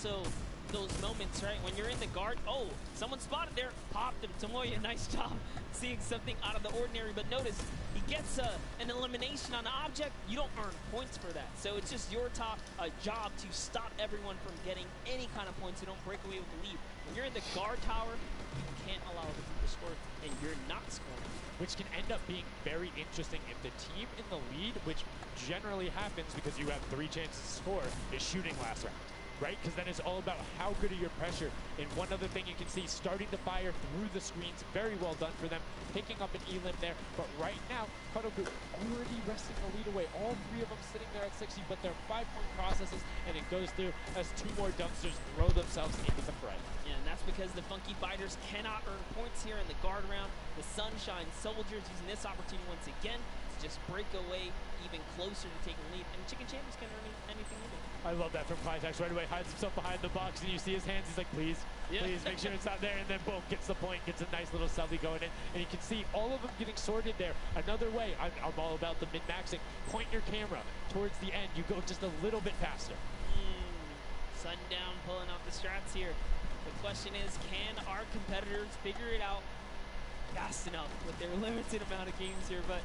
also those moments, right, when you're in the guard. Oh, someone spotted there, popped him. Tomoya, nice job seeing something out of the ordinary, but notice he gets an elimination on the object. You don't earn points for that, so it's just your job to stop everyone from getting any kind of points, so don't break away with the lead. When you're in the guard tower, you can't allow other people to score, and you're not scoring. Which can end up being very interesting if the team in the lead, which generally happens because you have 3 chances to score, is shooting last round. Right? Because then it's all about how good are your pressure. And one other thing you can see, starting to fire through the screens, very well done for them, picking up an elim there. But right now, Kudoku already wresting the lead away. All 3 of them sitting there at 60, but they're 5-point processes, and it goes through as 2 more dumpsters throw themselves into the fray. Yeah, and that's because the Funky Fighters cannot earn points here in the guard round. The Sunshine Soldiers using this opportunity once again to just break away even closer to taking the lead. And Chicken Champions can't earn anything either. I love that from Clitex. Right away, hides himself behind the box, and you see his hands. He's like, please, please, make sure it's not there. And then boom, gets the point, gets a nice little selfie going in. And you can see all of them getting sorted there. Another way, I'm all about the min-maxing. Point your camera towards the end. You go just a little bit faster. Sundown pulling out the strats here. The question is, can our competitors figure it out fast enough with their limited amount of games here? But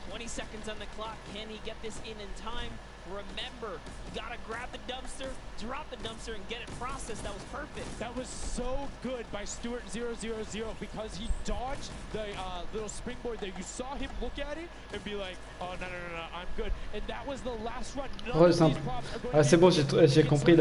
20 seconds on the clock. Can he get this in time? Remember, you gotta grab the dumpster, drop the dumpster, and get it processed. That was perfect. That was so good by Stuart000 because he dodged the little springboard there. You saw him look at it and be like, oh no, I'm good. And that was the last run. Oh, simple. Ah, c'est bon, j'ai compris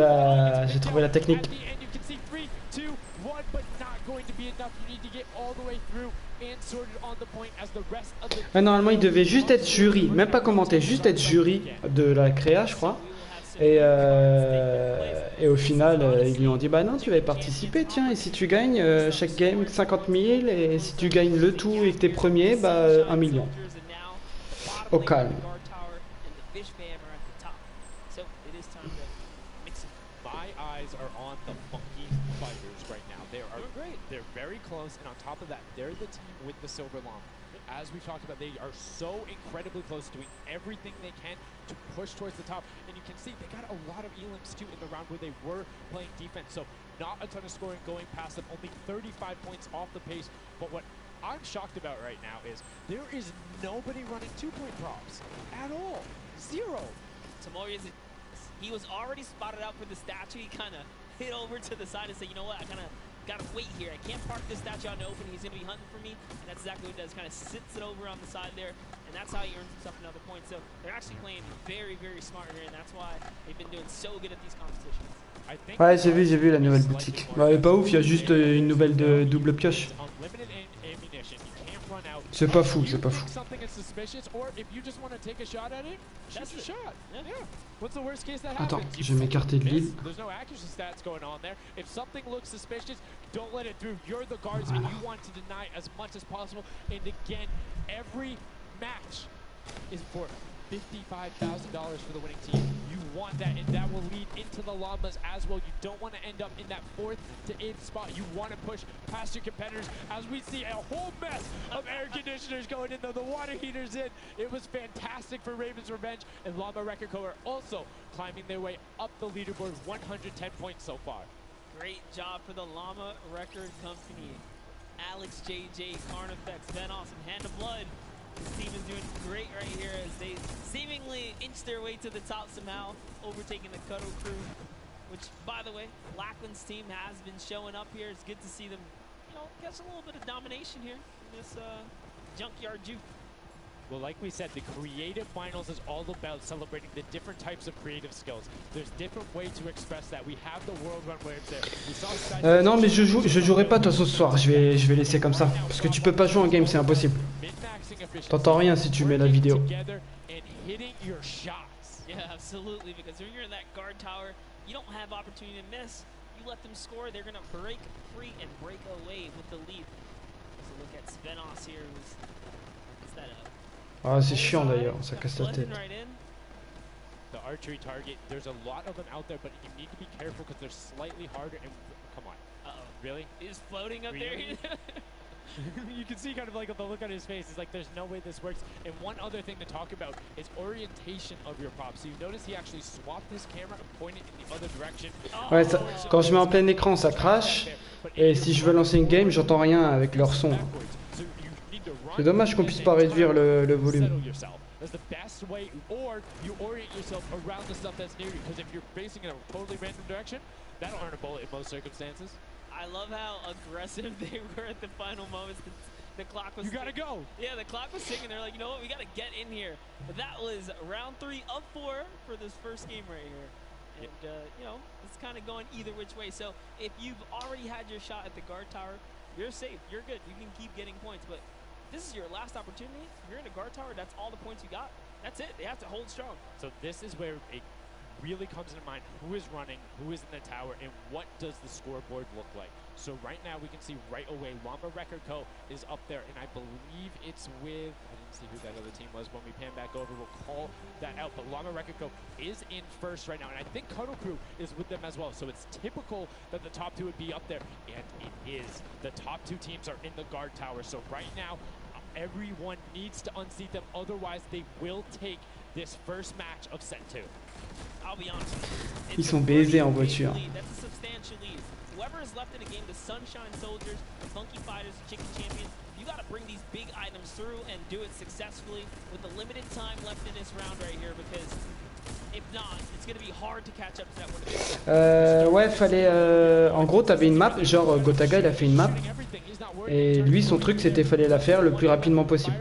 j'ai trouvé la technique. You can see 3, 2, 1, but not going to be enough. You need to get all the way through and sorted on the point as the rest of the... Ah, normalement, il devait juste être jury, même pas commenter, juste être jury de la créa, je crois. Et au final, ils lui ont dit, bah non, tu vas y participer, tiens, et si tu gagnes chaque game 50 000, et si tu gagnes le tout et que t'es premier, bah 1 million. Au calme. They're very close, and on top of that, they're the team with the silver llama. As we talked about, they are so incredibly close, doing everything they can to push towards the top. And you can see they got a lot of elims too in the round where they were playing defense. So not a ton of scoring going past them, only 35 points off the pace. But what I'm shocked about right now is there is nobody running 2-point props at all. 0. Tomoya, he was already spotted out for the statue. He kind of hit over to the side and said, you know what, I kind of gotta wait here. I can't park this statue out in the open. He's gonna be hunting for me, and that's exactly what he does. Kind of sits it over on the side there, and that's how he earns himself another point. So they're actually playing very, very smart here, and that's why they've been doing so good at these competitions. Ouais, j'ai vu la nouvelle boutique. Bah, elle est pas ouf, il y a juste une nouvelle de double pioche. C'est pas fou, c'est pas fou. Attends, je vais m'écarter de l'île. $55,000 for the winning team. You want that, and that will lead into the llamas as well. You don't want to end up in that 4th to 8th spot. You want to push past your competitors as we see a whole mess of air conditioners going in, though the water heaters in. It was fantastic for Raven's Revenge, and Llama Record Co. are also climbing their way up the leaderboard, 110 points so far. Great job for the Llama Record Company. Alex, JJ, Carnifex, Ben Awesome, Hand of Blood. This team is doing great right here as they seemingly inch their way to the top somehow, overtaking the Cuddle crew, which, by the way, Lackland's team has been showing up here. It's good to see them, you know, catch a little bit of domination here in this junkyard juke. Well, like we said, the creative finals is all about celebrating the different types of creative skills. There's different ways to express that. We have the world run where it's there. We saw non, mais je jouerai pas de toute façon ce soir. Je vais laisser comme ça parce que tu peux pas jouer en game, c'est impossible. T'entends rien si tu mets la vidéo. Yeah, absolutely, because when you're in that guard tower, you don't have opportunity to miss. You let them score, they're going to break free and break away with the lead. So look at Svenos here, who's that Ah, c'est chiant d'ailleurs, ça casse la tête. The archery target, there's a lot of them out there, but you need to be careful because they're slightly harder. And come on, really? He's floating up there. You can see kind of like the look on his face. It's like there's no way this works. And one other thing to talk about is orientation of your props. So you notice he actually swapped his camera and pointed in the other direction. Ouais, ça, quand je mets en plein écran, ça crache. Et si je veux lancer une game, j'entends rien avec leur son. C'est dommage qu'on puisse pas réduire le volume. That's the best way, or you orient yourself around the stuff that's near you, because if you're facing in a totally random direction, that'll earn a bullet in most circumstances. I love how aggressive they were at the final moments. The clock was... You gotta go! Yeah, the clock was ticking. They're like, you know what, we gotta get in here. But that was round 3 of 4 for this first game right here. And, you know, it's kind of going either which way. So if you've already had your shot at the guard tower, you're safe, you're good. You can keep getting points, but this is your last opportunity. If you're in a guard tower, that's all the points you got. That's it. They have to hold strong. So this is where it really comes into mind who is running, who is in the tower, and what does the scoreboard look like. So right now we can see right away Llama Record Co. is up there, and I believe it's with, I didn't see who that other team was. When we pan back over, we'll call that out. But Llama Record Co. is in first right now, and I think Cuddle Crew is with them as well. So it's typical that the top 2 would be up there, and it is. The top 2 teams are in the guard tower. So right now, everyone needs to unseat them, otherwise they will take this first match of set 2. I'll be honest. Ils sont baisés en voiture. That's a substantial lead. Whoever is left in the game, the Sunshine Soldiers, the Funky Fighters, the Chicken Champions, you got to bring these big items through and do it successfully with the limited time left in this round right here, because if not, it's going to be hard to catch up to that one. Ouais, fallait. En gros, t'avais une map, genre Gotaga il a fait une map. Et lui, son truc, c'était fallait la faire le plus rapidement possible.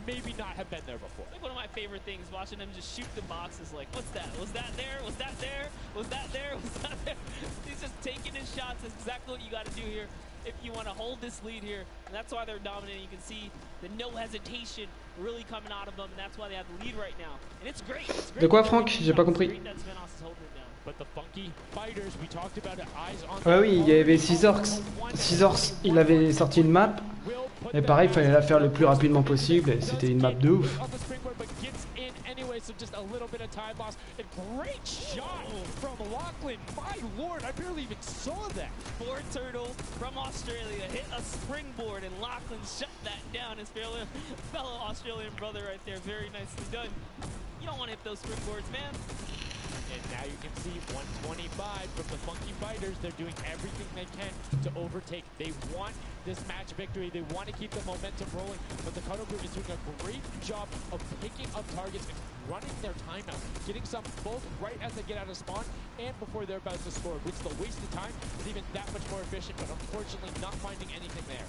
Maybe not have been there before. Like one of my favorite things, watching them just shoot the boxes like, what's that? Was that there? Was that there? Was that there? Was that there? He's just taking his shots. That's exactly what you got to do here if you want to hold this lead here. And that's why they're dominating. You can see the no hesitation really coming out of them, and that's why they have the lead right now. And it's great. It's great. De quoi, Franck? J'ai pas compris. But the Funky Fighters, we talked about it, eyes on. Ah oui, il y avait 6 orcs. 6 orcs, il avait sorti une map. Et pareil, il fallait la faire le plus rapidement possible. Et c'était une map de ouf. So just a little bit of time loss. A great shot from Lachlan. My lord, I barely even saw that. Poor Turtle from Australia hit a springboard, and Lachlan shut that down. His fellow Australian brother right there. Very nicely done. You don't want to hit those springboards, man. And now you can see 125 from the Funky Fighters. They're doing everything they can to overtake. They want this match victory. They want to keep the momentum rolling. But the Cuddle Group is doing a great job of picking up targets and running their timeout, getting some both right as they get out of spawn and before they're about to score, which the waste of time is even that much more efficient, but unfortunately not finding anything there.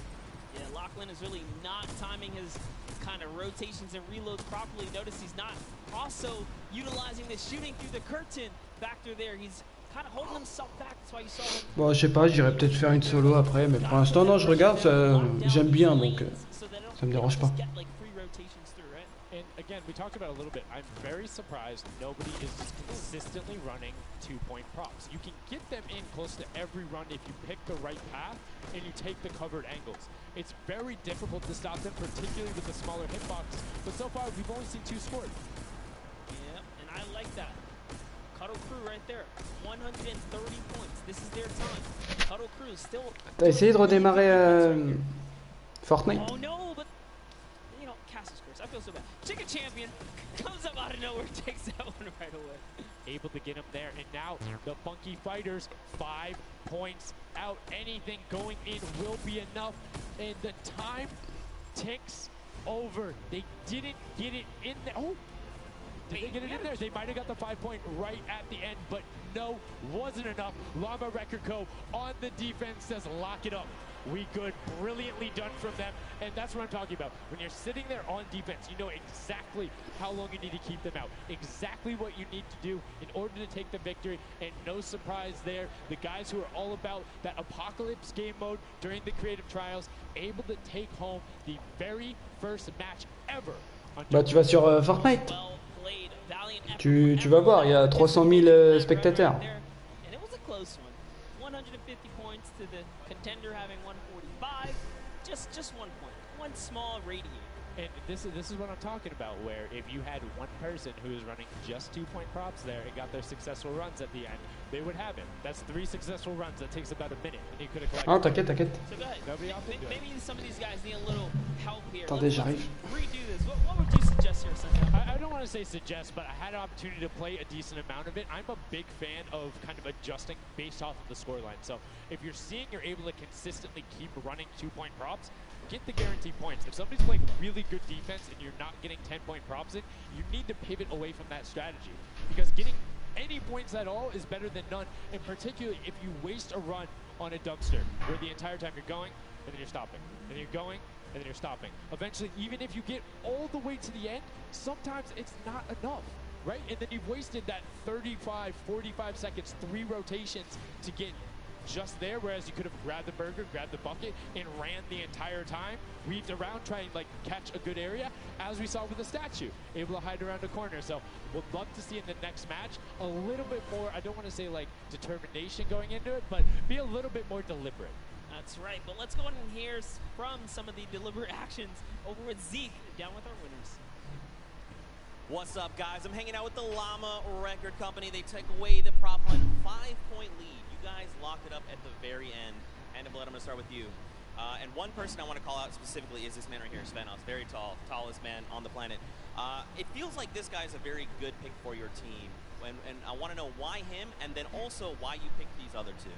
Yeah, Lachlan is really not timing his kind of rotations and reloads properly. Notice he's not also utilizing the shooting through the curtain factor there. He's kind of holding himself back. That's why you saw him. Bon, je sais pas, j'irai peut-être faire une solo après, mais pour l'instant, non, je regarde, j'aime bien, donc ça me dérange pas. And again, we talked about it a little bit. I'm very surprised nobody is just consistently running 2-point props. You can get them in close to every run if you pick the right path and you take the covered angles. It's very difficult to stop them, particularly with the smaller hitbox. But so far, we've only seen 2 scored. Yeah, and I like that. Cuddle Crew right there, 130 points. This is their time. Cuddle Crew still... T'as essayé de redémarrer Fortnite? Oh no, but... You know, Cass's curse. I feel so bad. Chicken Champion comes up out of nowhere, takes that one right away. Able to get him there, and now the Funky Fighters 5 points out. Anything going in will be enough, and the time ticks over. They didn't get it in there. Oh, did they get it in there? They might have got the 5-point right at the end, but no, wasn't enough. Llama Record Co. on the defense says lock it up. We good, brilliantly done from them, and that's what I'm talking about. When you're sitting there on defense, you know exactly how long you need to keep them out, exactly what you need to do in order to take the victory, and no surprise there, the guys who are all about that apocalypse game mode during the creative trials, able to take home the very first match ever. Bah tu vas sur Fortnite. Tu vas voir, il y a 300 000 spectateurs. 150 points to the contender having 145. Just 1 point. One small radiant. And this is what I'm talking about, where if you had one person who is running just 2-point props there and got their successful runs at the end, they would have it. That's 3 successful runs. That takes about a minute, and you could have collected. Ah, t'inquiète, t'inquiète. So go ahead. Maybe some of these guys need a little help here. Attendez, j'arrive. Redo this. What would you suggest here, Sanjay? I don't want to say suggest, but I had an opportunity to play a decent amount of it. I'm a big fan of kind of adjusting based off of the scoreline. So if you're seeing you're able to consistently keep running 2-point props, get the guaranteed points. If somebody's playing really good defense and you're not getting 10-point props in, you need to pivot away from that strategy. Because getting any points at all is better than none, and particularly if you waste a run on a dumpster, where the entire time you're going, and then you're stopping, and you're going, and then you're stopping. Eventually, even if you get all the way to the end, sometimes it's not enough, right? And then you've wasted that 35, 45 seconds, 3 rotations to get just there, whereas you could have grabbed the burger, grabbed the bucket, and ran the entire time, weaved around, trying to like catch a good area, as we saw with the statue, able to hide around a corner. So we'll love to see in the next match a little bit more, I don't want to say like determination going into it, but be a little bit more deliberate. That's right, but let's go on and hear from some of the deliberate actions over with Zeke, down with our winners. What's up, guys? I'm hanging out with the Llama Record Company. They take away the prop hunt 5-point lead. You guys locked it up at the very end. And Blood, I'm going to start with you. And one person I want to call out specifically is this man right here, Svenos. Very tall, tallest man on the planet. It feels like this guy is a very good pick for your team. And I want to know why him, and then also why you picked these other two.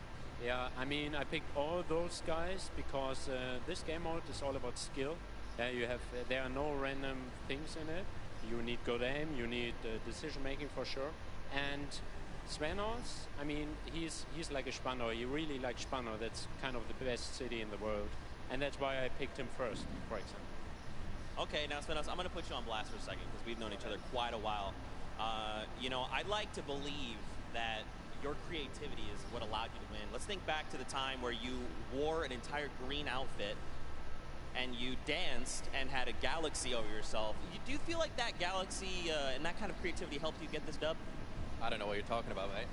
Yeah, I mean, I picked all those guys because this game mode is all about skill. There are no random things in it. You need good aim, you need decision making for sure. And Svenos, I mean, he's like a Spanner. He really likes Spanner. That's kind of the best city in the world. And that's why I picked him first, for example. Okay, now Svenos, I'm going to put you on blast for a second because we've known each other quite a while. You know, I'd like to believe that your creativity is what allowed you to win. Let's think back to the time where you wore an entire green outfit and you danced and had a galaxy over yourself. Do you feel like that galaxy and that kind of creativity helped you get this dub? I don't know what you're talking about, mate.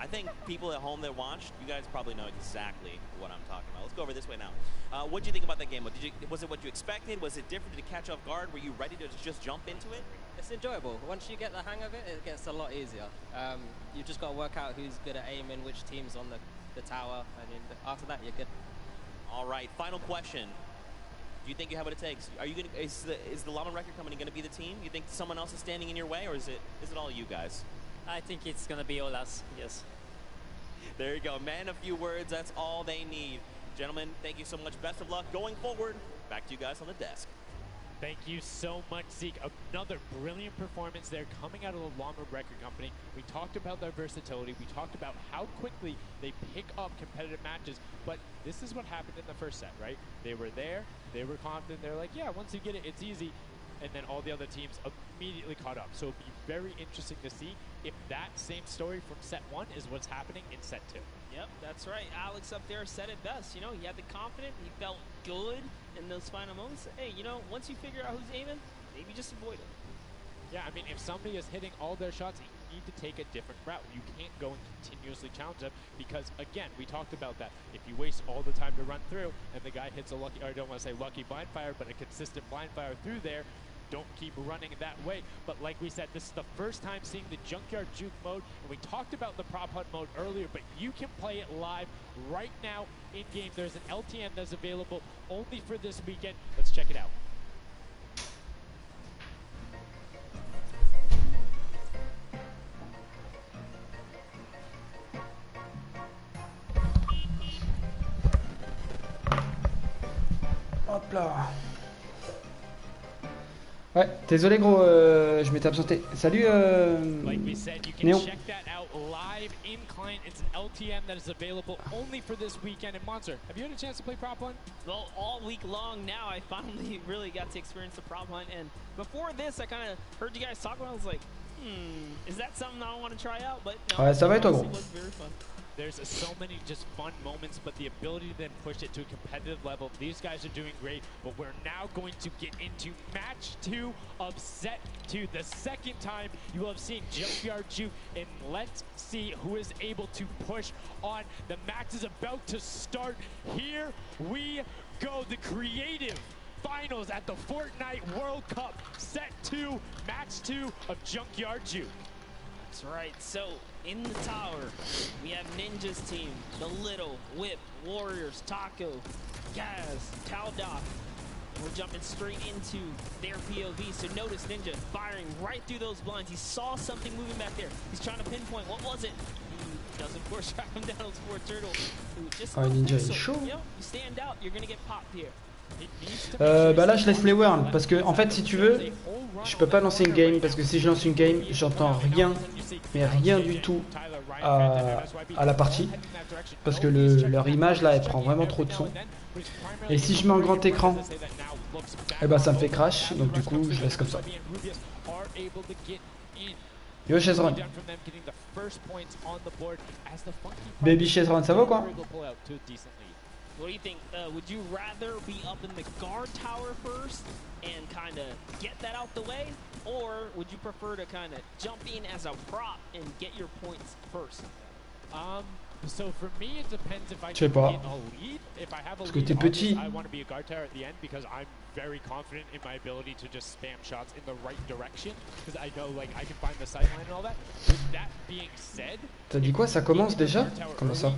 I think people at home that watched, you guys probably know exactly what I'm talking about. Let's go over this way now. What did you think about that game? Was it what you expected? Was it different? Did it catch off guard? Were you ready to just jump into it? It's enjoyable. Once you get the hang of it, it gets a lot easier. You've just got to work out who's good at aiming, which team's on the tower, and then after that, you're good. All right, final question. Do you think you have what it takes? Are you gonna, is the Llama Record Company going to be the team? You think someone else is standing in your way, or is it all you guys? I think it's going to be all us, yes. There you go, man. A few words, that's all they need. Gentlemen, thank you so much. Best of luck going forward. Back to you guys on the desk. Thank you so much, Zeke. Another brilliant performance there coming out of the Llama Record Company. We talked about their versatility. We talked about how quickly they pick up competitive matches. But this is what happened in the first set, right? They were there. They were confident. They're like, yeah, once you get it, it's easy. And then all the other teams immediately caught up. So it'll be very interesting to see if that same story from set 1 is what's happening in set 2. Yep, that's right. Alex up there said it best. You know, he had the confidence. He felt good in those final moments. Hey, you know, once you figure out who's aiming, maybe just avoid it. Yeah, I mean, if somebody is hitting all their shots, you need to take a different route. You can't go and continuously challenge them because, again, we talked about that. If you waste all the time to run through and the guy hits a lucky, or I don't want to say lucky blind fire, but a consistent blind fire through there, don't keep running that way. But like we said, this is the first time seeing the Junkyard Juke mode, and we talked about the prop hunt mode earlier, but you can play it live right now in game. There's an LTN that's available only for this weekend. Let's check it out. Hop là. Ouais, désolé gros, je m'étais absenté. Salut Like we said, you can Néon. check that out live in client. It's an LTM that is available only for this weekend. And Monster, have you had a chance to play prop hunt? Well, all week long now, I finally really got to experience the prop hunt. And before this, I kind of heard you guys talk about it. I was like, is that something I want to try out? But no, Ouais, ça va et toi gros? it was very fun. There's so many just fun moments, but the ability to then push it to a competitive level. These guys are doing great, but we're now going to get into match 2 of set 2. The second time you will have seen Junkyard Juke, and let's see who is able to push on. The match is about to start. Here we go. The creative finals at the Fortnite World Cup, set 2, match 2 of Junkyard Juke. That's right. So in the tower, we have Ninja's team, the Little, Whip, Warriors, Taco, Gaz, Taldoff. We're jumping straight into their POV. So notice Ninja firing right through those blinds. He saw something moving back there. He's trying to pinpoint. What was it? He doesn't force track him down. Those 4 turtles. Just Ninja est chaud. You know, you stand out, you're gonna get popped here. Bah là je laisse les worlds parce que en fait si tu veux je peux pas lancer une game parce que si je lance une game j'entends rien mais rien du tout à la partie parce que leur image là elle prend vraiment trop de son et si je mets en grand écran et bah ça me fait crash donc du coup je laisse comme ça. Yo Chezron, Baby Chezron, ça va quoi? What do you think? Would you rather be up in the guard tower first and kind of get that out the way? Or would you prefer to kind of jump in as a prop and get your points first? So for me, it depends if I can get a lead. If I have a lead, petit. I want to be a guard tower at the end because I'm very confident in my ability to just spam shots in the right direction because I know like I can find the sideline and all that. With that being said, t'as dit quoi? Ça commence déjà? Comment ça?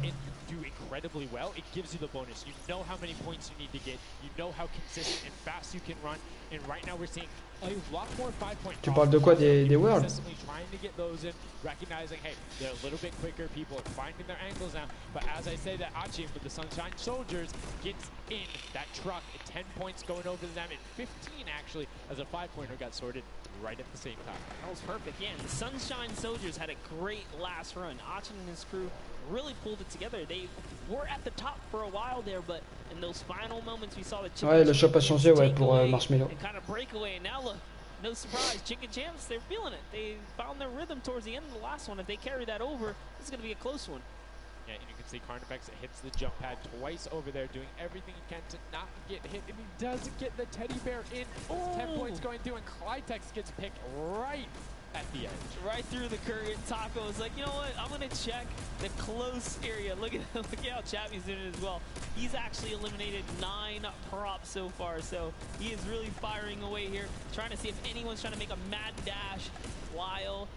Do incredibly well. It gives you the bonus. You know how many points you need to get. You know how consistent and fast you can run. And right now we're seeing a lot more 5-point. Tu parles de quoi? Des worlds? Trying to get those in, recognizing, hey, they're a little bit quicker. People are finding their angles now. But as I say, that Achi with the Sunshine Soldiers gets in that truck. 10 points going over them, and 15 actually as a 5-pointer got sorted right at the same time. That was perfect. Yeah, and the Sunshine Soldiers had a great last run. Achin and his crew really pulled it together. They were at the top for a while there, but in those final moments we saw the Chicken Ouais, le shop a changé pour Marshmello. And kind of breakaway. And now look, no surprise, Chicken Champs, they're feeling it. They found their rhythm towards the end of the last one. If they carry that over, this is going to be a close one. Yeah, and you can see Carnifex hits the jump pad twice over there, doing everything he can to not get hit, and he does get the teddy bear in. Oh. 10 points going through, and Clytex gets picked right at the edge. Right through the current. Taco is like, you know what, I'm going to check the close area. Look at how Chappie's doing it as well. He's actually eliminated 9 props so far, so he is really firing away here, trying to see if anyone's trying to make a mad dash while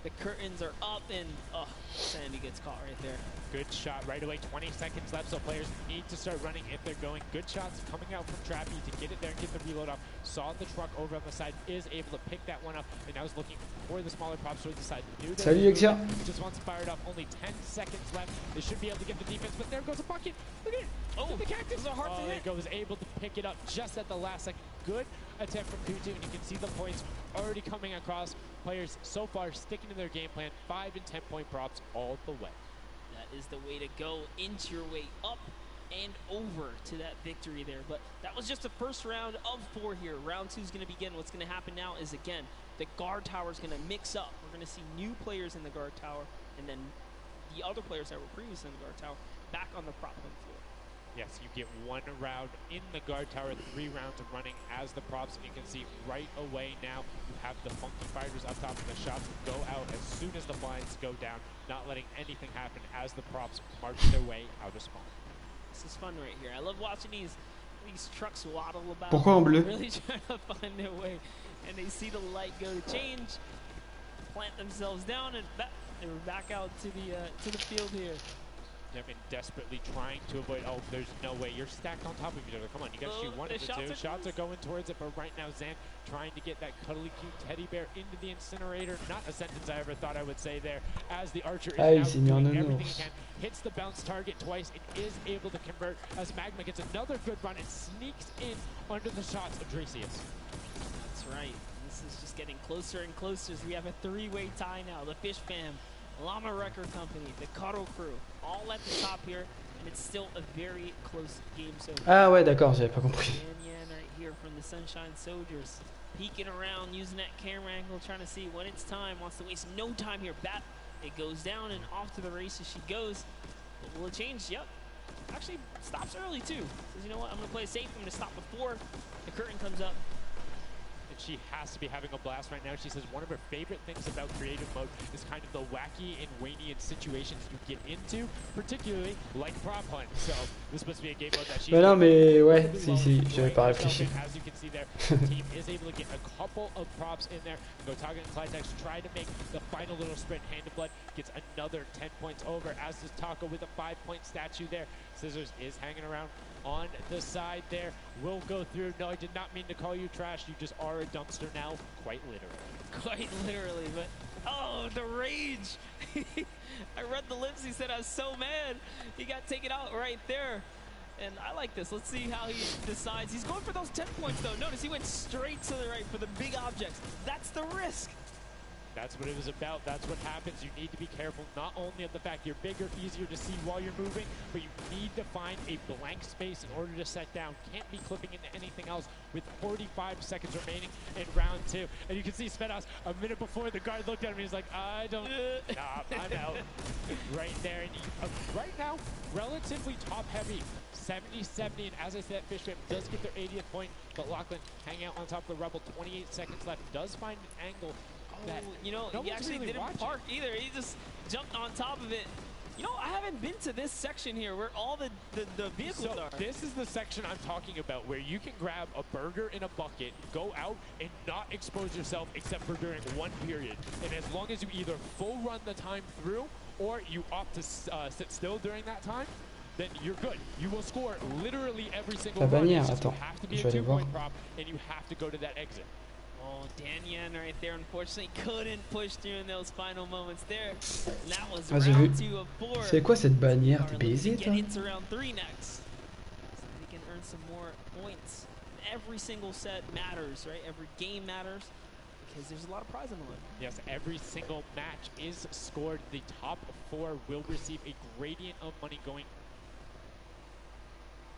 the curtains are up, and oh, Sandy gets caught right there. Good shot right away, 20 seconds left, so players need to start running if they're going. Good shots coming out from Trappy to get it there and get the reload off. Saw the truck over on the side, is able to pick that one up, and now is looking for the smaller props towards the side. Salut Exia. Just wants to fire it off, only 10 seconds left. They should be able to get the defense, but there goes a bucket. Look at it. Oh, the cactus are hard to hit. There goes, able to pick it up just at the last second. Good attempt from Tutu, and you can see the points already coming across. Players so far sticking to their game plan, 5 and 10 point props all the way. That is the way to go, inch your way up and over to that victory there. But that was just the first round of 4 here. Round 2 is going to begin. What's going to happen now is, again, the guard tower is going to mix up. We're going to see new players in the guard tower, and then the other players that were previously in the guard tower back on the prop hunt floor. Yes, you get 1 round in the guard tower, 3 rounds of running as the props, and you can see right away now you have the funky fighters up top, and the shots go out as soon as the blinds go down, not letting anything happen as the props march their way out of spawn. This is fun right here. I love watching these trucks waddle about. Pourquoi en bleu? Really trying to find their way, and they see the light go to change, plant themselves down, and they're back out to the field here. They've been desperately trying to avoid. Oh, there's no way. You're stacked on top of each other. Come on, you gotta shoot 1 of the 2. Shots are going towards it, but right now Zan trying to get that cuddly cute teddy bear into the incinerator. Not a sentence I ever thought I would say there. As the archer is now doing everything he can, hits the bounce target twice, and is able to convert. As Magma gets another good run and sneaks in under the shots of Dracius. That's right. This is just getting closer and closer as we have a 3-way tie now. The Fish Fam, Llama Record Company, the Cuddle Crew, all at the top here, and it's still a very close game so far. Ah ouais, d'accord, j'avais pas compris. Yan right here from the Sunshine Soldiers, peeking around, using that camera angle, trying to see when it's time, wants to waste no time here. Bat, it goes down and off to the races she goes. But will it change? Yep. Actually, stops early too. Says, you know what, I'm going to play it safe. I'm going to stop before the curtain comes up. she has to be having a blast right now. She says one of her favorite things about creative mode is kind of the wacky and Waynian situations you get into, particularly like prop hunt. So this must be a game mode that she's... Mais non, mais ouais, si, j'avais pas réfléchi. As you can see there, the team is able to get a couple of props in there. Go target and Clytex, try to make the final little sprint. Hand of Blood gets another 10 points over, as does Taco with a 5-point statue there. Scissors is hanging around on the side there. Will go through. No, I did not mean to call you trash. You just are a dumpster now, quite literally. Quite literally, but oh, the rage. I read the lips. He said, I was so mad. He got taken out right there. And I like this. Let's see how he decides. He's going for those 10 points, though. Notice he went straight to the right for the big objects. That's the risk. That's what it was about. That's what happens. You need to be careful not only of the fact you're bigger, easier to see while you're moving, but you need to find a blank space in order to set down. Can't be clipping into anything else with 45 seconds remaining in round 2. And you can see Spedos a minute before the guard looked at him. He's like, I don't, nah, I'm out. Right there. And right now, relatively top heavy. 70-70, and as I said, Fishman does get their 80th point, but Lachlan hanging out on top of the Rebel. 28 seconds left. Does find an angle. Oh, you know, he actually really didn't park either. He just jumped on top of it. You know, I haven't been to this section here where all the vehicles are. This is the section I'm talking about, where you can grab a burger in a bucket, go out, and not expose yourself except for during one period. And as long as you either full run the time through, or you opt to sit still during that time, then you're good. You will score literally every single run. Bannir, You attends, have to be je a vais aller voir. 2-point prop, and you have to go to that exit. Oh, Danyan right there, unfortunately, couldn't push through in those final moments there. And that was round 2 of 4. C'est quoi cette bannière? T'es baisé, Get toi? into round 3 next. So they can earn some more points. Every single set matters, right? Every game matters because there's a lot of prize on the line. Yes, every single match is scored. The top 4 will receive a gradient of money going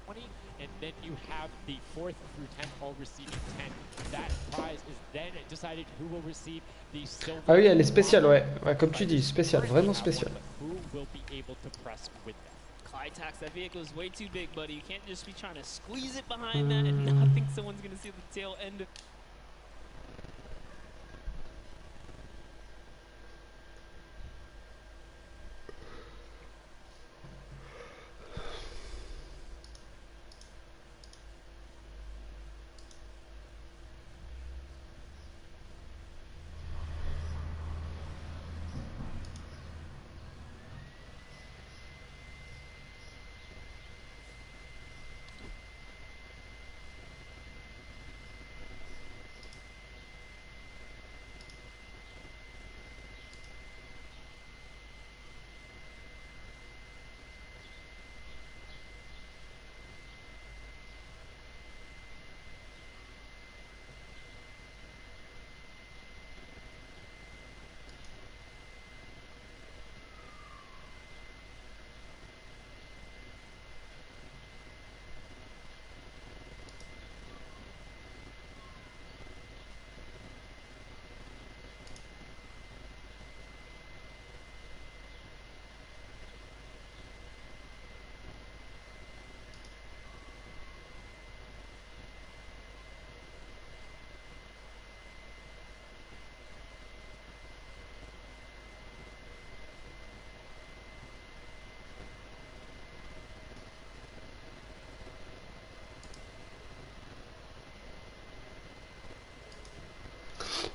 20, and then you have the 4th through 10th all receiving 10. That prize is then decided who will receive the silver. Ah oui, elle est spéciale, ouais. Ouais, comme tu dis, spéciale, vraiment spéciale. Who will be able to press with them? Clytax, that vehicle is way too big, buddy. You can't just be trying to squeeze it behind that and not think someone's going to see the tail end.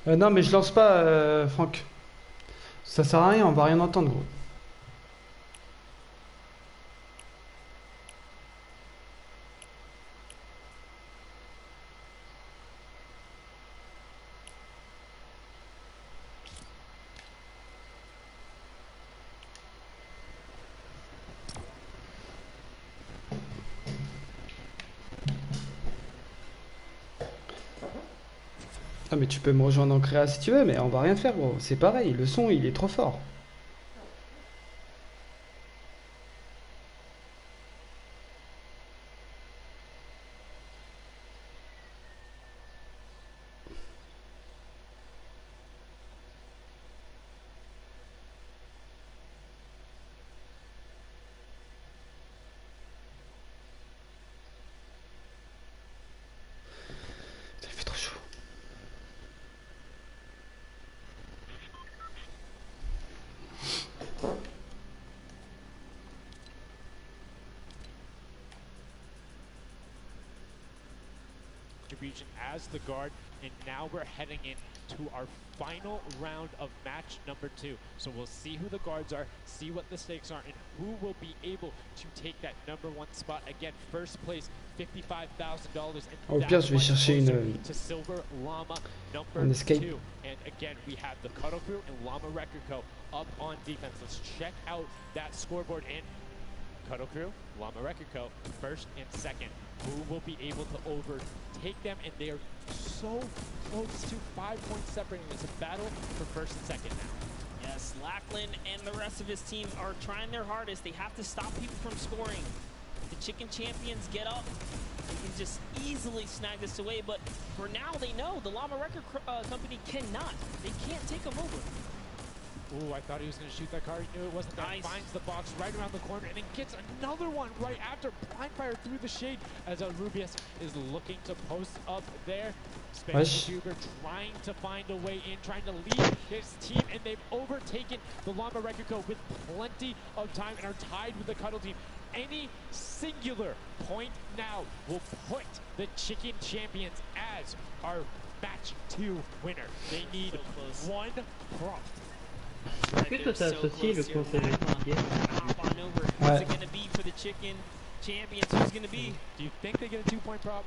Non, mais je lance pas, Franck. Ça sert à rien, on va rien entendre, gros. Ah mais tu peux me rejoindre en créa si tu veux, mais on va rien faire, gros. C'est pareil, le son il est trop fort. Il fait trop chaud. contribution as the guard, and now we're heading into our final round of match number 2. So we'll see who the guards are, see what the stakes are, and who will be able to take that number 1 spot. Again, first place, $55,000. Au pire, je vais chercher un escape. And again, we have the Cuddle Crew and Llama Record Co. up on defense. Let's check out that scoreboard. And Cuddle Crew, Llama Record Co. first and second. Who will be able to overtake them? And they are so close to 5 points separating. It's a battle for first and second now. Yes, Lackland and the rest of his team are trying their hardest. They have to stop people from scoring. The Chicken Champions get up. They can just easily snag this away, but for now they know the Llama Record Company cannot. They can't take them over. Ooh, I thought he was going to shoot that car. He knew it wasn't there. Nice. Finds the box right around the corner and then gets another one right after. Blind fire through the shade as Rubius is looking to post up there. Huber trying to find a way in, trying to lead his team, and they've overtaken the Llama Record Co. with plenty of time and are tied with the Cuddle team. Any singular point now will put the Chicken Champions as our match 2 winner. They need one prompt. Est-ce que toi t'as associé le conseil régulier? What's it gonna be for the Chicken Champions? Who's gonna be? Do you think they get a 2-point prop?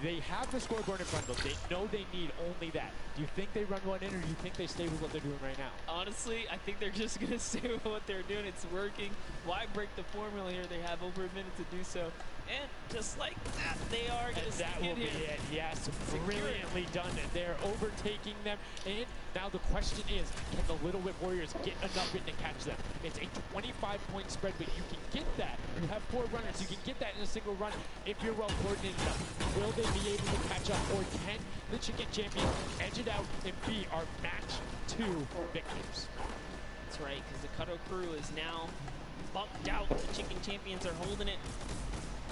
They have the scoreboard in front of them. They know they need only that. Do you think they run one in, or do you think they stay with what they're doing right now? Honestly, I think they're just gonna stay with what they're doing. It's working. Why break the formula here? They have over a minute to do so. And just like that, they are going to that will be it. Yes, brilliantly done. They're overtaking them. And now the question is, can the Little Whip Warriors get enough in to catch them? It's a 25-point spread, but you can get that. You have 4 runners. You can get that in a single run if you're well coordinated enough. Will they be able to catch up, or can the Chicken Champions edge it out and be our match 2 victors? That's right, because the Cuddle Crew is now bumped out. The Chicken Champions are holding it.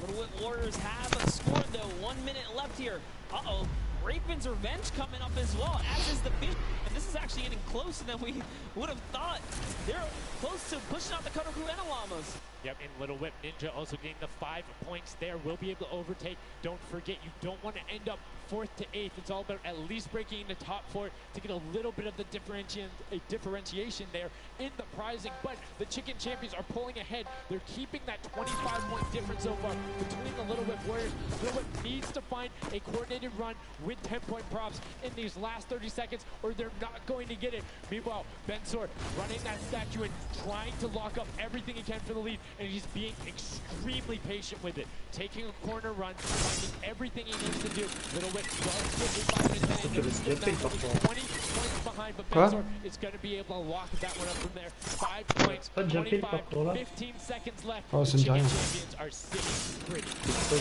Little Whip Warriors have scored, though. 1 minute left here. Uh-oh. Raven's Revenge coming up as well, as is the Fish. And this is actually getting closer than we would have thought. They're close to pushing out the Cuddle Crew and the Llamas. Yep, and Little Whip Ninja also getting the 5 points there. Will be able to overtake. Don't forget, you don't want to end up 4th to 8th. It's all about at least breaking into top 4 to get a little bit of the differentiation there in the prizing. But the Chicken Champions are pulling ahead. They're keeping that 25-point difference so far between the Little Whip Warriors. Little Whip needs to find a coordinated run with 10-point props in these last 30 seconds, or they're not going to get it. Meanwhile, Bensor running that statue and trying to lock up everything he can for the lead, and he's being extremely patient with it. Taking a corner run, finding everything he needs to do. Little Whip does get 5 minutes in. 20 points behind, but Bensor is going to be able to lock that one up from there. 5 points, 25, 15 seconds left. Oh, the Chicken Champions are sitting pretty. The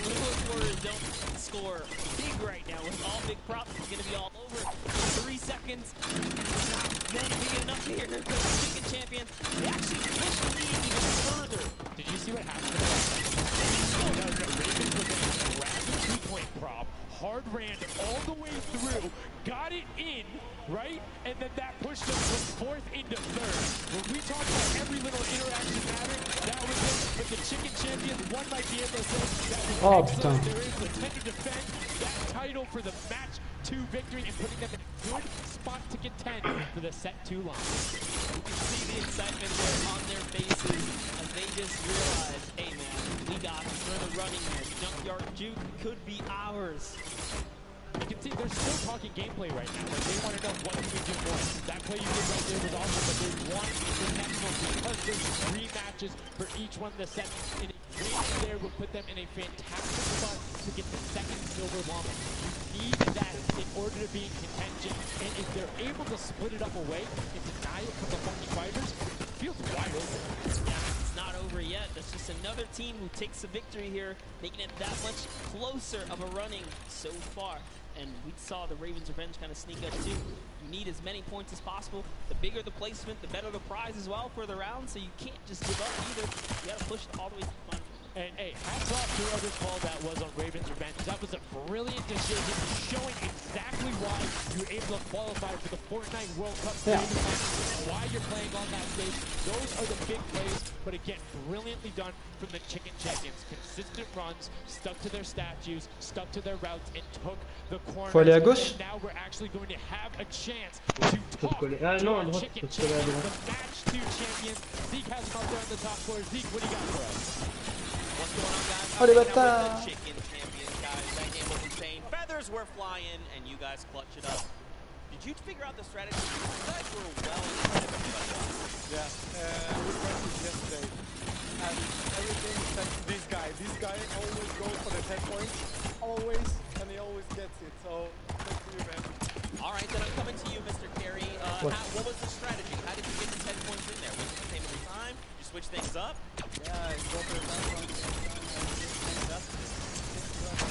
Little Whip Warriors don't score big right now with all big props. It's going to be all over. 3 seconds. Then we get enough here. The Chicken Champions, they actually push the lead even further. Did you see what happened? Ravens were getting a rapid 2-point prop. Hard ran all the way through, got it in, right? And then that pushed them from 4th into 3rd. When we talk about every little interaction mattering, that was it. But the Chicken Champions, one might be able to say that was excellent. There is the 10 to defend that title for the match 2 victory and putting them in a good spot to contend for the set 2 line. You can see the excitement there on their faces as they just realize, hey man, we got this. We're in the running here. Junkyard Juke could be ours. You can see they're still talking gameplay right now. Like they want to know what can we do more. That play you did right there was awesome, but they want the next one because there's 3 matches for each one of the sets. And a win there will put them in a fantastic spot to get the 2nd silver llama. You need that in order to be in contention. And if they're able to split it up away and deny it from the Funky Fighters, it feels wide open. Yeah, it's not over yet. That's just another team who takes the victory here, making it that much closer of a running so far. And we saw the Ravens Revenge kind of sneak up too. You need as many points as possible. The bigger the placement, the better the prize as well for the round. So you can't just give up either. You got to push it all the way to the final. And hey, hats off to whoever's call that was on Raven's Revenge. That was a brilliant decision, showing exactly why you're able to qualify for the Fortnite World Cup. Yeah. Why you're playing on that stage. Those are the big plays, but again, brilliantly done from the Chicken Champions. Consistent runs, stuck to their statues, stuck to their routes, and took the corner. Faut aller à gauche. And now we're actually going to have a chance to talk to Ah non, à our droite, Chicken faut se coller à Champions, droite. the match 2 champions. Zeke has him up there on the top floor. Zeke, what do you got for us? What's going on, guys? Oh, les Now with bâtards. the Chicken Champions, guys. That game was insane. Feathers were flying, and you guys clutch it up. Did you figure out the strategy? You guys were well ahead of everybody else. Yeah, we practiced yesterday. And everything except this guy always goes for the 10 points. Always, and he always gets it. So, thank you, man. All right, then I'm coming to you, Mr. Carey. What was the strategy? How did you get the 10 points in there? Was it the same every time? You switch things up? Yeah, go for the 10 points.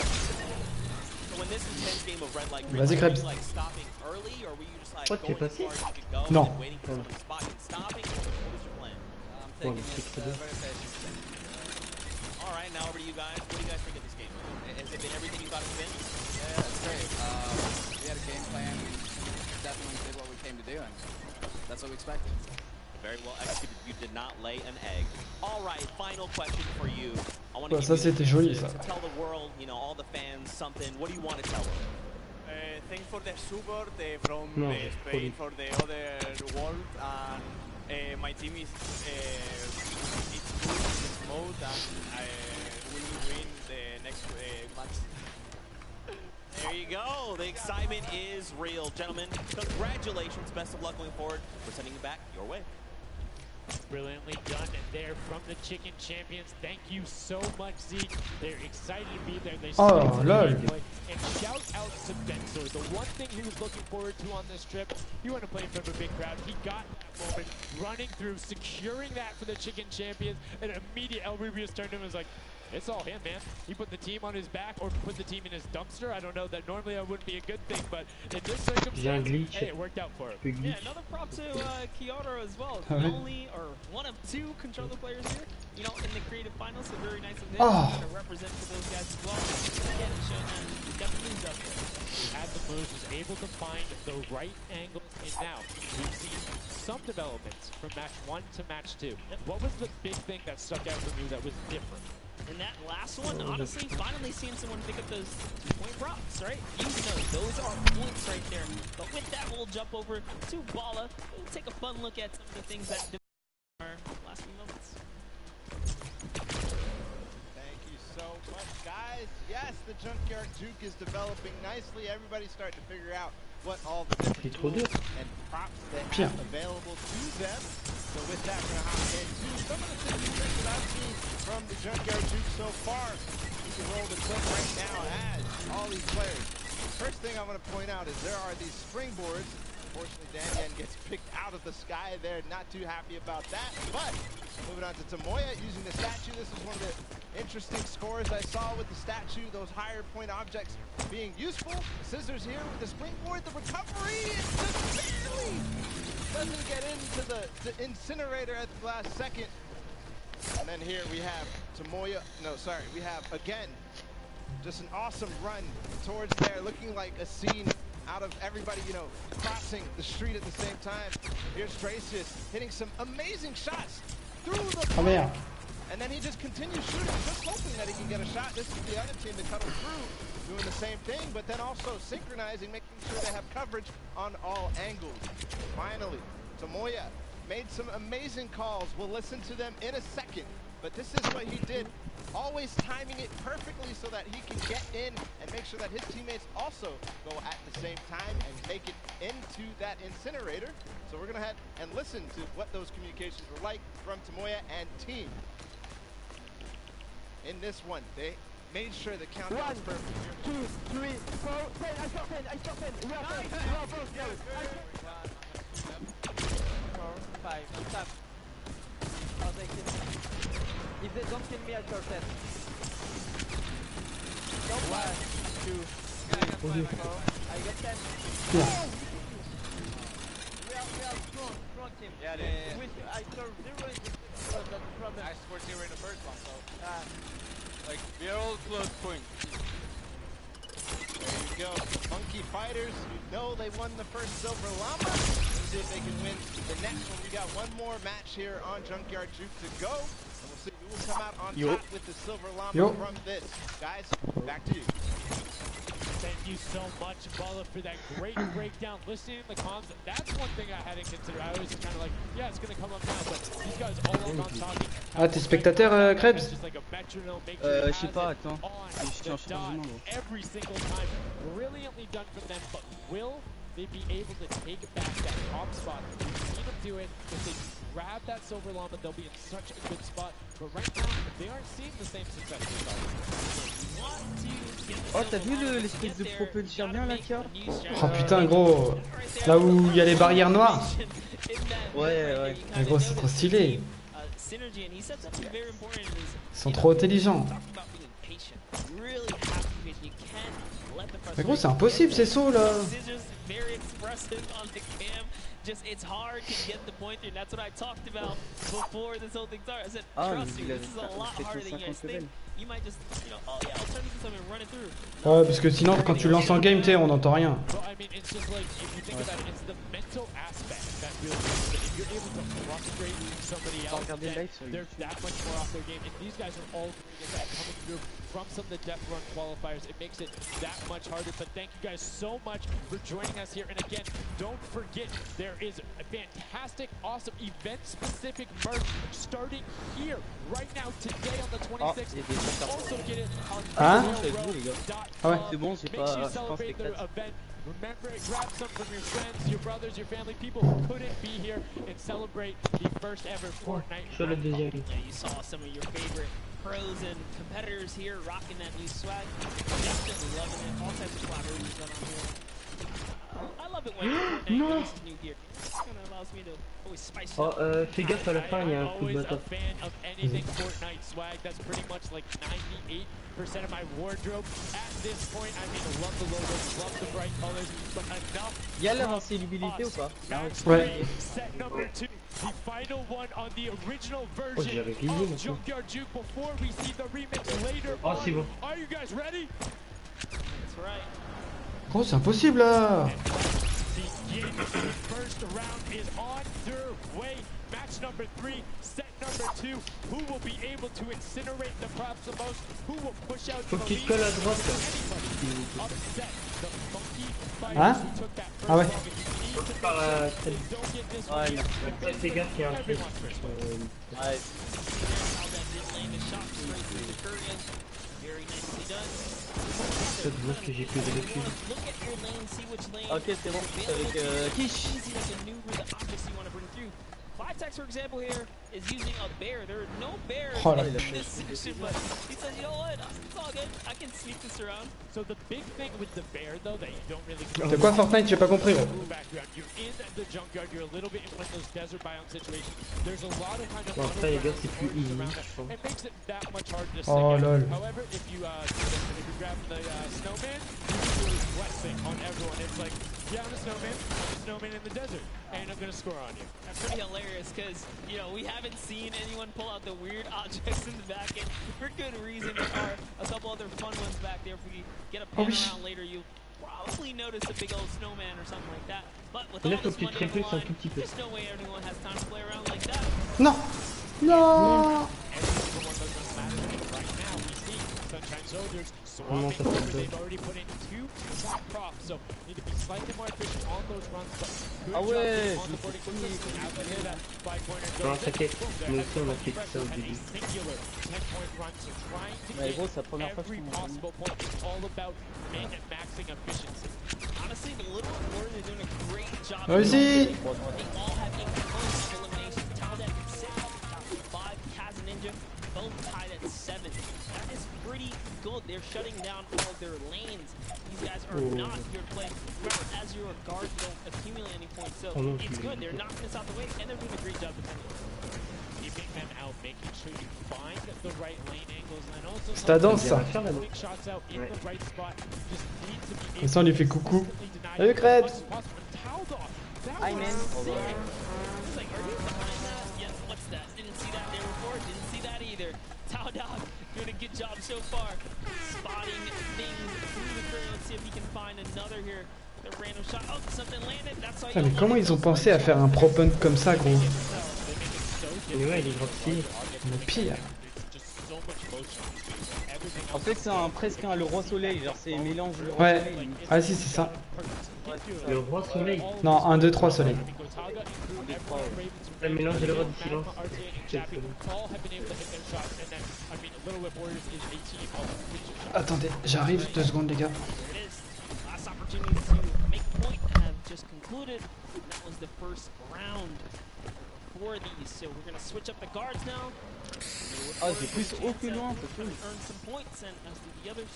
So when this intense game of red light, Vas-y, were you Krebs. like stopping early, or were you just like Oh, tu going es as passé? far as you could go Non. and then waiting for someone to spot you and stopping? What was your plan? I'm Bon, taking le it truc, c'est bien. very patient. All right, now over to you guys. What do you guys think of this game? Has it been everything you thought it's been? Yeah, it's great. We had a game plan. We definitely did what we came to do, and that's what we expected. Very well executed. You did not lay an egg. All right, final question for you. I want to Ouais, ça, c'était joli, ça. to tell the world, you know, all the fans something. What do you want to tell them? Thanks for the support from No, Spain, for for the other world, and my team is it's good in this mode, and we will win the next match. There you go. The excitement is real. Gentlemen, congratulations. Best of luck going forward. We're sending you back your way. Brilliantly done there from the Chicken Champions. Thank you so much, Zeke. They're excited to be there. They Oh, lol. And shout out to Bensor. The one thing he was looking forward to on this trip, he wanted to play in front of a big crowd. He got that moment, running through, securing that for the Chicken Champions, and immediate El Rubius turned to him and was like, it's all him, man. He put the team on his back or put the team in his dumpster. I don't know. That normally that wouldn't be a good thing, but in this circumstance, hey, it worked out for him. Yeah, another prop to Kyoto as well. Ah The ouais. only or one of 2 controller players here, you know, in the creative finals. So very nice of him Oh. to represent for those guys as well. Again, showing that he's got the moves out there. He had the moves, was able to find the right angle, and now we've seen some developments from match 1 to match 2. What was the big thing that stuck out from you that was different? And that last one, honestly, finally seeing someone pick up those 2-point props, right? You know, those are points right there. But with that, we'll jump over to Bala. We'll take a fun look at some of the things that our last few moments. Thank you so much, guys. Yes, the Junkyard Juke is developing nicely. Everybody's starting to figure out what all the different trop tools dur. and props they Pire. have available to them. So with that, we're going to hop into some of the tips and tricks that I've seen from the Junkyard Juke so far. You can roll the clip right now as all these players. First thing I want to point out is there are these springboards. Unfortunately, Daniel gets picked out of the sky there. Not too happy about that. But moving on to Tamoya using the statue. This is one of the interesting scores I saw with the statue. Those higher point objects being useful. Scissors here with the springboard. The recovery is just barely doesn't get into the incinerator at the last second. And then here we have Tamoya. No, sorry. We have, again, just an awesome run towards there. Looking like a scene out of everybody, you know, crossing the street at the same time. Here's Tracius hitting some amazing shots through the Oh merde. and then he just continues shooting, just hoping that he can get a shot. This is the other team that cut him through, doing the same thing, but then also synchronizing, making sure they have coverage on all angles. Finally, Tamoya made some amazing calls. We'll listen to them in a second, but this is what he did. Always timing it perfectly so that he can get in and make sure that his teammates also go at the same time and make it into that incinerator. So we're gonna head and listen to what those communications were like from Tamoya and team. In this one, they made sure the countdown was perfect. 2, 3, 4, 10, I stop 10, I stop 10. We are both, go. 4, 5, stop. I'll take it. If they don't kill me, I start 10. 1, 2, 3, 4, I get 10. Yeah. We are strong team. Yeah, I serve 0 in this. I scored 0 in the first one, so like we're all close points. There you go. Monkey Fighters, you know they won the first Silver Llama. Let's see if they can win the next one. We got one more match here on Junkyard Juke to go. And we'll see who will come out on top with the Silver Llama from this. Guys, back to you. Thank you so much, Bala, for that great breakdown. Listening to the comms, that's one thing I hadn't considered. I was kind of like, yeah, it's going to come up now, but these guys all on talking. Ah, t'es spectateur, Krebs? Je sais pas, attends. Je suis en chargement. Every single time, brilliantly done from them, but will they be able to take back that top spot? We've seen them do it. If they grab that Silver Llama, they'll be in such a good spot. But right now, they aren't seeing the same success as Oh, t'as vu l'espèce de propulseur bien là qu'il y a? Oh putain, gros. Là où il y a les barrières noires. Ouais. Mais gros, c'est trop stylé. Ils sont trop intelligents. Mais gros, c'est impossible ces sauts là. Just it's hard to get the pointer, and that's what I talked about before this whole thing started. I said, trust me, this is a lot harder than you guys think. You might just, you know, oh yeah, I'll turn into something and run it through. Ouais, parce que sinon, quand tu lances en game, tu sais, on n'entend rien. I mean, it's just like, if you think about it, it's the mental aspect that really makes it. If you're able to frustrate somebody else, they're that much more off their game. And these guys are all coming through from some of the Death Run qualifiers. It makes it that much harder. But thank you guys so much for joining us here. And again, don't forget, there is a fantastic, awesome event-specific merch starting here right now today on the 26th. Also get it on C'est bon, c'est pas. Je pense que Remember, grab some from your friends, your brothers, your family, people who couldn't be here and celebrate the first ever Fortnite. Sur le deuxième. You saw some of your favorite pros and competitors here rocking that new swag. Definitely loving it. All types of collaborations going on here. I love it when Fortnite releases new gear. It kind of allows me to always spice it up. Fais gaffe à la fin, il y a un coup de I'm always bâton. a fan of anything Fortnite swag. That's pretty much like 98% of my wardrobe at this point. I mean, I love the logos, love the bright colors, but enough. Il y a l'invincibilité ou pas? Ouais. Set number 2, the final one on the original version of Junkyard Juke before we see the remix later on. C'est bon. Are you guys ready? That's right. Gros, c'est impossible là. The first round is on their way. Match number 3, set number 2. Who will be able to incinerate the props the most? Who will push out the lead? Colle à droite. Upset the monkey fighters Hein? who took that first Ah ouais. Par la Don't get this fais gaffe, il y a un truc. Ouais. Ça te voit que j'ai plus de recul. Ok, c'est bon. Avec Kish. Vitex, for example, here is using a bear. There are no bears Oh, la in this section, but he says, you know what? It's all good. I can sneak this around. So the big thing with the bear, though, that you don't really. C'est quoi Fortnite? J'ai pas compris gros. Background. You're in the junkyard. You're a little bit in one of those desert biome situations. There's a lot of kind of. Bon, ça les gars, c'est plus easy, je pense. It makes it that much harder to Oh stick lol. out. However, if you grab the snowman, you can do a blessing on everyone. It's like, yeah, I'm a snowman in the desert, and I'm gonna score on you. That's pretty hilarious because, you know, we haven't seen anyone pull out the weird objects in the back end for good reason. There are a couple other fun ones back there. If we get a pan around later, you'll probably notice a big old snowman or something like that. But with all this money on the line, there's no way everyone has time to play around like that. Non. Non. Soldiers swapping over. They've already put in 2 top props, so need to be slightly more efficient on those runs. But good job on the boarding consistently. Out there, that 5-pointer Non, goes t'inquiète, in. nous aussi on a fait ça au début. Singular 10-point run, so trying to Ouais, gros, c'est la première get fois que every je m'en possible point. It's all about min-maxing efficiency. Honestly, the little warriors are doing a great job. Réussi. They all have a close elimination. Tied at 6, top 5, Kaz and Ninja, both tied at 7. That is pretty good. They're shutting down all of their lanes. These guys are not here to play. Remember, as you're a guard, you don't accumulate any points, so it's good. They're knocking this out the way, and they're doing a great job defending. Keeping them out, making sure you find the right lane angles, and also C'est ta danse ça. quick shots out in the right spot. Just need to be Et ça on lui fait coucou. Salut Krebs. Hi man. He's like, are you behind that? Yes, what's that. Didn't see that there before. Didn't see that either. Tao Dog doing a good job so far. Spotting things through the curve. Let's see if he can find another here. The random shot. Oh, something landed. That's why. Mais comment ils ont pensé à faire un prop hunt comme ça, gros? Mais ouais, il est gentil. Le pire. En fait, c'est presque le roi soleil, genre c'est mélange le roi Ouais, soleil. ah si, c'est ça. Le roi soleil. Non, 1, 2, 3 soleil. Le mélange de le roi du silence. Attendez, j'arrive, 2 secondes, les gars. Last opportunity to make point have just concluded. That was the first round for these. So we're going to switch up the guards now. Ah, j'ai plus haut que loin, c'est cool. Earn some points and as do the others.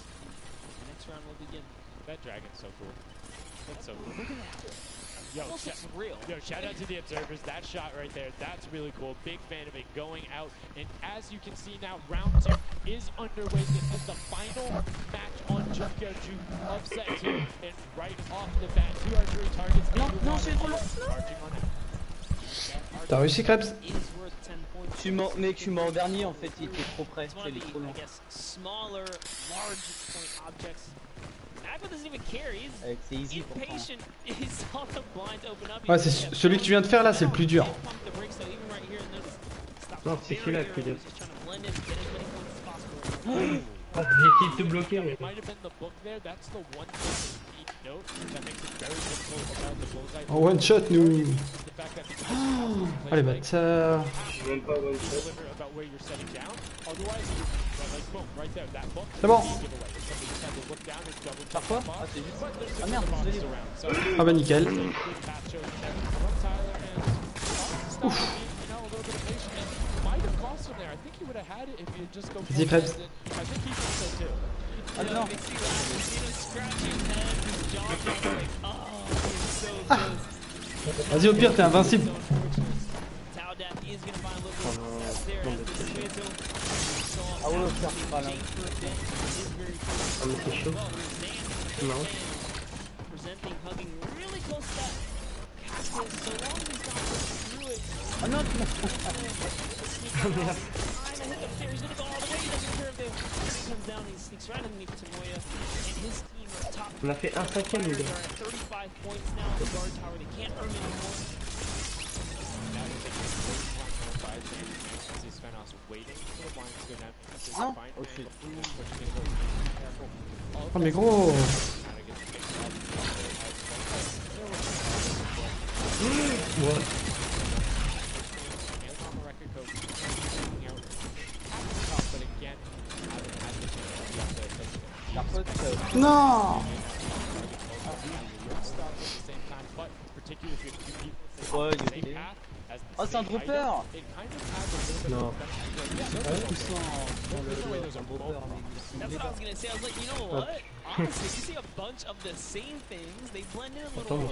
The next round will begin. That dragon's so cool. That's so cool. Look at that. Yo, Almost real. Yo, shout out to the observers. That shot right there, that's really cool. Big fan of it going out. And as you can see now, round 2 is underway. This is the final match on Junkyard Juke of set 2. And right off the bat, 2 archery targets. Non, c'est trop long. T'as réussi, Krebs? Je suis mort, mec, je suis mort dernier en fait, il était trop près, il est trop long. Smaller, large point objects. Agua doesn't even care. He's c'est easy pourtant. impatient. He saw the blinds open up. Ouais, c'est celui que tu viens de faire là, c'est le plus dur. Non, c'est celui-là le plus dur. Ah, j'ai essayé de te bloquer, mais... En one shot, nous. Oh, les bâtards. Je suis même pas one shot. C'est bon. Par quoi? Ah, c'est juste... Ah merde, désolé. Ah bah nickel. Ouf. Vas-y, Krebs. Ah non. Ah. Vas-y, au pire, t'es invincible. Ah ouais, faire pas là. Ah mais c'est chaud. C'est marrant. Ah non, tu m'as... Ah merde. On a fait un 5ème, les gars. Non. Oh mais gros. Ouais. Non. Ouais, il est... Oh, c'est un dropper. Non. That's what I was gonna say. I was like, you know what? Honestly, you see a bunch of the same things. They blend in a little more.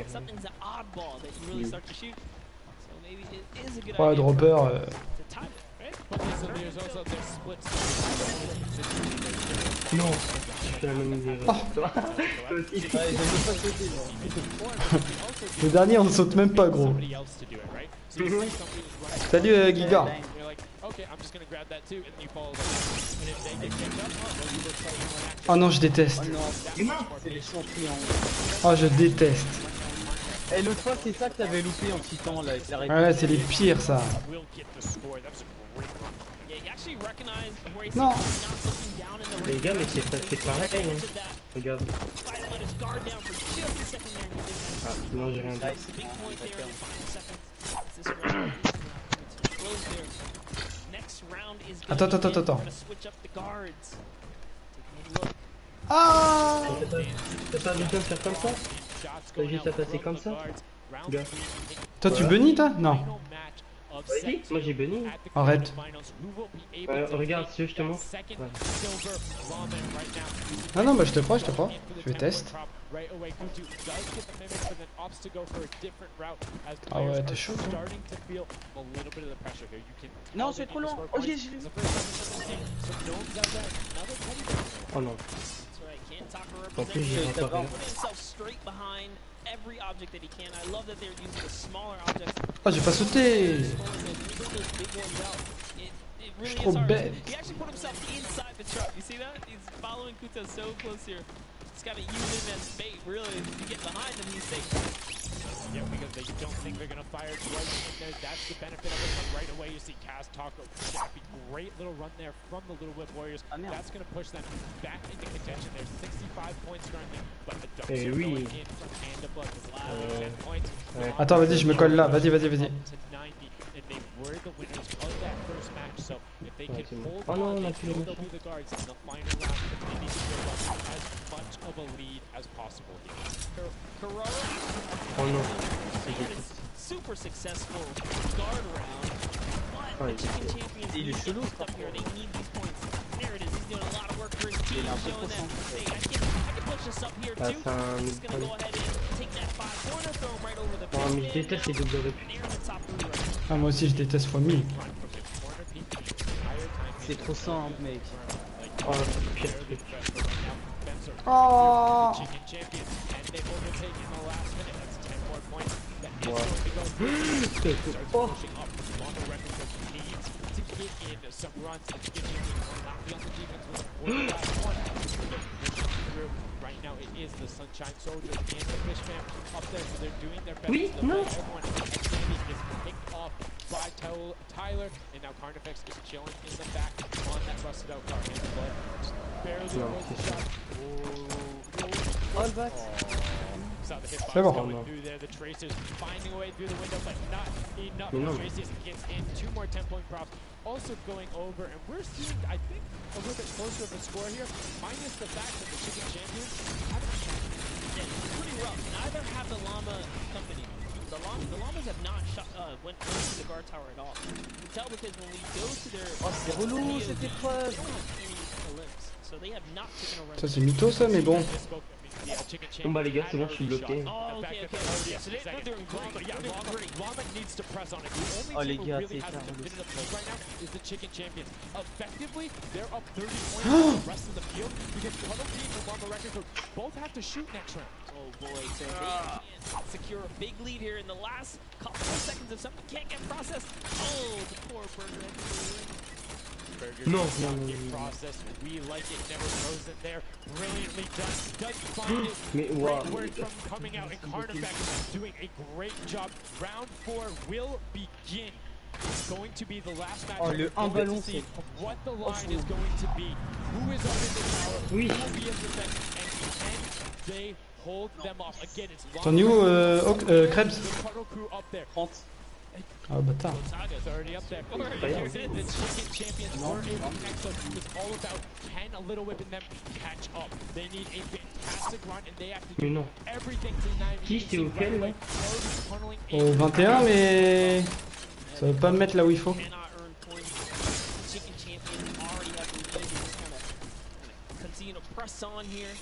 Something's an oddball that you really start to shoot. So maybe it is a good idea. Dropper. To time it, right? Non. Je fais la même idée. Toi aussi. Le dernier, on saute même pas, gros. Salut, Giga. Oh non, je déteste. C'est les champignons. Oh, je déteste. Et l'autre fois, c'est ça que t'avais loupé en titan là avec la réponse. Ouais, c'est les pires, ça. Non. Les gars, mais c'est pareil, hein. Regarde. Ah, non, j'ai rien dit. Attends. Ah. T'as pas besoin de faire comme ça? T'as juste à passer comme ça? Gars. Toi, tu bunny, toi? Non. Vas-y, moi j'ai bunny. Arrête. Regarde, si je te montre. Ouais. Ah non, bah je te crois. Je vais test. Ah ouais, t'es chaud. Non, c'est trop long. Oh, j'ai... Oh non. Can Taka En plus, represent j'ai here? encore rien. Put himself straight behind every object that he can. I love that they're using the smaller objects. Oh, j'ai pas sauté. It really trop is hard. bête. He actually put himself inside the truck. You see that? He's following Kuta so close here. He's got to use him as bait, really. If you get behind him, he's safe. Yeah, because they don't think they're gonna fire right in there. That's the benefit of it. But right away, you see Kaz Taco. Great little run there from the Little Whip Warriors. That's gonna push them back into contention. There's 65 points currently, but the dumpster going in from Handablood is 10 points. Attends, vas-y, je me colle là. Vas-y, vas-y, vas-y. And they were the winners of that first match. So if they can hold on, they will be the guards in the final round. But they need to build up as much of a lead as possible here. Oh non. Super successful guard round. But the chicken champions up here. They need these points. There it is. He's doing a lot of work for his team, showing that hey, I can push this up here too. He's gonna go ahead and take that 5-pointer, throw him right over the Oh, mais je déteste les doubles répus. Ah, moi aussi, je déteste fois 1000. C'est trop simple, mec. Oh, c'est le pire truc. Oh. Oh. Right now it is the Sunshine Soldiers and the Fishman up there, so they're doing their best. Oui, non. Everyone is picked off by Tyler, and now Carnifex is chilling in the back on that rusted out car. Barely avoids the shot. All back. Saw the hitbox C'est bon. going through there. The Tracers finding a way through the window, but not enough. Tracers gets in 2 more 10-point props. Also going over, and we're seeing, I think, a little bit closer of a score here, minus the fact that the Chicken Champions haven't shot. Yeah, it's pretty rough. Neither have the Llama Company. The Llamas have not shot, went into the guard tower at all. You can tell because when we go to their... Oh, c'est relou cette épreuve. So they have not taken a run. Ça, c'est mytho, ça, mais bon. Bon bah les gars, c'est bon, je suis bloqué. Oh, okay. So they're doing great. Llama needs to press on it. The Oh only les team who gars, really c'est has a hyper definitive push right now is the Chicken Champions. Effectively, they're up 30 points on the rest of the field because Puddle Team and Llama Record both have to shoot next round. Oh boy, so they can secure a big lead here in the last couple of seconds if something can't get processed. Oh, the poor Burger. Non, Process, we like it, never goes in there. Brilliantly done. Does find it. Mais Great waouh. work from coming out, and Carnifex doing a great job. Round 4 will begin. It's going to be the last match. Oh, le un ballon, to see c'est... what the line is going to be. Who is up in the tower? Oui. Who will be in the defense? And can they hold them off? Again, it's T'en es où, Krebs? the Puddle crew up there. 30. Ah, bâtard. It's already up there. The Chicken Champions were able to catch up. It was all about can a Little Whip in them catch up. They need a fantastic run and they have to Mais do non. everything to deny. Qui c'est auquel là? Au 21, mais ça veut pas me mettre là où il faut. Cannot earn points. The Chicken Champions already have the lead. Just kind of continue to press on here.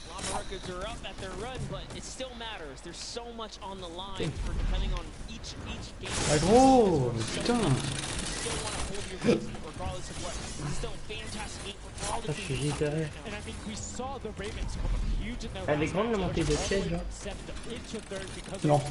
Llama Records are up at their run, but it still matters. There's so much on the line for depending on each game. Ah gros, putain. You still want to hold your beat regardless of what. It's still a fantastic game for all the Ah, je suis teams. juste derrière. And I mean, we saw the Ravens come up huge in their Elle est grande la montée de siège là. Non.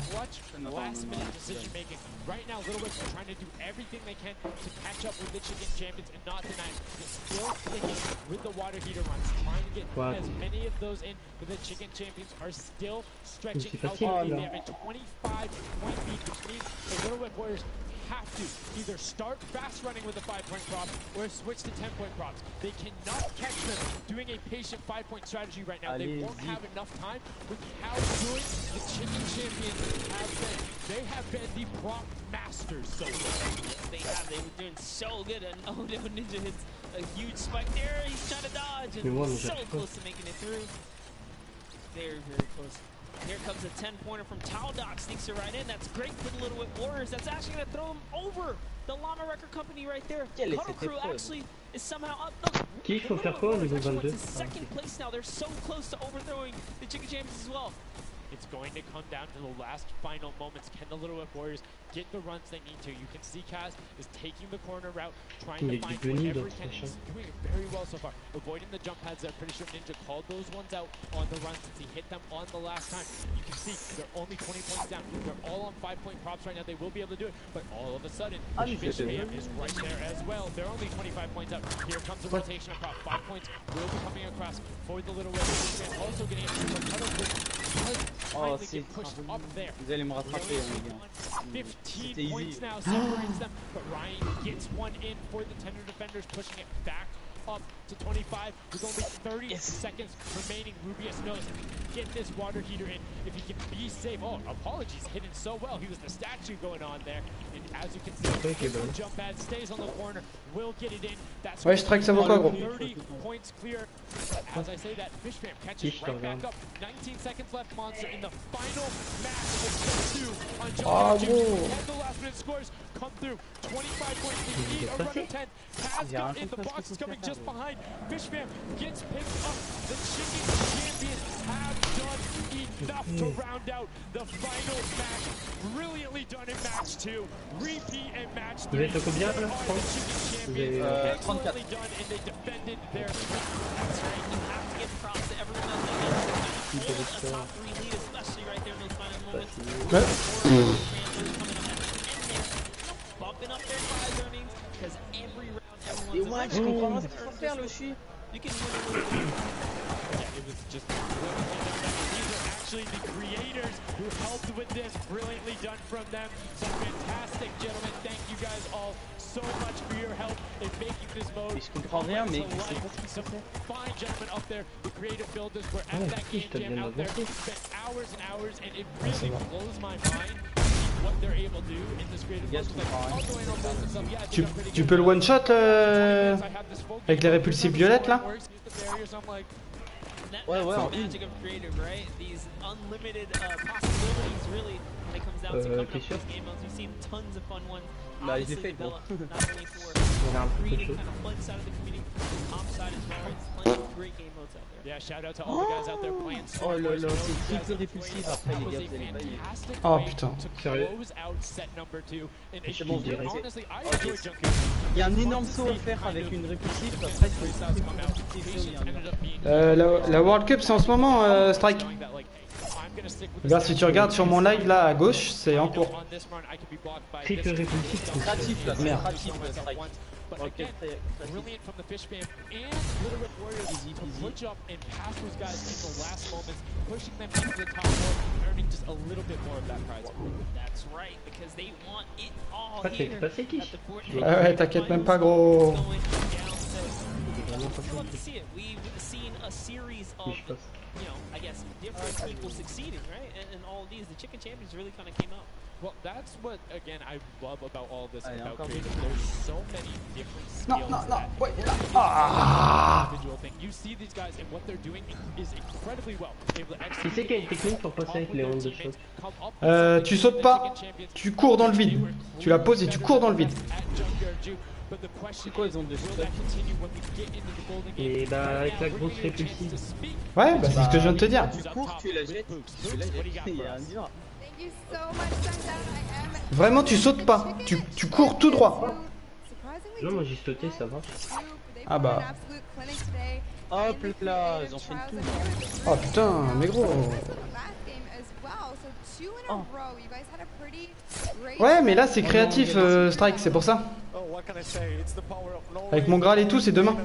Last minute decision making. Right now, Little Whips are trying to do everything they can to catch up with the Chicken Champions and not deny it. They're still sticking with the water heater runs, trying to get as many of those in, but the Chicken Champions are still stretching out the lead. They have a 25-point lead, which means the Little Whip Warriors have to either start fast running with a 5-point prop or switch to 10-point props. They cannot catch them doing a patient 5-point strategy right now. They won't have enough time with how good the Chicken Champions have been. They have been the prop masters so far. Yes, they have. They were doing so good, and oh no, Ninja hits a huge spike there. He's trying to dodge, and so close to making it through. Very, very close. Here comes a 10-pointer from Taldoc, sneaks it right in. That's great for the Little Whip Warriors. That's actually going to throw them over the Llama Record Company right there. Huddle Crew actually is somehow up. Look, Qui faut faire quoi au niveau 22? second place now. They're so close to overthrowing the Chicken Champions as well. It's going to come down to the last final moments. Can the Little Whip Warriors get the runs they need to? You can see Kaz is taking the corner route, trying to find whatever he can. He's doing it very well so far, avoiding the jump pads. I'm pretty sure Ninja called those ones out on the run since he hit them on the last time. You can see they're only 20 points down. They're all on 5-point props right now. They will be able to do it, but all of a sudden, Fishbam is right there as well. They're only 25 points up. Here comes a rotation of prop. 5 points will be coming across for the Little Whip. Fishbam also getting a cutoff pushed up there. Vous allez me rattraper, les gars. 15 points now separates them, but Ryan gets one in for the Tender Defenders, pushing it back up to 25 with only 30 seconds remaining. Rubius knows if he can get this water heater in, if he can be safe. Oh, apologies, hidden so well. He was the statue going on there. And as you can see, the jump pad stays on the corner, will get it in. That's Ouais, je traque ça vaut quoi, gros? 30 points clear. As I say that, Fishbam catches right back up. 19 seconds left, Monster, in the final match of 2 on Jump. And the last minute scores come through. 25 points to lead a run of 10. Has got in the box, is coming just behind. Fishbam gets picked up. The Chicken Champions have done enough to round out the final match. Brilliantly done in match 2. Repeat in match 3. Vous êtes combien là? 34. Done and they defended their That's right, you have to give props to everyone else that hold a top 3 lead, especially right there in those final moments. Bumping up their prize earnings, because every round everyone's Ouais, je comprends pas ce qu'il faut faire, le chien. You can win. Yeah, it was just these are actually the creators who helped with this. Brilliantly done from them. So fantastic, gentlemen. Thank you guys all so much for your help in making this mode. Je comprends rien, mais je sais pas ce qu'il faut faire. Fine gentlemen up there, the creative builders were at that game jam out there, spent hours and hours, and it really blows my mind what they're able to do in this creative build. Tu peux le one shot avec les répulsifs violettes là? Ouais, ouais, That's the magic of creative, right? These unlimited possibilities, really, when it comes down to coming up with these game modes. We've seen tons of fun ones. Obviously developed not only for creating kind of fun side of the community, but the comp side as well. It's plenty of great game modes out there. Yeah, shout out to all the guys out there playing. Oh là là, c'est triple répulsif après les gars, vous allez bailler. Oh putain. Sérieux? C'est bon, je dirais. Il y a un énorme saut à faire avec une répulsive, après la World Cup c'est en ce moment, Strike. Regarde, si tu regardes sur mon live là à gauche, c'est en cours. Triple répulsif, c'est créatif là, c'est merde. créatif le Strike. Ok, brilliant from the Fishbam and Little Whip Warriors to push up and pass those guys in the last moments, pushing them into the top four, earning just a little bit more of that prize. That's right, because they want it all here at the Fortnite. Ah ouais, t'inquiète même pas, gros. We love to see it. We've seen a series of, you know, I guess different people succeeding, right? And all of these, the Chicken Champions really kind of came out. Well, that's what, again, I love about all this, about creative. There's so many different skills that individual thing. You see these guys, and what they're doing is incredibly well. Qui c'est qui a une technique pour passer avec les ondes de choc? Tu sautes pas, tu cours dans le vide. Tu la poses et tu cours dans le vide. C'est quoi les ondes de choc? Et bah avec la grosse répulsive. Ouais, bah c'est ce que je viens de te dire. Tu cours, tu la jettes, tu la jettes, il y a un dur. Vraiment, tu sautes pas, tu cours tout droit. Non, moi j'ai sauté, ça va. Ah bah. Hop là, j'enchaîne tout. Oh putain, mais gros. Ouais, mais là c'est créatif, Strike, c'est pour ça. Avec mon Graal et tout, c'est demain.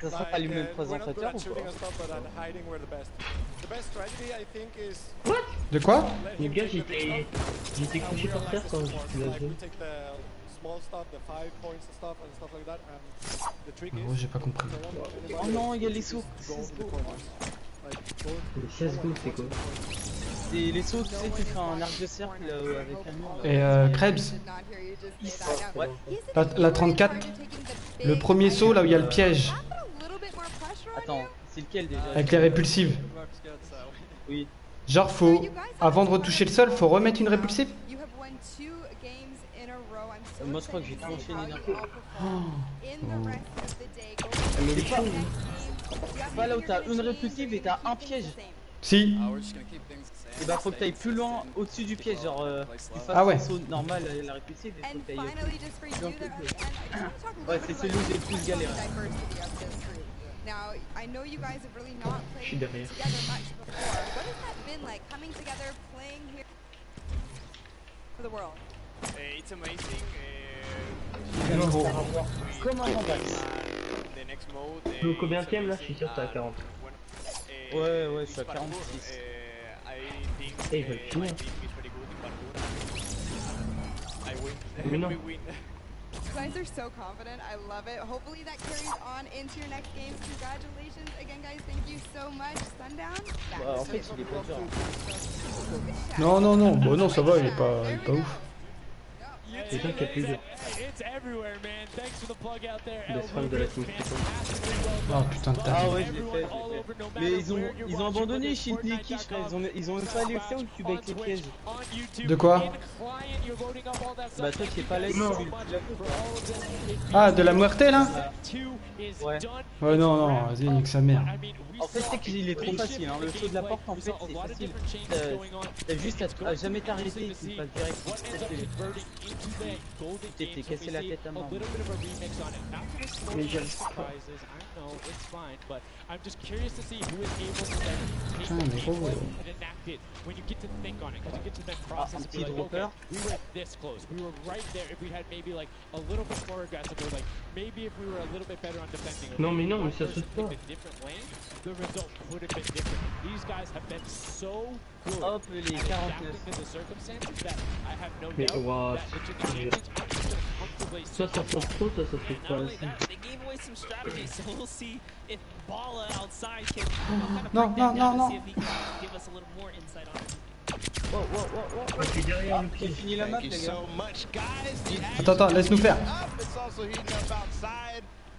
Ça sera pas lui-même présentateur ou quoi? De quoi? Les gars, j'étais couché par terre quand je l'ai joué. Oh, j'ai pas compris. Oh non, il y a les sauts. Les 16 go, c'est quoi? C'est les sauts, tu sais, tu fais un arc de cercle avec un mur. Et Krebs, Ouais. la 34, le premier saut là où il y a le piège. Attends, c'est lequel déjà? Avec les répulsives. Oui. Genre, faut, avant de retoucher le sol, faut remettre une répulsive? Moi je crois que j'ai tout enchaîné d'un coup. Mais les choses. Pas là où t'as une répulsive et t'as un piège. Si. Et bah faut que t'ailles plus loin au-dessus du piège, genre tu fasses Ah ouais. un saut normal la répulsive et faut que t'ailles plus loin que le piège. Ouais, c'est celui où j'ai le plus galéré. Je suis derrière. It's amazing. Comme un randal. The next mode. Donc combien t'aimes là? Je suis sûr que t'es à 40. Ouais, je suis à 46. Et il va le finir. Mais non. You guys are so confident. I love it. Hopefully that carries on into your next games. Congratulations again, guys. Thank you so much. Sundown. Bah, en fait, il est pas dur. Non. Bon, non, ça va, il est pas ouf. C'est ça qui est plus dur. Best friend de la team. Oh putain de ta. Ah ouais, je l'ai fait. Mais ils ont abandonné Shield et Kish, ils ont même pas allé faire où tu back les pièges. De quoi? Bah toi tu es pas là, Non. Ah, de la muerte là? Ouais. Ouais, non, vas-y, nique sa mère. En fait c'est qu'il est trop facile, hein. Le saut de la porte en fait c'est facile. T'as juste à jamais t'arrêter et tu passes direct. Tu t'es cassé la tête à mort. Mais j'aime pas. Putain, mais gros. Ah, un petit dropper. Non mais non, mais ça saute pas. Hop, les 49. Mais what? Ça saute trop, ça saute pas aussi. Non. Je suis derrière le J'ai pied. fini la map les gars. Attends, laisse-nous faire.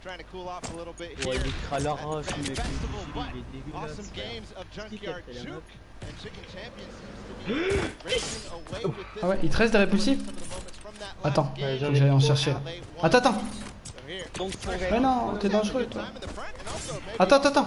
Trying to cool off a little bit Ouais, here. il écrit à l'arrache, And le mec, festival, il but est dégueulasse. awesome games of Junkyard Qui fait la Juke and Chicken Champions seems to be racing away with this. Ah ouais, il te reste des répulsifs? Attends, Ouais, faut que j'aille en chercher là. Attends. So here, Mais non, t'es dangereux toi. Attends.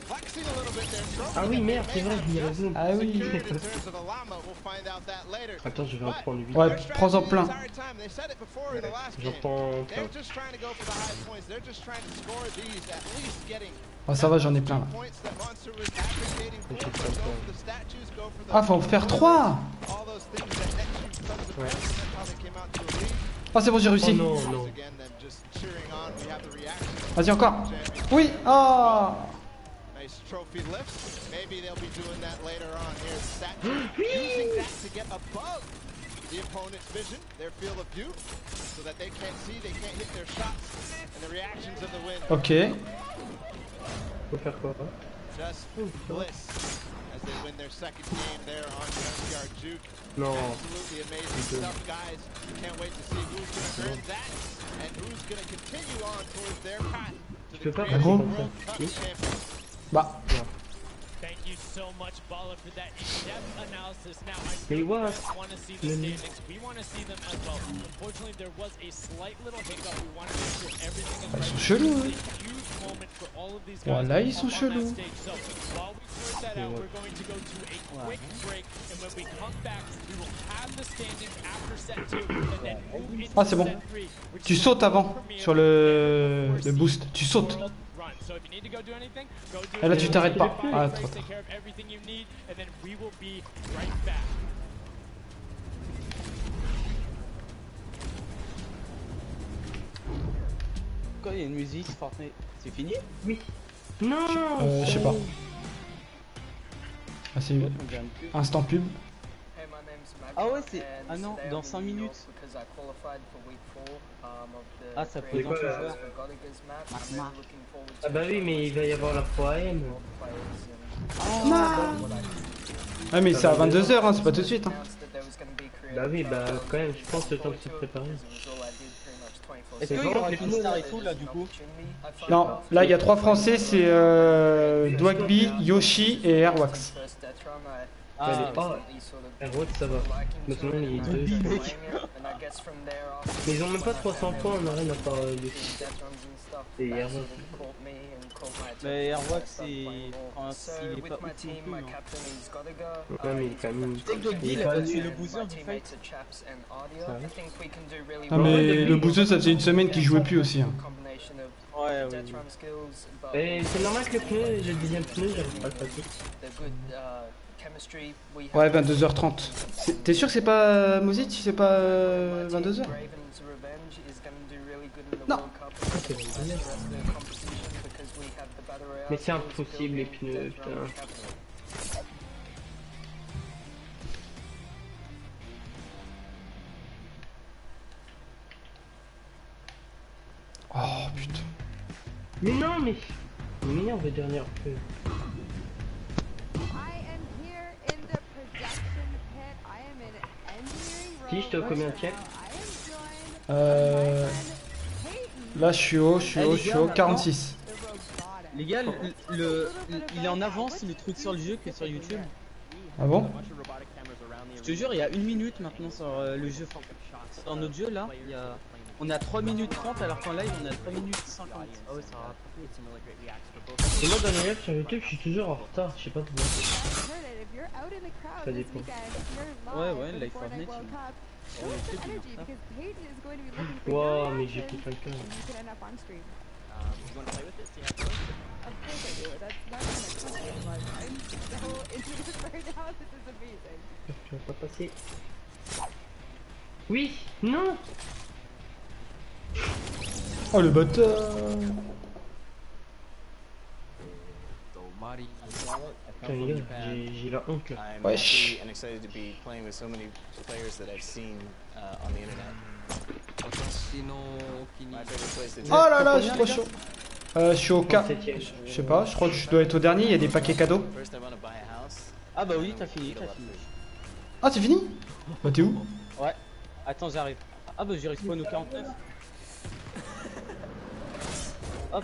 flexing a little bit there, Trophy. Ah oui, merde, c'est vrai, je m'y raison. Ah oui. Secured in terms of the llama, we'll find out that later. Attends, je vais en prendre 8. Ouais, prends-en plein. They said it before in the last J'en game. prends They're plein. just trying to go for the high points. They're just trying to score these, at least getting Ah ça va, j'en ai plein là. points that Monster was advocating for. Go for the statues, go for the Ah, faut en faire 3. all those things that net you tons of points. That's how they came out to a lead. Ah c'est bon, j'ai Oh réussi. non. Again, them just cheering on. We have the reaction. Vas-y encore. Oui. Oh. Nice trophy lifts. Maybe they'll be doing that later on here. The statue using that to get above the opponent's vision, their field of view, so that they can't see, they can't hit their shots, and the reactions of the win. Ok. Faut faire quoi? Just bliss as they win their second game there on Junkyard Juke. Non. Absolutely amazing stuff, guys. Can't wait to see who's going to earn that and who's going to continue on towards their path to Tu peux the pas Creative passer World comme Cup ça. champions. Bah. Thank you so much, Bala, for that in-depth analysis. Now, I Mais what? want to see the standings. We want to see them as well. Unfortunately, there was a slight little hiccup. We want to make sure everything is Ils right. sont chelous. It's a huge moment for all of these guys. Voilà, ils up sont on that chelous. stage. So, while we sort that out, we're going to go to a quick break. And when we come back, we will have the standings after set 2. And then move into Ah c'est bon. set 3. Which Tu is sautes avant sur le boost. Tu sautes. run. So if you need to go do anything, go do Et là it. tu t'arrêtes pas. Ah, Take trop tard. care of everything you need, and then we will be right back. Quand il y a une musique, Fortnite, c'est fini? Oui. Non. Je sais pas. Ah c'est instant pub. Ah ouais, c'est... Ah non, dans 5 minutes. Ah, ça peut être un joueur. Ah bah oui, mais il va y avoir la Pro AM. Ah mais c'est à 22h, hein, c'est pas tout de suite. Hein. Bah oui, bah quand même, je pense le temps de se préparer. Est-ce qu'il y aura une star et tout là du coup? Non, là il y a 3 Français, c'est Dwagby, Yoshi et Airwax. Airwax ça va. Maintenant il est 2. Mais ils ont même pas 300 points en arène à part Yoshi. Et Airwax. Mais Airwax il est pas ouf non plus. Ouais mais il est quand même... Tu sais que Dwagby il a battu le boozer du fight. Ah mais le bouseux ça faisait une semaine qu'il jouait plus aussi. Hein. Ouais, oui. Et c'est normal que le deuxième pneu, j'arrive pas à le passer. Ouais, 22h30. T'es sûr que c'est pas Mozic, c'est pas 22h? Non. Mais c'est impossible les pneus, putain. Oh putain. Mais non, mais... Merde, le dernier peu. Si, je te combien de checks? Là je suis haut, 46. Les gars, il est en avance le truc sur le jeu que sur YouTube. Ah bon? Je te jure, il y a 1 minute maintenant sur le jeu. Dans notre jeu là, on est à 3 minutes 30 alors qu'en live on est à 3 minutes 50. Ah ouais, ça va. Et moi dans les lives sur YouTube, je suis toujours en retard, je sais pas pourquoi. Ça dépend. Ouais, live Fortnite. Wow, mais j'ai plus quelqu'un. Tu vas pas passer. Oui, non. Oh le bâtard. Putain les gars, j'ai la honte là. Wesh. Oh là là, je suis trop chaud. Je suis au K. Je sais pas, je crois que je dois être au dernier, il y a des paquets cadeaux. Ah bah oui, t'as fini. Ah c'est fini? Bah t'es où? Ouais. Attends, j'arrive. Ah bah j'ai respawn au 49. Hop.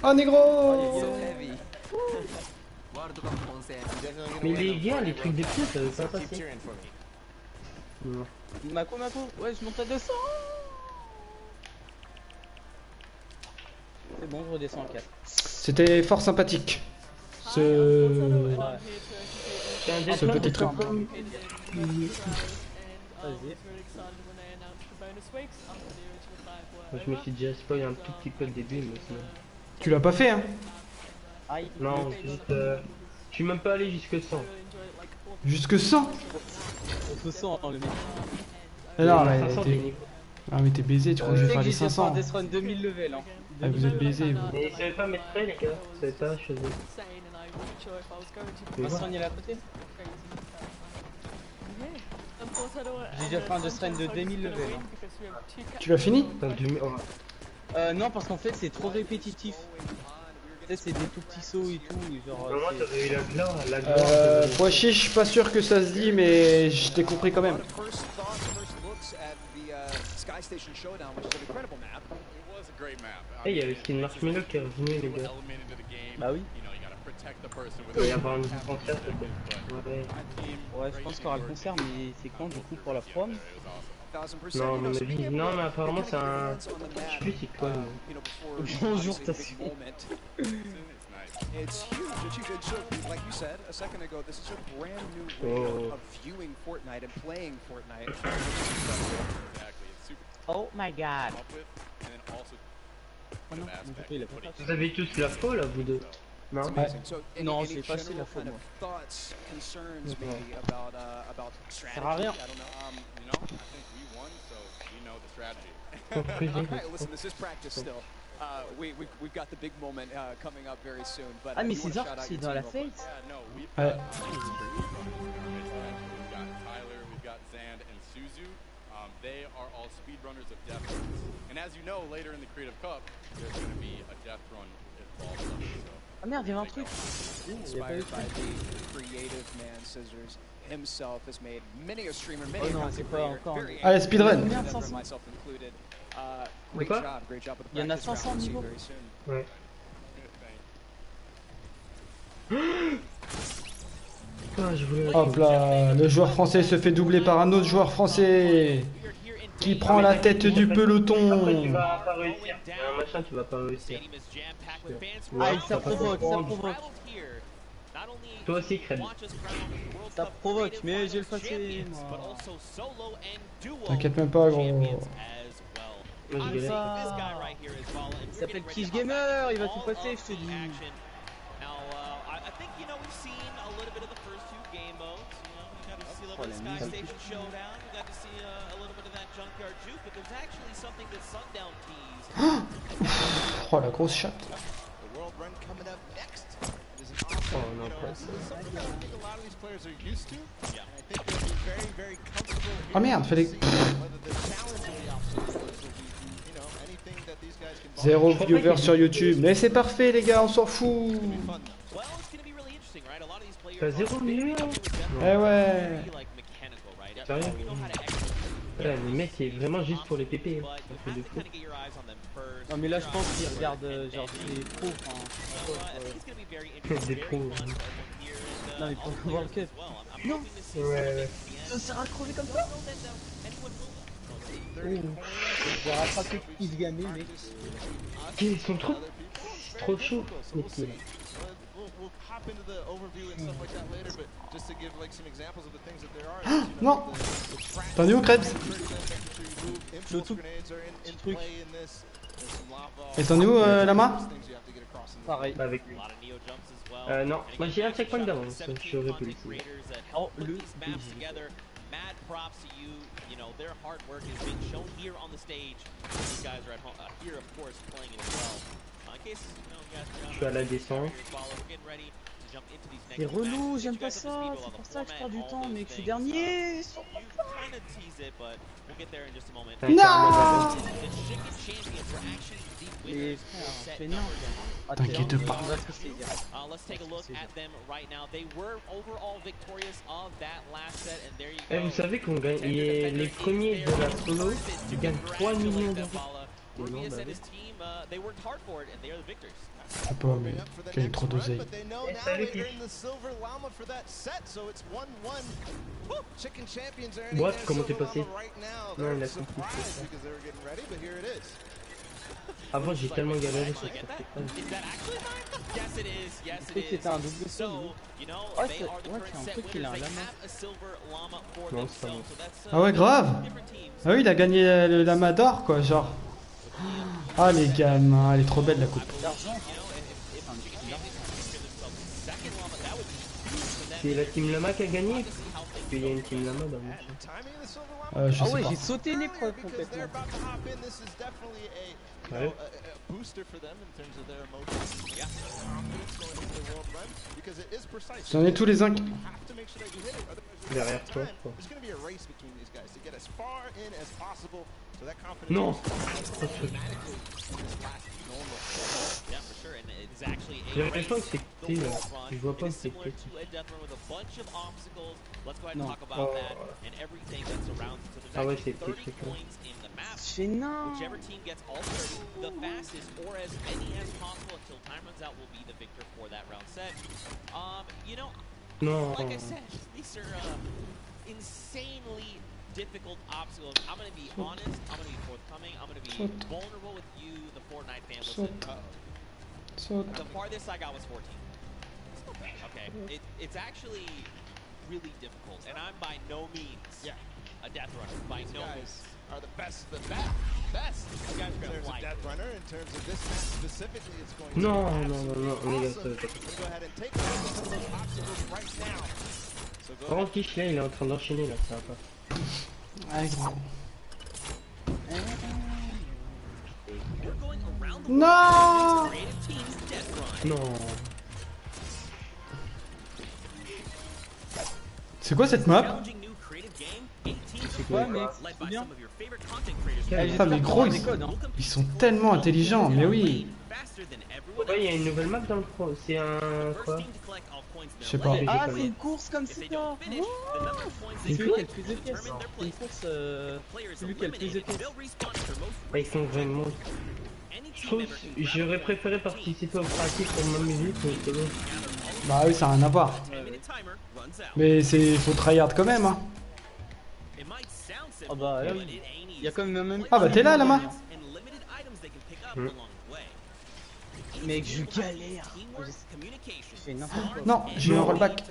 Oh négro. Mais les gars, les trucs des pieds, ça veut pas passer. Mako, ouais, je monte à 200. C'est bon, je redescends à 4. C'était fort sympathique. Ce petit truc. Je me suis déjà spoil un tout petit peu le début, mais sinon... Tu l'as pas fait hein? Non, juste, je suis même pas allé jusque 100. Jusque 100? Jusque 100 le mec. Non mais t'es baisé, tu crois que je vais faire les 500? J'ai run 2000 level hein. Ah, vous êtes baisé vous. Mais je savais pas mettre prêt les gars, je savais pas choisir. On va se soigner là à côté. J'ai déjà fait un run de 2000 level hein. Tu l'as fini? Non parce qu'en fait c'est trop répétitif. Tu sais c'est des tout petits sauts et tout genre... Moi t'avais eu la gloire, Pois chiche, je suis pas sûr que ça se dit mais je t'ai compris quand même. Hey, il y a le skin Marshmallow qui est revenu les gars. Bah oui. Il va y avoir un nouveau concert peut-être. Ouais, je pense qu'il y aura le concert mais c'est quand du coup pour la prom? Non, à mon avis, non, mais apparemment c'est un... Je sais plus c'est quoi Bonjour, t'as su. It's huge. It's huge. So, like you said a second ago, this is a brand new way of viewing Fortnite and playing Fortnite. Oh my god. Vous avez tous la faux là, vous deux? Non, non, j'ai pas acheté la faux moi. Ça sert à rien. Listen, this is practice still. We've got the big moment coming up very soon. But ah mais c'est genre c'est dans la face. Ouais. They are all speedrunners of death runs. And as you know, later in the Creative Cup, there's going to be a death run involved. Ah merde, il y avait un truc. Inspired by the creative man Scissors himself has made many a streamer, many a content creator very allez, speedrun. myself included. Great Quoi? job. Great job with the Il y en a practice 500 round. See you niveaux. very soon. Ouais. Ah, je voulais... Hop là, le joueur français se fait doubler par un autre joueur français qui prend la tête du peloton. Après, tu vas pas réussir. Un machin, tu vas pas réussir. Ah, ça provoque, ça provoque. Toi aussi, Crème. Ça provoque, mais j'ai le facile, moi. T'inquiète même pas, gros. Il s'appelle kichgamer, il va tout passer, je te dis. Oh, la mise. Oh la grosse chatte. Oh non, pas ça. Oh merde, fallait... Zéro viewer sur YouTube. Mais c'est parfait les gars, on s'en fout. T'as 0 viewer? Eh ouais. Sérieux? Ouais, le mec c'est vraiment juste pour les PP. Ça fait de fou. Non mais là je pense qu'il regarde genre des pros, Des pros. Non mais pour le WORLDCUP. Non. Ouais. Ça sert à crever comme ça. J'ai rattrapé kichgamer mec. Ils sont trop chauds. Les petits. Non. T'en es où, Krebs? Le tout truc. Et t'en es où, Lama? Pareil. Avec lui. Non, moi j'ai un checkpoint d'avance. Je aurais pu le faire. Oh, le Mad props to you. You know, their hard work has been shown here on the stage. These guys are at home, here, of course, playing it as well. In case, you know, you guys Je suis à la descente. c'est relou, j'aime pas ça. C'est pour ça que je perds du temps, mais que je suis dernier. Non. Les frères, fais non. T'inquiète pas. Eh, vous savez qu'on gagne, les premiers de la solo, ils gagnent 3 millions d'euros. Je sais pas, mais gagne trop d'oseille. What? Comment t'es passé? Non, il a compris. Avant, j'ai tellement galéré sur cette épreuve. C'était un double saut. Ouais, c'est un truc qu'il a un lama. Non, c'est pas bon. Ah ouais, grave. Ah oui, il a gagné le lama d'or, quoi, genre. Ah les gamins, elle est trop belle la coupe. C'est la team Lama qui a gagné? Parce qu'il y a une team Lama dans le je sais ouais, pas. j'ai sauté l'épreuve complètement. Ouais. J'en ai tous les uns. Derrière toi, quoi. Non. J'ai l'impression que c'est petit là. Je vois pas que c'est petit. Non. Oh. Ah ouais, c'est petit. C'est non. Non. Difficult obstacles. I'm going to be honest, I'm going to be forthcoming, I'm going to be vulnerable with you, the Fortnite fan. Listen, the farthest I got was 14. Okay, it's actually really difficult, and I'm by no means a death runner. By no means. Are the best of the best. You guys are going to There's fly. a death runner in terms of this specifically. It's going Non, to be non, non, non, les gars, ça va pas. go ahead and take some of those obstacles right now. So go Par contre, Kish là, il est en train d'enchaîner là, ça va pas. Ouais, gros. Non. Non. C'est quoi cette map? C'est quoi, mec? C'est bien. Ah mais gros, ils sont tellement intelligents, mais oui. Ouais, il y a une nouvelle map dans le pro. C'est un quoi? Je sais pas. Ah, c'est une course comme ça. Oh, c'est celui qui a le plus de pièces. C'est une course, celui qui a le plus de pièces. Ils sont vraiment... Je trouve j'aurais préféré participer au pratique pour m'amuser que au solo. Bah oui, ça n'a rien à voir. Mais c'est faut tryhard quand même, hein. Ah bah là oui. Il y a quand même Ah bah t'es là, Lama. Mec, je galère. Je fais n'importe quoi. Non, j'ai eu un rollback.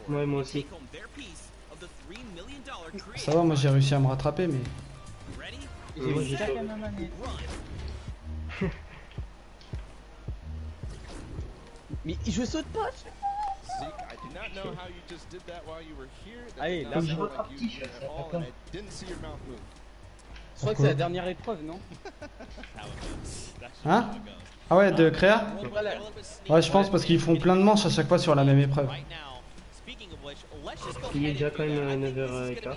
Ouais, moi aussi. Ça va, moi j'ai réussi à me rattraper, mais... J'ai eu chacun ma manette. Mais je saute pas. Allez, là, je rattrape qui. Je crois que c'est la dernière épreuve, non? Hein? Ah ouais, de créa? Ouais, je pense parce qu'ils font plein de manches à chaque fois sur la même épreuve. Il est déjà quand même 9h15.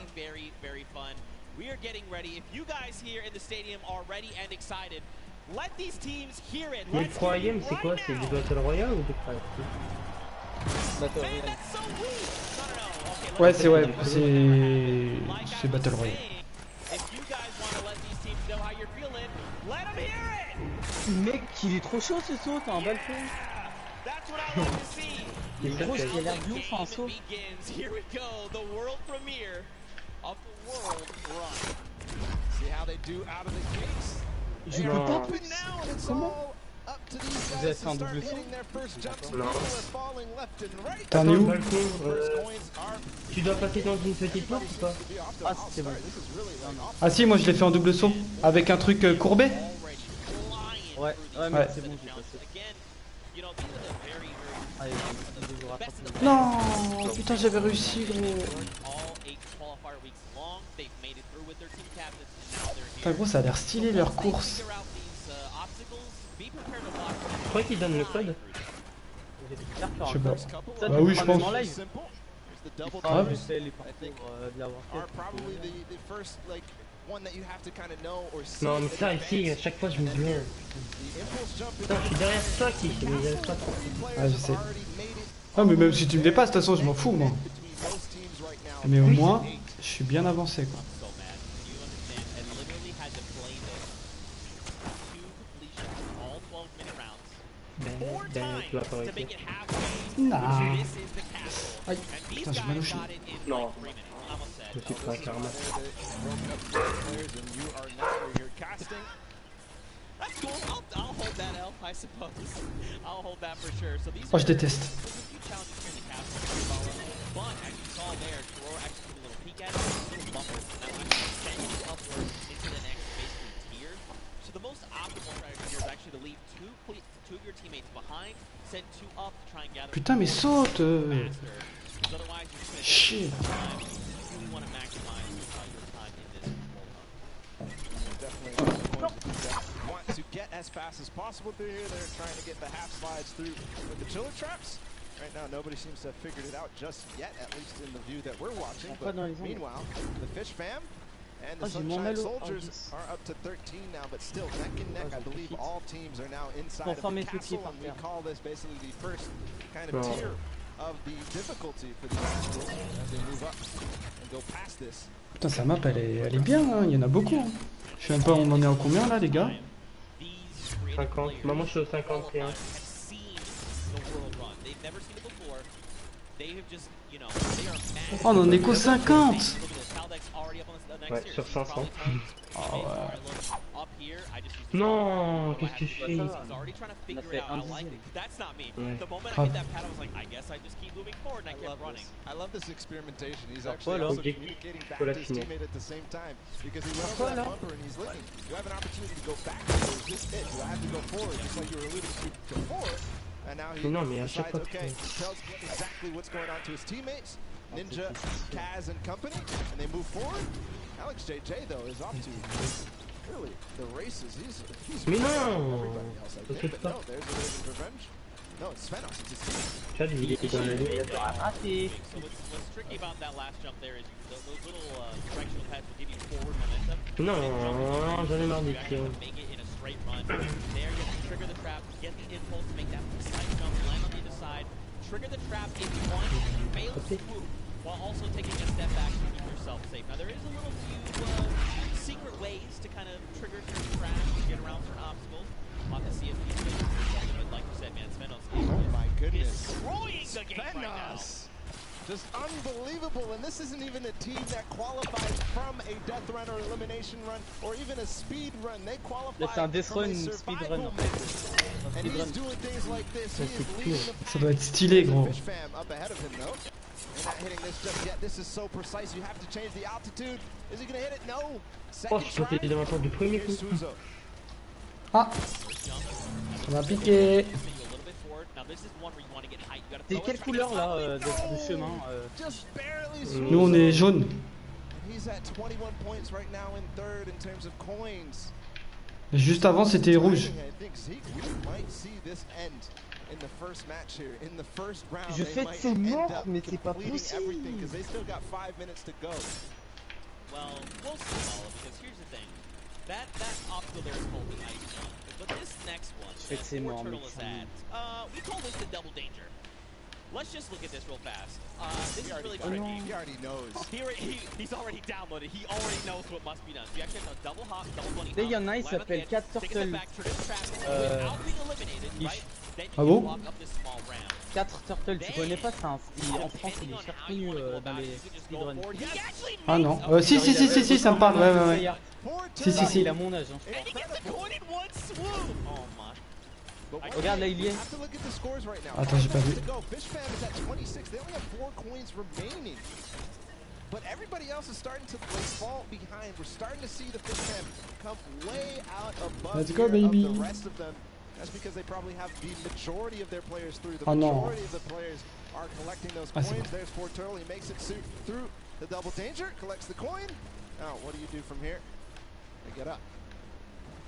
Mais le troisième, c'est quoi? C'est du Battle Royale ou du Prête? Battle Royale. Ouais, c'est Battle Royale. Mec, il est trop chaud ce saut, t'as un balcon. Il est trop chaud, il a l'air de ouf en saut. Je peux pas. Comment? Vous avez fait un double saut? Non. T'en es où? Tu dois passer dans une petite porte ou pas? Ah, c'est bon. Ah si, moi je l'ai fait en double saut. Avec un truc courbé. Ouais, mais Ouais. c'est bon, j'ai passé. Allez, je vous rattrape. Non, putain, j'avais réussi, gros. Putain, gros, ça a l'air stylé leur course. Je crois qu'ils donnent le code. Je sais pas. Bah oui, je pense. Ah, je sais les parcours de la Warcraft. Non, mais ça ici, à chaque fois je me dis. Putain, je suis derrière toi qui me laisse pas trop. Ah, je sais. Ah, mais même si tu me dépasses, de toute façon, je m'en fous, moi. Mais au moins, je suis bien avancé, quoi. Tu vas pas réussir. Non. Aïe, putain, j'ai mal au chien. Non. Je suis pas un karma. Oh, je déteste. Putain, mais saute! Chier! To get as fast as possible through here, they're trying to get the half slides through with the chiller traps. Right now, nobody seems to have figured it out just yet, at least in the view that we're watching. But meanwhile, the Fish Fam and the Sunshine Soldiers are up to 13 now, but still neck and neck. I believe all teams are now inside of the castle, and we call this basically the first kind of tier of the difficulty for the obstacles as they move up and go past this. Putain, sa map, elle est bien, hein. Il y en a beaucoup. Hein. Je sais même pas, on en est en combien là, les gars? 50. Maman, je suis au 51. Oh, on en est qu'au 50. Ouais, sur 500. Oh, ouais. Non, qu'est-ce que je fais? On a fait un dixième. I love this experimentation. He's actually also communicating back to his teammate at the same time because he went over that bumper and he's looking. You have an opportunity to go back. Is this it? Do I have to go forward just like you were alluding to before? And now he decides, okay, he tells exactly what's going on to his teammates, Ninja, Kaz, and company, and they move forward. Alex JJ though is off to really the races. He's Mais non! everybody else, I think. But no, there's a Raven's revenge. No, it's Svenos. It's his team. Chad, il est dans la lumière. Raté. What's tricky about that last jump there is those little directional pads will give you forward momentum. Non, j'en ai marre des tirs. Make it in a straight run. There you have to trigger the trap, get the impulse to make that precise jump, land on the other side, trigger the trap in one, fail to move, while also taking a step back to keep yourself safe. Now there is a little few secret ways to kind of trigger certain traps and get around certain obstacles. We'll have to see if he's good at something, but like you said, man, Svenos oh my goodness. Destroying the game right now. Just unbelievable, and this isn't even a team that qualifies from a death run or elimination run, or even a speed run. They qualify from a survival mode. And he's doing things like this. He is leading the pack. Ça doit être stylé, gros. Fish fam up ahead of him, though. They're not hitting this just yet. This is so precise. You have to change the altitude. Is he gonna hit it? No. Oh, je sautais dans la porte du premier coup. Ah, ça m'a piqué. C'est quelle couleur là de chemin Nous on est jaune. Juste avant c'était rouge. Je fais de ces morts, mais c'est pas possible. Well, we'll see, Paula, because here's the thing. That obstacle there is called the ice jump. But this next one, that poor turtle is at, we call this the double danger. Let's just look at this real fast. This is really tricky. He already knows. He's already downloaded. He already knows what must be done. So you actually have a double hop, double bunny hop. Il y en a, il s'appelle 4 Turtles. Ah bon? 4 Turtles, tu connais pas ça? En France, il est cher connu dans les speedruns. Ah non. Si, ça me parle. Ouais. Si. Il a mon âge. Regarde là, il y est. Attends, j'ai pas vu. But everybody else is starting to fall behind. We're starting to see the fish fam come way out above Let's go, baby. the rest of them. That's because they probably have the majority of their players through. The Oh, no. majority of the players are collecting those coins. There's Fort Turtle. He makes it through the double danger, collects the coin. Now, what do you do from here? They get up.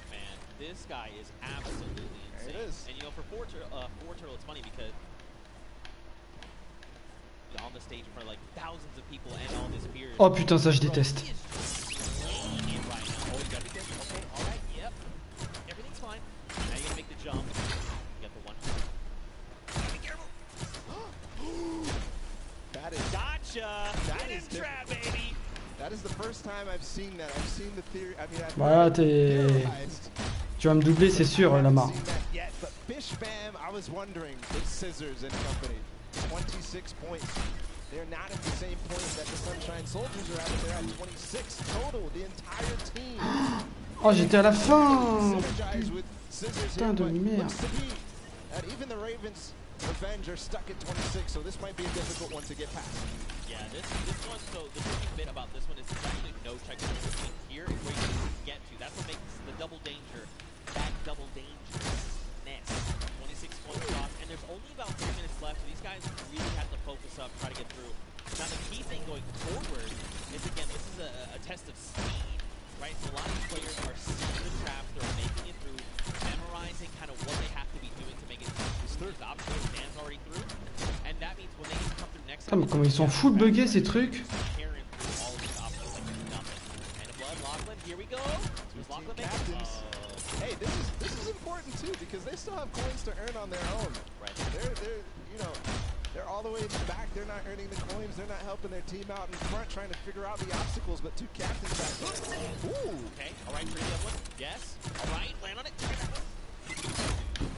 Man, this guy is absolutely insane. There it is. And you know, for Fort Turtle, it's funny because on the stage in front of like thousands of people and all this fear. Oh putain, ça je déteste. Jump. You got the one. Be careful. That is gotcha. That is trap, baby. That is the first time I've seen that. I've seen the theory. I mean, Voilà, tu vas me doubler, c'est sûr, Lamar. But Fish Fam, I was wondering, with Scissors and company, 26 points. They're not at the same point that the Sunshine Soldiers are at. They're at 26 total. The entire team. Oh, j'étais à la fin. Putain de merde. And even the Ravens Revenge are stuck at 26, so this might be a difficult one to get past. Yeah, this one, so the tricky bit about this one is there's actually no checkpoint between here and where you get to. That's what makes the double danger, that double dangerousness. 26 points off, and there's only about 3 minutes left, so these guys really have to focus up, try to get through. Now the key thing going forward is, again, this is a test of speed, right? So a lot of these players are seeing the traps, they're making it through, memorizing kind of what they have to be doing to make it through. There's obstacles stands already through, and that means when they come through next time. Putain, mais comment ils sont full buggés ces trucs. Hey, this is important too because they still have coins to earn on their own. Right. They're all the way in the back. They're not earning the coins. They're not helping their team out in front, trying to figure out the obstacles. But two captains back there. Ooh. Okay. All right. Pretty good one. Yes. All right. Land on it.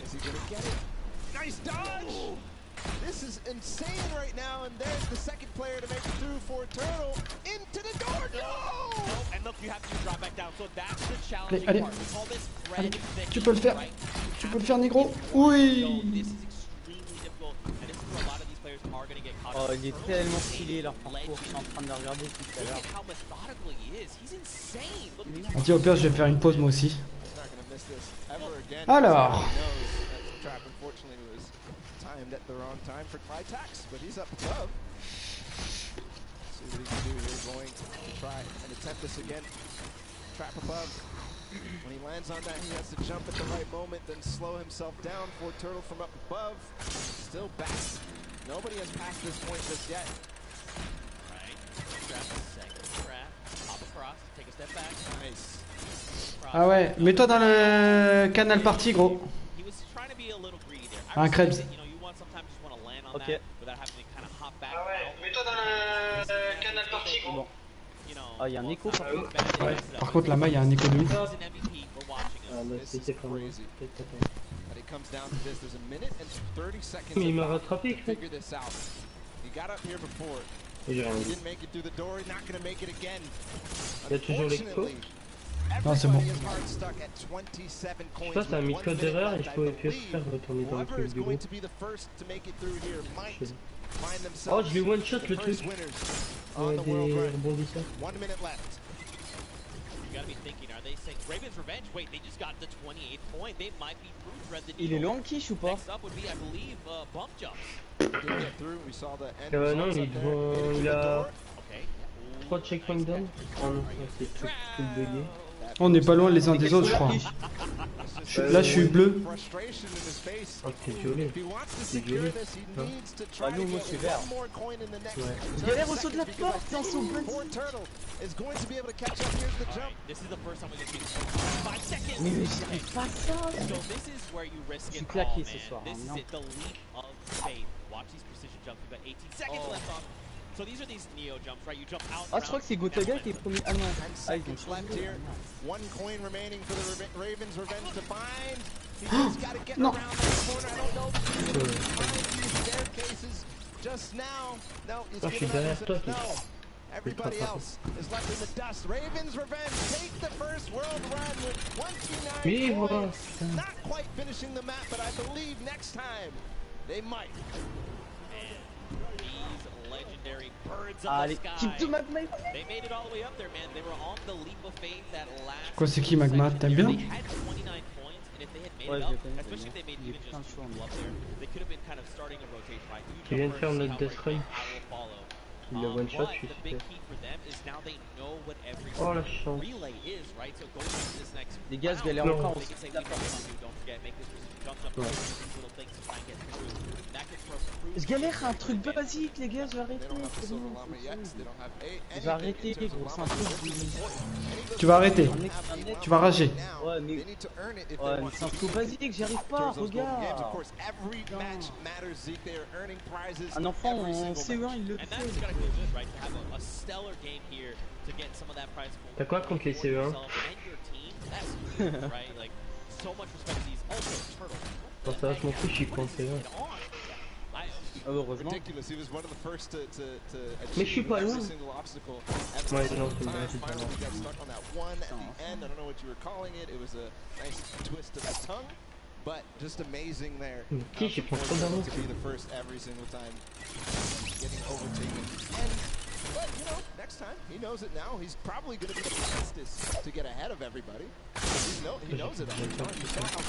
Is he gonna get it? Nice dodge. Ooh. This is insane right now, and there's the second player to make it through for Turtle into the door. No! And look, you have to drop back down. So that's the challenging Allez, part. We call this allez, thread tu peux le faire. Tu peux le faire, Négro. Oui. This is extremely difficult, and this is where a lot of these players are going to get caught. Oh, il est tellement stylé leur parcours. Je suis en train de le regarder tout à l'heure. Look at how methodical he is. He's insane. Look at On dit au pire, je vais faire une pause moi aussi. Alors. Alors. Timed at the wrong time for Clitax, but he's up above. See what he can do here. Going to try and attempt this again. Trap above. When he lands on that, he has to jump at the right moment, then slow himself down for Turtle from up above. Still back. Nobody has passed this point just yet. Right. Trap second trap. Hop across. Take a step back. Nice. Ah ouais, mets-toi dans le canal party, gros. He was trying to be a little greedy there. Un Krebs. on Ok. that without having to kind of hop back. Ah ouais, mets-toi dans le canal party gros. Bon. Ah, il y a un écho par contre. Ouais. Par contre, là-bas, il y a un écho de ouf. But it comes down to this. There's a minute and 30 seconds. Mais il m'a rattrapé, to figure this out. He got up here before. Il He didn't make it through the door. He's not going to make it again. y a toujours l'écho. Non, c'est bon. Everybody is hard stuck at 27 Je coins. sais pas, c'est un with micro 1 minute d'erreur et left, je I pouvais plus believe. faire retourner dans le Whoever truc is du going groupe. to be the first to make it through here might Je sais. find Oh, themselves je l'ai one shot the le truc. first winners on the Des world run. rebondisseurs. 1 minute left. You gotta be thinking, are they saying Raven's Revenge? Wait, they just got the 28th point. They might be through thread the Il est long quiche ou pas? Next up would be, I believe, bump jumps. Did get through. We saw the end Non, results il up est there. devant. Il a Okay. 3 checkpoints down. Oh non, c'est tout bugué. On n'est pas loin les uns des autres, je crois. Là, je suis bleu. Frustration in his face. Oh, c'est violet. If he wants to C'est secure violet. this, he Non. needs to try to nous, moi, je get suis vert. one more coin in the next Ouais. 30 Galère au saut de la seconds porte, because c'est un saut that basique. poor turtle is going to be able to catch up. Here's the jump. This is the first time we're gonna see 5 seconds. Mais j'y arrive pas ça. So this is where you risk Je it suis claqué all, ce man. soir, This hein, is non. it, the leap of faith. Watch these precision jumps. We've got 18 seconds left on. So these are these Neo jumps, right? You jump out. Ah, je crois que c'est Gotaga qui est premier. Ah non. 10 Ah, ils ont seconds left changé. here. One coin remaining for the Ravens Revenge to find. He's just got to get No. around that corner. I don't know if he's going to find these staircases just now. No, he's Ah, je suis giving derrière up. toi, No. Everybody else is left in the dust. Ravens Revenge take the first world run with 29 Mais voilà, points. putain. Not quite finishing the map, but I believe next time they might. These legendary birds of Allez, the keep to sky. Magma. They made it all the way up there, man. They were on the leap of faith that last. Quoi, c'est qui Magma? T'aimes bien? They had 29 points, and if they had made Ouais, it je up, connais, especially if they made il est even plein de just choix, two up there, they could have been kind of starting a rotation, right? You Tu viens de jump faire first, notre see how death Ray ray. I will follow. Il a one shot, But je suis the big super. key for them is now they know what every Oh la single chance. relay is, right? So going into this next Les gars, je round, galère Non. encore. they can say, we know what to do. Don't forget, make this jump, Ouais. these little things to try and get through. And that could prove Je galère à un truc basique, les gars, je vais arrêter. They don't have the c'est silver bon, llama c'est yet. bon. They don't have Je vais arrêter, anything in gros, terms c'est of un llama. truc. Tu vas arrêter. Tu vas rager. Ouais, mais. They need to earn it if Ouais, they mais want c'est un to saut be basique, j'y arrive pas, towards those golden games. Of regarde. course, every match matters, Zeke. They are earning prizes. Un enfant every en single CE1, il le And fait. that's gotta feel good, right? To have a stellar game here to get some of that prize pool T'as quoi contre les for CE1? yourself and your team. That's huge, right? Like so much respect to these. Also, Turtle. Bon, ça va, je m'en fous, je suis contre les Get on. Heureusement. Ridiculous. He was one of the first to Mais je suis achieve pas every loin. single obstacle. At the Ouais, same non, c'est time, bien, c'est finally bien. got stuck on that one at the end. I don't know what you were calling it. It was a nice twist of the tongue, but just amazing there. Mais qui, j'ai pris trop d'avance. To be the first every single time, getting overtaken. And, but you know, next time he knows it now. He's probably going to be the fastest to get ahead of everybody. He knows it all. You saw how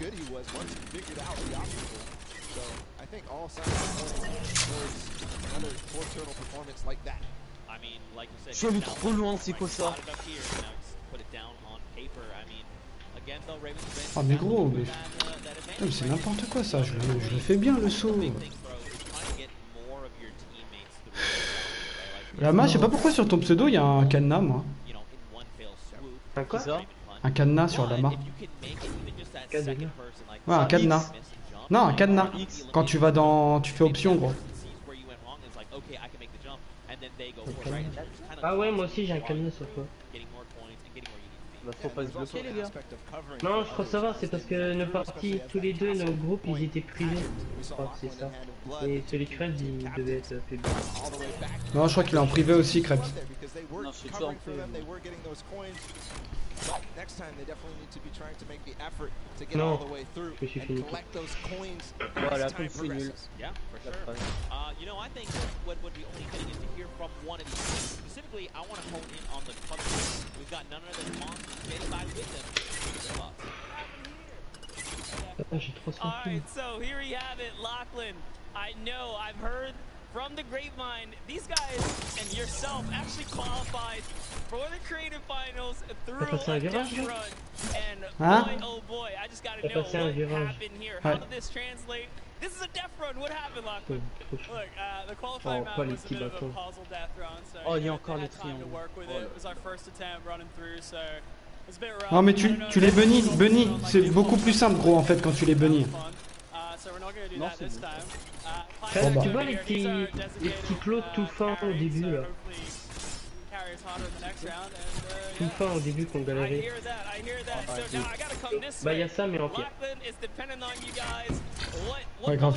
good he was once he figured out the obstacle. So I think all signs are pointing towards another four turtle performance like that. I mean, like you said, Je suis allé trop loin, c'est quoi ça? Put it down on paper. I mean, again, though, Ravens Ah mais gros, mais... Putain, mais c'est n'importe quoi ça, je le fais bien le saut. Lama, je sais pas pourquoi sur ton pseudo il y a un cadenas moi. Un quoi? Un cadenas sur Lama. Cadenas. Ouais, un cadenas. Non, un cadenas. Quand tu vas dans... tu fais option gros. Ah ouais, moi aussi j'ai un cadenas sur toi. Bah, faut pas se bloquer, les gars. Non, je crois savoir, c'est parce que nos parties, tous les deux, nos groupes, ils étaient privés. Je crois que c'est ça. Et celui Crève, il devait être public. Non, je crois qu'il est en privé aussi, Crêpe. Non, je suis toujours en privé. But next time they definitely need to be trying to make the effort to get Non, all the way through je suis and fini. collect those coins Voilà, as time comme c'est nul. progresses. Yeah, for sure. You know, I think what would be only fitting is to hear from one of these teams. Specifically, I want to hone in on the club. We've got none other than monsters standing by with them. Attends, j'ai 300 All right, so here we have it, Lachlan. I know, I've heard from the grapevine, these guys and yourself actually qualified for the creative finals through a death run. And boy, oh boy, I just got to know what happened here. How did this translate? This is a death run. What happened, Lachlan? Look, the qualifying map was a bit of a puzzle death run, so il y a encore they les had time to work with it. It was our first attempt running through, so it was a bit rough. Non mais tu les bunnies, c'est beaucoup plus simple gros en fait quand tu les bunnies. Non, c'est bon. Bon, Tu bah. vois les petits plots tout fins au début là. Tout fin au début qu'on galérait. Bah il y a ça mais en pire. Ouais, grave.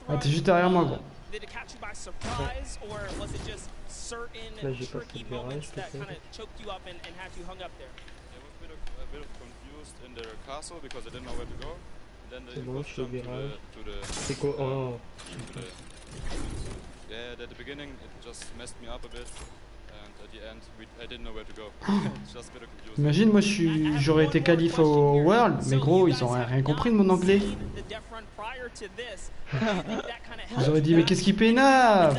Ah, t'es juste derrière moi, gros. Là j'ai pas ce virage peut-être. C'est bon, je suis au virage. C'est quoi? Oh. Yeah, at the beginning it just messed me up a bit, and at the end I didn't know where to go. It's just a bit confused. Imagine, moi j'aurais été qualifié au World, mais gros, ils auraient rien compris de mon anglais. Ils auraient dit, mais qu'est-ce qu'il pénave?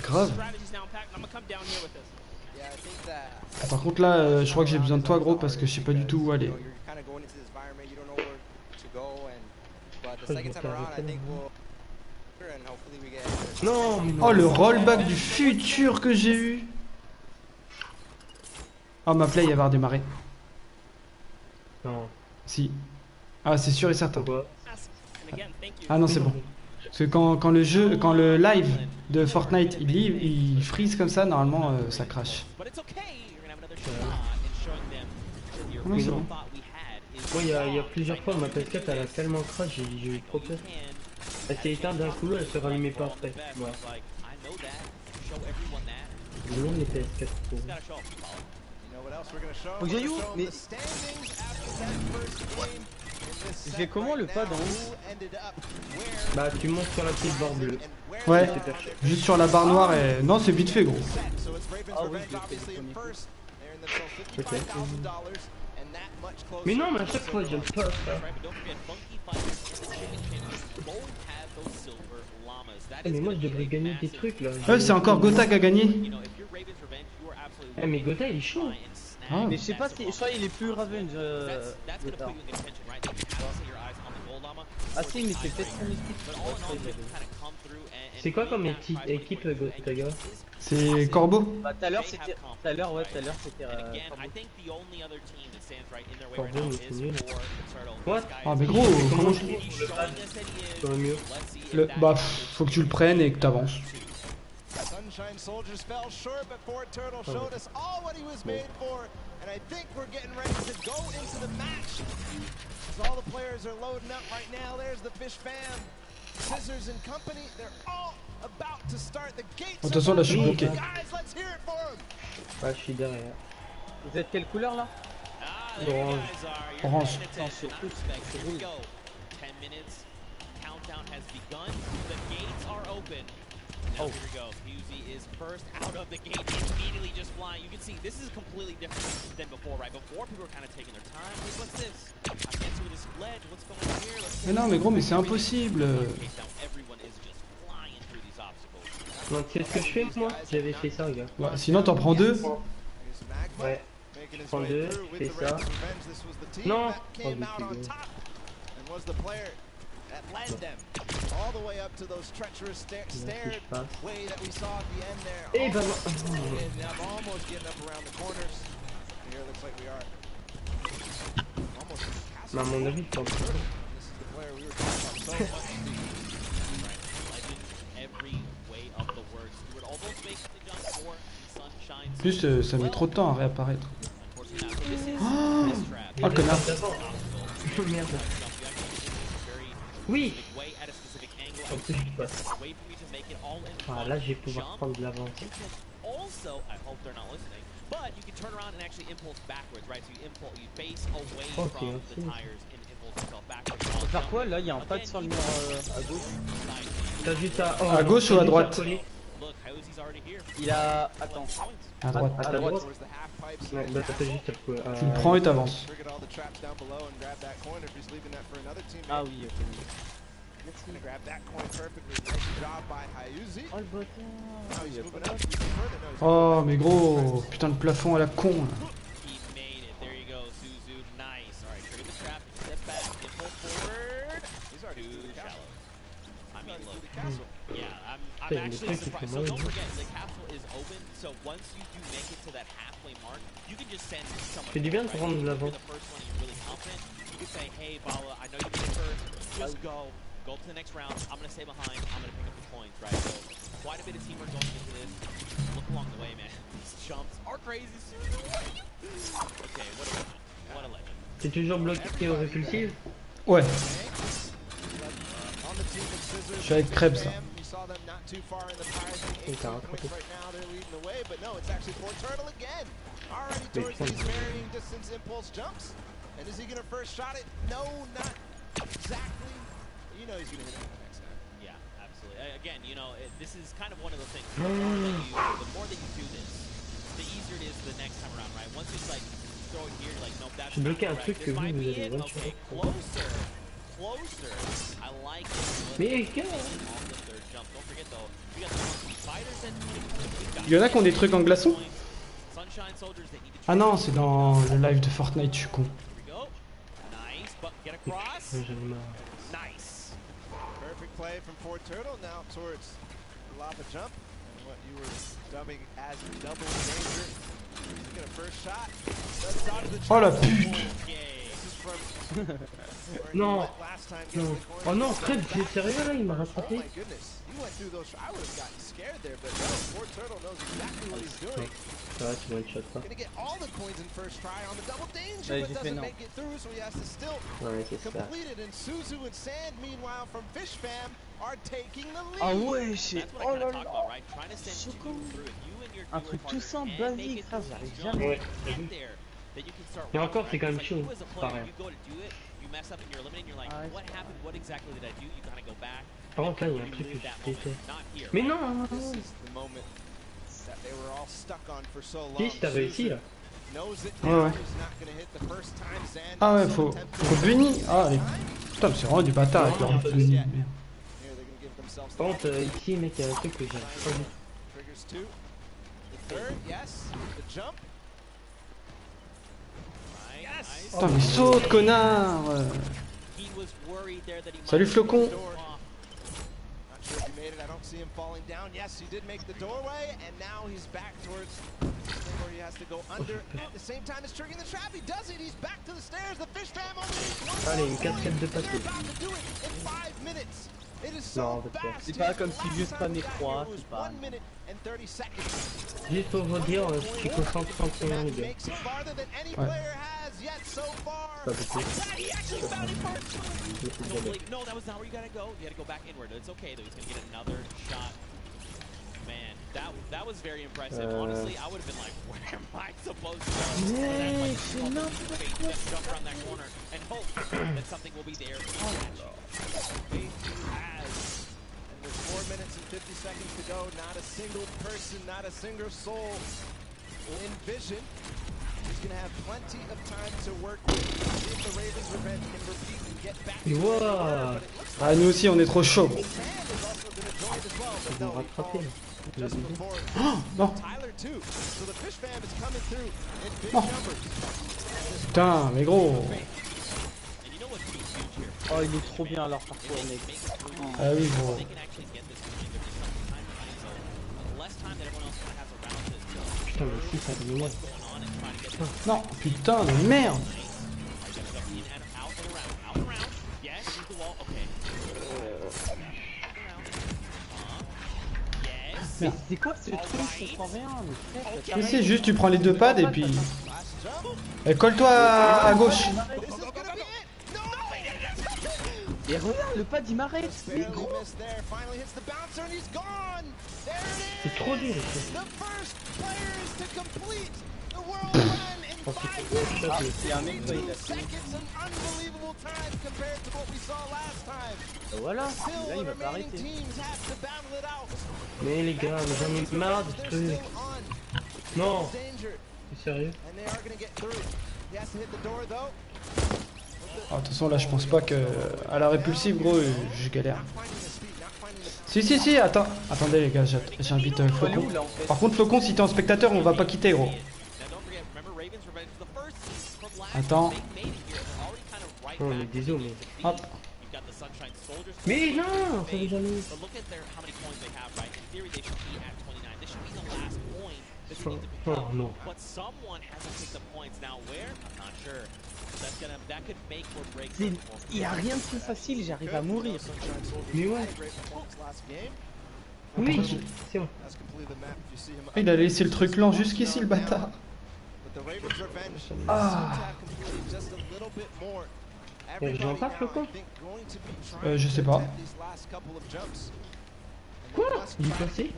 Grave. Ah, par contre là, je crois que j'ai besoin de toi, gros, parce que je sais pas du tout où aller. Non, oh, le rollback du futur que j'ai eu. Oh, ma play, elle va redémarrer. Non. Si. Ah, c'est sûr et certain. Pourquoi? Ah non, c'est bon. Parce que quand le live de Fortnite il freeze comme ça, normalement ça crash. Oui, non. Moi, il y a plusieurs fois, ma PS4 elle a tellement crash, j'ai eu trop peur. Elle s'est éteinte d'un coup, elle se rallumait pas après. Ouais. Non, les PS4 trop. Faut que j'aille où? Mais... Je fais comment le pas d'en haut? Bah, tu montes sur la petite barre bleue. Ouais, juste sur la barre noire et... Non, c'est vite fait, gros. Ah oui, je fais le premier coup. Ok. Mais non, mais à chaque fois, j'aime pas ça. Mais moi, je devrais gagner des trucs, là. Ouais, c'est encore Gotha qui a gagné. Eh, mais Gotha, il est chaud. Ah. Mais je sais pas si... Je crois qu'il est plus Ravenge, Gotha. Ah si, mais c'est peut-être son équipe. C'est quoi comme équipe Gotha? C'est Corbeau. Bah tout à l'heure c'était... Tout à l'heure c'était... Corbeau, mais c'est nul. What? Ah mais gros, comment je... Sur le mur. Bah, faut que tu le prennes et que t'avances. Sunshine Soldiers fell short, but Ford Turtle showed us all what he was made for, and I think we're getting ready to go into the match. As all the players are loading up right now, there's the Fish fam. Scissors and company, they're all about to start the gates. Attention, là je suis bloqué. Guys, let's hear it for them. Ouais, je suis derrière. Vous êtes quelle couleur là? Orange. Orange. Non, c'est rouge. C'est rouge. 10 minutes. Countdown has begun. The gates are open. Now here we go. Husey is first out of the gate, immediately just flying. You can see this is completely different than before, right? Before people were kind of taking their time. Hey, what's this? I can't see with this ledge. What's going on here? Mais non, mais gros, mais c'est impossible. Everyone is just flying through these obstacles. Donc, c'est ce que je fais moi? J'avais fait ça, gars. Ouais, sinon, t'en prends deux. Ouais. Je prends deux, je fais ça. Non! Oh, that led them all the way up to those treacherous stair way that we saw at the end there. Et ben, almost getting up around the corners. Here looks like we are almost. à mon avis, je pense. This is the player we were talking about so much. Every way of the words. Would almost make the jump for Sunshine. En plus, ça met trop de temps à réapparaître. Oh, le connard. Merde. Oui. En plus, je passe. Ah, là, je vais pouvoir prendre de l'avance. Also, I hope they're not listening, but you can turn around and actually impulse backwards, right? So you base away from the tires and impulse yourself backwards. Faut faire quoi là? Il y a un pad sur le mur à gauche. T'as juste à... À gauche ou à droite? Il a... Attends. À droite. À ta droite. Ouais, bah t'as juste à... Tu le prends et t'avances. Ah oui, ok. Oh, mais gros, putain de plafond à la con là. I mean, look, yeah, I'm actually surprised. So don't forget, the castle is open, so once you do make it to that halfway mark, you can just send someone. C'est du bien de prendre de l'avant. The first one you're really confident. You can say, hey, Bala, I know you did it first. Just go to the next round. I'm gonna stay behind. I'm gonna pick up the points, right? So quite a bit of teamwork going into this. Look along the way, man. These jumps are crazy. Okay, what a legend. What a legend. T'es toujours bloqué au répulsif? Ouais. Je suis avec Krebs là. Et t'as rattrapé. And is he going to first shot it? No, not exactly. You know he's going to hit it the next time. Yeah, absolutely. Again, you know, this is kind of one of the things. The more that you do this, the easier it is the next time around, right? Once it's like throw it here, you're like, nope, that's not correct. This might be it. Okay, closer. Closer. I like it. Mais gars. Don't forget though, you got the fighters and Il y en a qui ont des trucs en glaçon? Ah non, c'est dans le live de Fortnite, je suis con. Nice. Perfect play from Ford Turtle now towards the lava jump. And what you were dubbing as double danger. He's gonna first shot. Oh la pute. Non. Non. Oh non, Fred, c'est sérieux là, il m'a rattrapé. Oh my goodness. You went through those. I would have gotten scared there, but no, Ford Turtle knows exactly what he's doing. Ouais, tu one shot pas. Gonna get all the coins in first try on the double danger, but doesn't make it through, so he has to still complete it. And Suzu and Sand, meanwhile, from Fish Fam, are taking the lead. Ah ouais, c'est... Oh là là. Un truc tout simple, basique, ça, j'arrive jamais. Ouais, et encore, c'est quand même chaud. Pareil. Par contre, là, il y a un truc que je déteste. Mais non, non, non. Si, t'as réussi là. Ouais, ouais. Ah ouais, faut bunny. Ah, allez. Putain, c'est vraiment du bâtard avec leur bunny. Par contre, ici, mec, il y a un truc que j'aime pas du Putain, mais saute, connard. Salut, Flocon. Sure if he made it. I don't see him falling down. Yes, he did make the doorway, and now he's back towards where he has to go under. At the same time as triggering the trap, he does it. He's back to the stairs. The Fish Fam only needs one. Allez, une casquette de They're papier. about to do it in 5 minutes. It is so fast. C'est pas comme si je spammais 3, c'est pas... 1 minute and 30 seconds. Juste pour vous dire, je suis concentré 31 les gars. Makes it farther than any Ouais. player has yet so far. Pas beaucoup. He actually found it first. No, that was not where you gotta go. You gotta go back inward. It's okay though. He's gonna get another shot. Man, that was very impressive. Honestly, I would have been like, where am I supposed to go? Just jump around that corner and hope that something will be there. Faith has. And with 4 minutes and 50 seconds to go, not a single person, not a single soul in vision. He's going to have plenty of time to work with. See if the Ravens revenge can repeat and get back to where they were, but it looks like Ah, nous aussi, on est trop chaud. Sand is also going to join as well, but no, he falls just before Non. Tyler too. So the Fish Fam is coming through in big Oh. numbers. Putain, mais gros. Oh, il est trop bien leur parcours, mec. Ah oui, gros. Putain, mais si, ça me moi. Non, putain de merde. Mais c'est quoi ce truc? Je comprends rien, mais frère, C'est juste, tu prends les deux pads et puis... Et colle-toi à gauche. Et regarde, le pad il m'arrête. Mais gros. C'est trop dur. C'est un mec, il a fait. Voilà, là il va pas arrêter. Mais les gars, j'en ai marre de ce truc. Non. C'est sérieux? Ah, de toute façon, là, je pense pas que... À la répulsive, gros, je galère. Si, attends. Attendez, les gars, j'invite Flocon. Par contre, Flocon, si t'es en spectateur, on va pas quitter, gros. Attends. Oh, mais désolé, mais... Hop. Soldiers Mais non, ça veut jamais. but look at how many coins they have, right? In theory, they should be at 29. This should be the last point that they need to pick up. non. But someone hasn't picked up points. Now where? I'm not sure. That could make or break. Il y a rien de plus facile, j'arrive à mourir. Mais ouais. Oui, c'est bon. Il a laissé le truc lent jusqu'ici, le bâtard. Ah. Je joue pas, Flocon? Je sais pas. Quoi? Il est passé?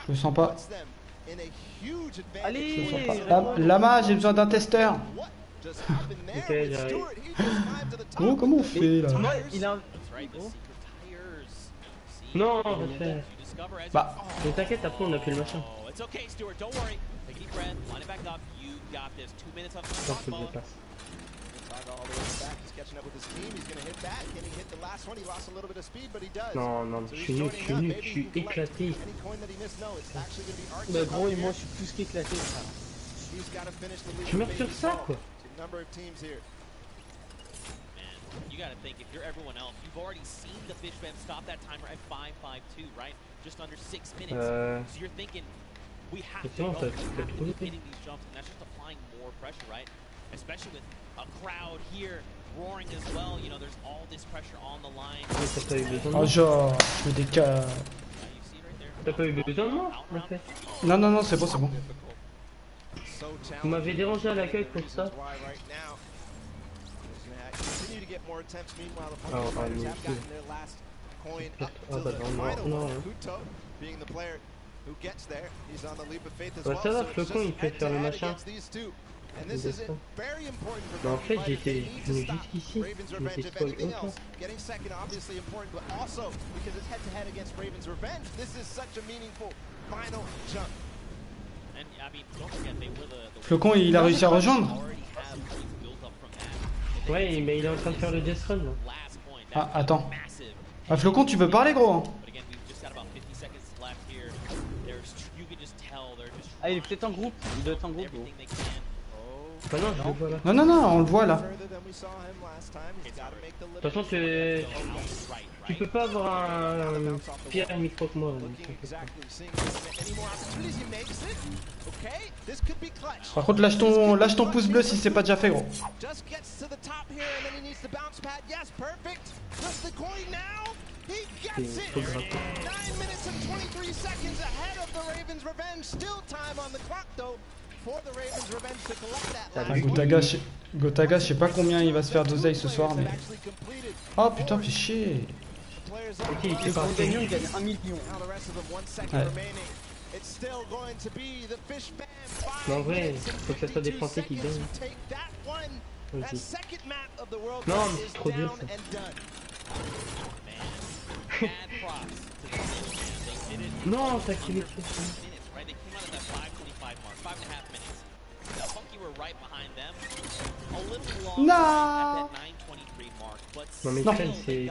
Je le sens pas. Allez, Lama, j'ai besoin d'un testeur. Ok, j'arrive. Oh, comment on fait là? Il a un... Non, on va faire. Bah. Mais t'inquiète, après on a fait le machin. It's okay, Stuart. Don't worry. Take a deep breath. Line it back up. You got this. 2 minutes on the Attends, faut que je passe. All the way back. He's catching up with his team. He's going to hit that. Can he hit the last one? He lost a little bit of speed, but he does. Non, non, je suis nul, je suis éclaté. Any coin that he missed, no, it's actually going to be Archie. Bah gros, et moi je suis plus qu'éclaté. He's got to finish the lead. Tu meurs sur ça, quoi. Number of teams here. Man, you got to think, if you're everyone else, you've already seen the Fish Fam stop that timer at 5:52, right? Just under 6 minutes. So you're thinking, we have to go. We have to keep hitting these jumps, and that's just applying more pressure, right? Especially with a crowd here roaring as well. You know, there's all this pressure on the line. Oh, genre, je fais des cas. T'as pas eu besoin de moi, en fait? Non, non, non, c'est bon, c'est bon. Vous m'avez dérangé à l'accueil pour ça. Oh, allez, ah bah non. Bah ça va, Flocon il fait faire le machin. Bah en fait j'étais venu jusqu'ici, mais c'est spoil autant. Flocon, il a réussi à rejoindre? Ouais, mais il est en train de faire le death run là. Ah, attends. Ah, Flocon, tu peux parler, gros hein? Ah, il est peut-être en groupe, il doit être en groupe gros. Bah non, je le vois là. Non, non, non, on le voit là. De toute façon, tu peux pas avoir un pire micro que moi. Par contre, lâche ton pouce bleu si c'est pas déjà fait, gros. Gotaga, je sais pas combien il va se faire d'oseille ce soir, mais... Oh putain, fais chier. Ok, il fait pas. Il gagne 1 million. Ouais. Mais en vrai, faut que ça soit des Français qui gagnent. Vas-y. Non, mais c'est trop dur ça. Non, t'as qu'il est Non. Non mais non. c'est...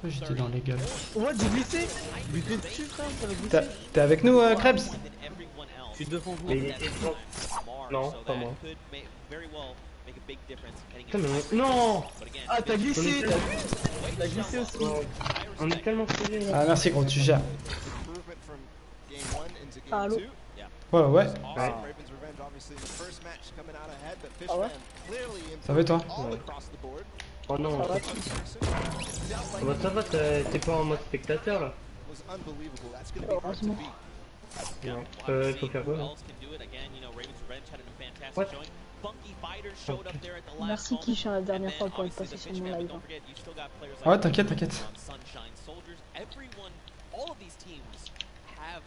J'étais dans les gueules. Ouais, j'ai glissé. Glissé dessus, frère, ça va glisser. T'es avec nous, Krebs? Je suis devant vous. Mais il était devant. Non, pas moi. Putain, mais non. Ah, t'as glissé, t'as vu? T'as glissé aussi. On est tellement serré là. Ah, merci, gros, tu gères. Allô? Ouais, ouais. Ouais. Ah ouais? Ça va toi? Ouais. Oh non. Ça va, bah ça va, t'es pas en mode spectateur là? heureusement. Non. Faut faire quoi là? What? Merci Kish la dernière fois pour être passé sur mon live. Ouais, t'inquiète, t'inquiète.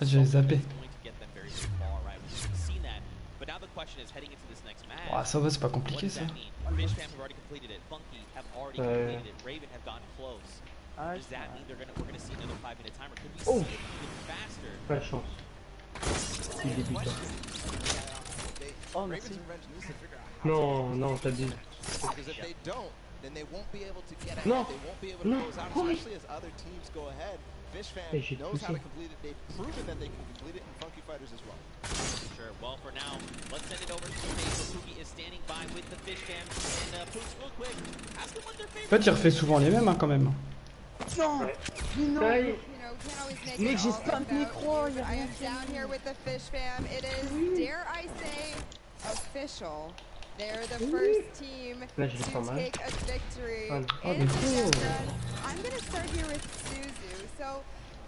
J'ai zappé. Oh, ça va, c'est pas compliqué ça. Oh, pas de chance. Il débute. Oh, merci. Non, non, t'as dit. Non, non. Fish Fam Et j'ai knows how to poussé. complete it. They've proven that they can complete it in Funky Fighters as well. Sure. Well, for now, let's send it over to the stage where Pookie is standing by with the Fish Fam. And Pooks, real quick, ask them what their En favorite. fait, il refait souvent les mêmes hein, quand même. Non, mais non. You know, can't always make Mais it j'ai all spam about micro, you, y a but I rien am qui down here with the Fish Fam. It is, dare I say, official. They're the first team Là, je le to sens mal. take a victory Ah, in mais the cool. death run. I'm going to start here with Suzu. So,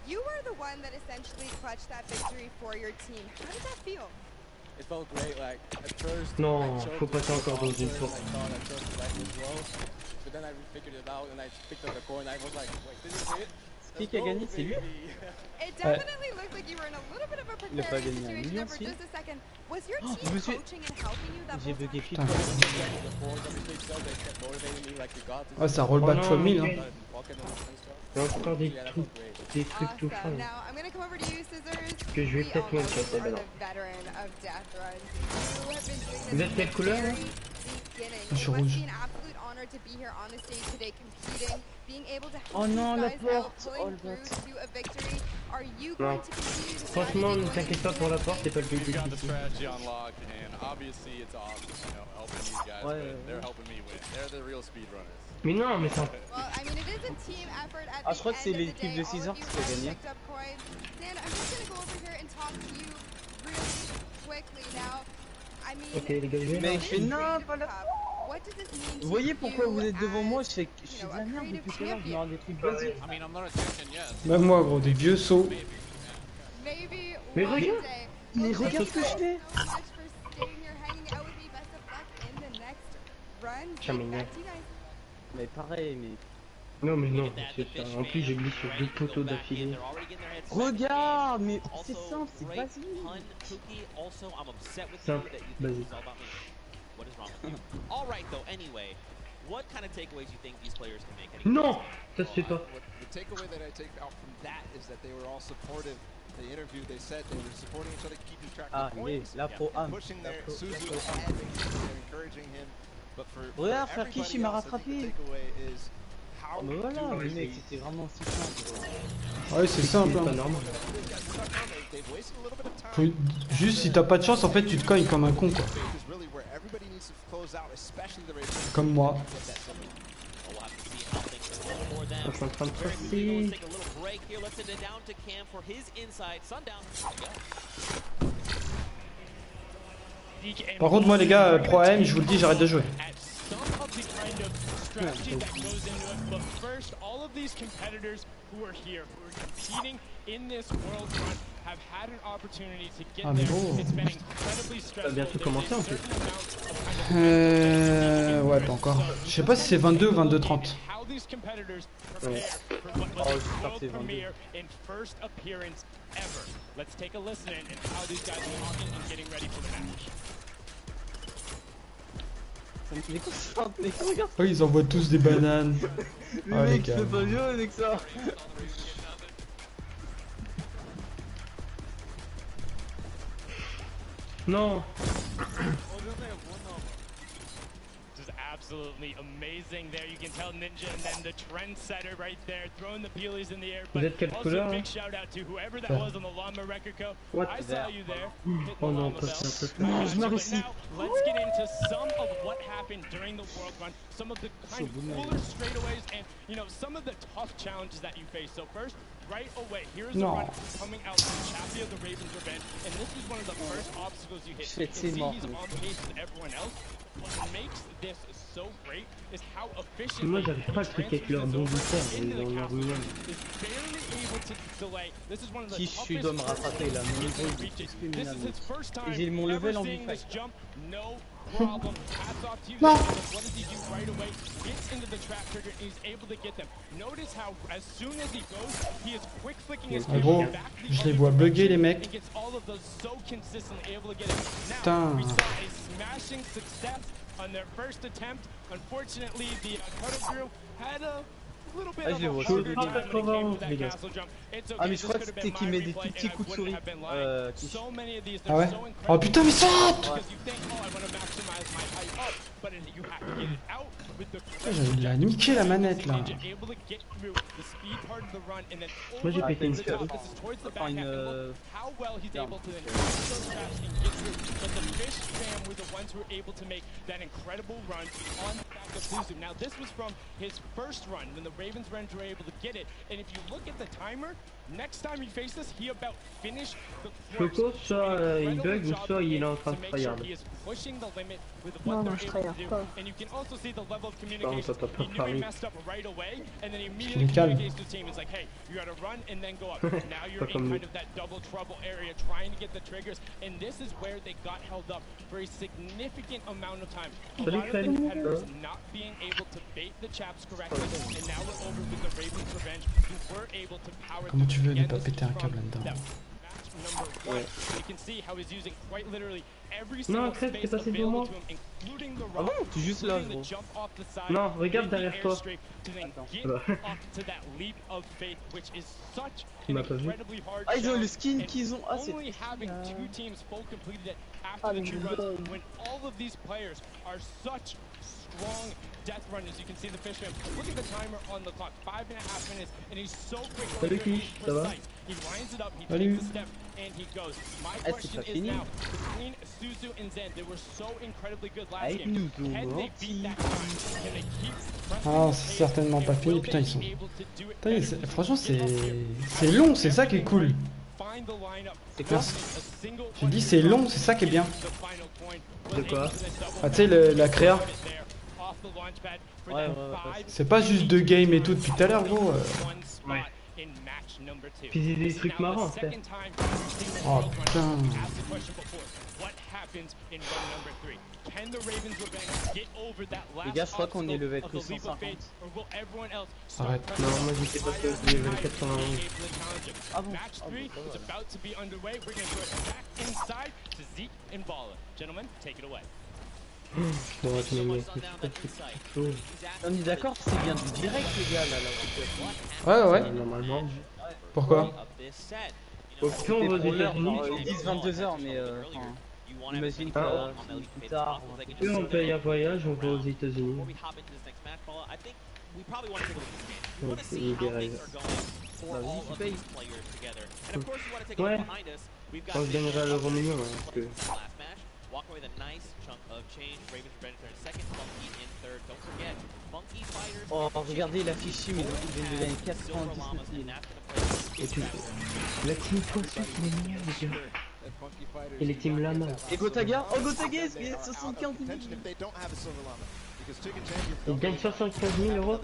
you were the one that essentially clutched that victory for your team. How did that feel? It felt great. Like at first, Non, I choked faut passer with the encore dans une first, tour. I thought I choked the left as well, but then I figured it out and I picked up the coin. I was like, wait, this is it. Qui a gagné, c'est lui? It definitely looked like you were in a little bit of a Il a pas precarious gagné un situation million, there for si. just a second. Was your Oh, team je me suis- coaching and helping you that J'ai whole bugué time? FIFA. Ouais, ça roll back fois 1000. Hein. Il y a encore des trucs tout fins. Now, I'm going to come over to you, Scissors. Que je vais We peut-être all know one-shot, you are maintenant. the veteran of death runs. You have been doing Vous this êtes quelle couleur, là? beginning. Je suis It must rouge. be an absolute honor to be here on the stage today competing, being able to help Oh non, these la guys out, porte. pulling Oh, le through bot. to a victory. Are you Non. going to continue to Franchement, ne t'inquiète pas pour la porte, c'est pas le but We've got the ici. strategy unlocked, and obviously it's awesome, you know, helping these guys win. They're helping me win. They're the real speedrunners. Mais non, mais ça. Well, I mean, it is a team effort at Ah, the je crois que end c'est of the l'équipe day. de 6 All heures of you qui a have gagné. picked up coins. Dan, I'm just going to go over here and talk to you really quickly now. I mean, Ok, les gars, je vais. Mais je fais this non, Creative pas la Cup, what does this mean to Vous voyez pourquoi you vous êtes devant as, moi? Je fais you de know, la a merde creative depuis tout à l'heure, je me champion? rends des trucs basiques. I mean, I'm not a champion yet. Même moi, gros, des vieux sauts. Maybe Mais one regarde. day. Mais Well, regarde thank ce que you je fais. guys so much for staying here, hanging out with me. Best of luck in the next run. Jamais. Back to you guys. Mais pareil, mais... Non, mais non, c'est ça. En plus, j'ai glissé sur 2 poteaux d'affilée. Regarde, mais c'est simple, c'est basique. Simple, basique. What is wrong with you? All right, though. Anyway, what kind of takeaways you think these players can make? Any Non, ça se fait pas. The takeaway that I take out from that is that they were all supportive. The interview, they said they were supporting each other, keeping track Ah, of mais points, la pro âme. pushing La their pro- Suzu la pro ahead, âme. and encouraging him. But for Regarde, frère everybody Kishi m'a else, I think rattrapé. the takeaway is how Oh, mais voilà, do les they- mecs, c'était vraiment si simple. Ouais, c'est simple. C'est pas Hein. normal. They've wasted a little bit of time. Faut- Juste si t'as pas de chance, en fait, tu te cognes comme un con, quoi. Is really where everybody needs to close out, especially the Ravens. Comme moi. We'll have to see how things go for them. Je suis en train de Very quickly, presser. let's take a little break here. Let's send it down to Cam for his inside. Sundown. Par contre, moi, les gars, Pro AM, je vous le dis, j'arrête de jouer. Strategy that goes into it, but first, all of these competitors who are here, who are competing in this World Run, have had an opportunity to get Ah, mais there. bon. It's been incredibly Ça va stressful. bientôt commencer en plus. Ouais, pas encore. Je sais pas si c'est 22 ou 22-30. How these competitors prepare for what Oh, was je the crois que c'est world 22. premiere in first appearance ever. Let's take a listen in and how these guys are talking and getting ready for the match. Mais concentre, mais regarde. Oh, ils envoient tous des bananes. Le Ah, les mec, gars. c'est pas mieux avec ça. Non. This is absolutely amazing there. You can tell Ninja and then the trendsetter right there throwing the peelies in the air. Vous But êtes quelle also couleur? a big shout out to whoever that Vert. was on the Llama Record Co. What? I saw you there. Hitting the Oh non, llama pas bell. ça, pas I ça. got je you, m'en but réussis. now let's get into some of what happened during the World Run, some of the kind of cooler straightaways, and you know some of the tough challenges that you face. So first, right away, here's the No. run coming out from Chappie of the Ravens Revenge, and this is one of the first obstacles you hit. You Shit, can c'est see mort, he's mec. on pace with everyone else. What makes this so great is how efficient Moi, j'arrive pas à cliquer avec leur bon bouton, ils ont leur mignon. Kishi doit me rattraper là, mon niveau il est discriminable. Et j'ai mon level en B5. Non. Non. Ah, gros, je les vois bugger, les mecs. Putain. On their first attempt, unfortunately, the cutter crew had a little bit Ah, of je les a vois, harder je les time vois. when it came to that Les gars. castle jump. It's Ah, okay, mais je this crois que could have c'était been qu'il my met des replay, tout petits and I coups de wouldn't souris. have been lying. Kishi. So many of these, Ah ouais. they're so Oh incredible. putain, mais saute! Because you think, oh, I want to maximize my height up, but you have to get it out Il a niqué la manette là. Moi j'ai pété une Enfin, Now this was from his first run when the Ravens Rangers were able to get it, and if you look at the timer, next time you face this, he about finished the Choco, soit il bug ou soit il est en train de tryhard. Non, non, je tryhard pas. And you can also see the level of communication. He knew he messed up right away, and then he immediately communicates to the team. It's like, hey, you gotta run and then go up. Now you're in kind of that double trouble area, trying to get the triggers, and this is where they got held up for a significant amount of time. A lot of the competitors not being able to bait the chaps correctly, and now we're over with the Ravens Revenge, who were able to power. Comment tu veux ne pas péter un câble là-dedans? Ouais. You can see how he's using quite literally every Non, single Crève, t'es space passé devant moi. available to him, including the Ah bon, tu es juste là, gros. Non, regarde derrière toi. Tu m'as pas vu. Ah, ils ont le skin qu'ils ont. Ah, c'est. Ah, mais je strong death runners. You can see the fishman. Look at the timer on the clock. 5.5 minutes, and he's so quick. Salut Kish, ça va? He lines it up, he Salut. takes a step, and he goes. My question is now, between Suzu and Zen, they were so incredibly good last game. Can they beat that time? Can they keep Ah, c'est certainement pas fini. Putain, ils sont. Putain, franchement, c'est long, c'est ça qui est cool. C'est quoi? Tu dis c'est long, c'est ça qui est bien. De quoi? Ah, tu sais, la créa. Ouais. C'est pas juste 2 games et tout depuis tout à l'heure, gros. Ouais. Puis c'est des trucs marrants, en fait. Oh putain. Les gars, je crois qu'on est level que 150. Arrête. Non, moi j'étais pas que je level 91. Ah bon? Bon, tu m'as mis On est d'accord, c'est bien du direct, les gars, là. Ouais. Normalement. Pourquoi? Au plus on va aux États-Unis, ils disent 22h, mais imagine que plus tard. plus on paye un voyage, on va aux États-Unis. Donc c'est des règles. Bah, vas-y, tu payes. Ouais. Quand je gagnerai l'euro million, parce que... Walk away with a nice chunk of change. Ravens Revenge in second, Funky in third. Don't forget, Funky Fighters. Oh, regardez la fiche, mais ils viennent de gagner 419 000. Et tu... La team Poisson qui est mignonne, les gars. Et les teams Lama. Et Gotaga? Oh, Gotaga, il y a 75 000. Ils gagnent 75 000 €.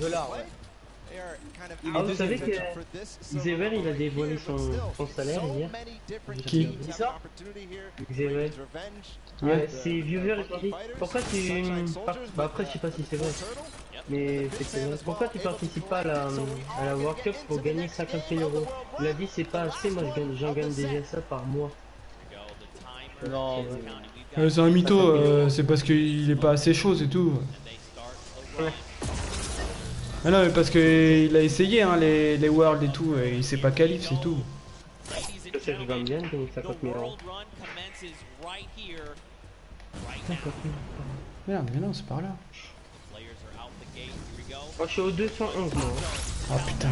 Dollars, ouais. Ah, vous savez que Xavier il a dévoilé son salaire hier. Qui? Ça? Xavier. Ouais, c'est viewers ils ont dit pourquoi tu... Bah après je sais pas si c'est vrai. Mais c'est vrai. Pourquoi tu participes pas à la World Cup pour gagner 50 000 €? Il a dit c'est pas assez, moi j'en gagne déjà ça par mois. Non, C'est un mytho, c'est parce qu'il est pas assez chaud, c'est tout. Ouais. Ah non, mais parce qu'il a essayé hein, les Worlds et tout, et il s'est pas qualifié, c'est tout. Je sais que je vais me gagner 50 000 €. Merde, mais non, c'est par là. Oh, je suis au 211 moi. Oh putain.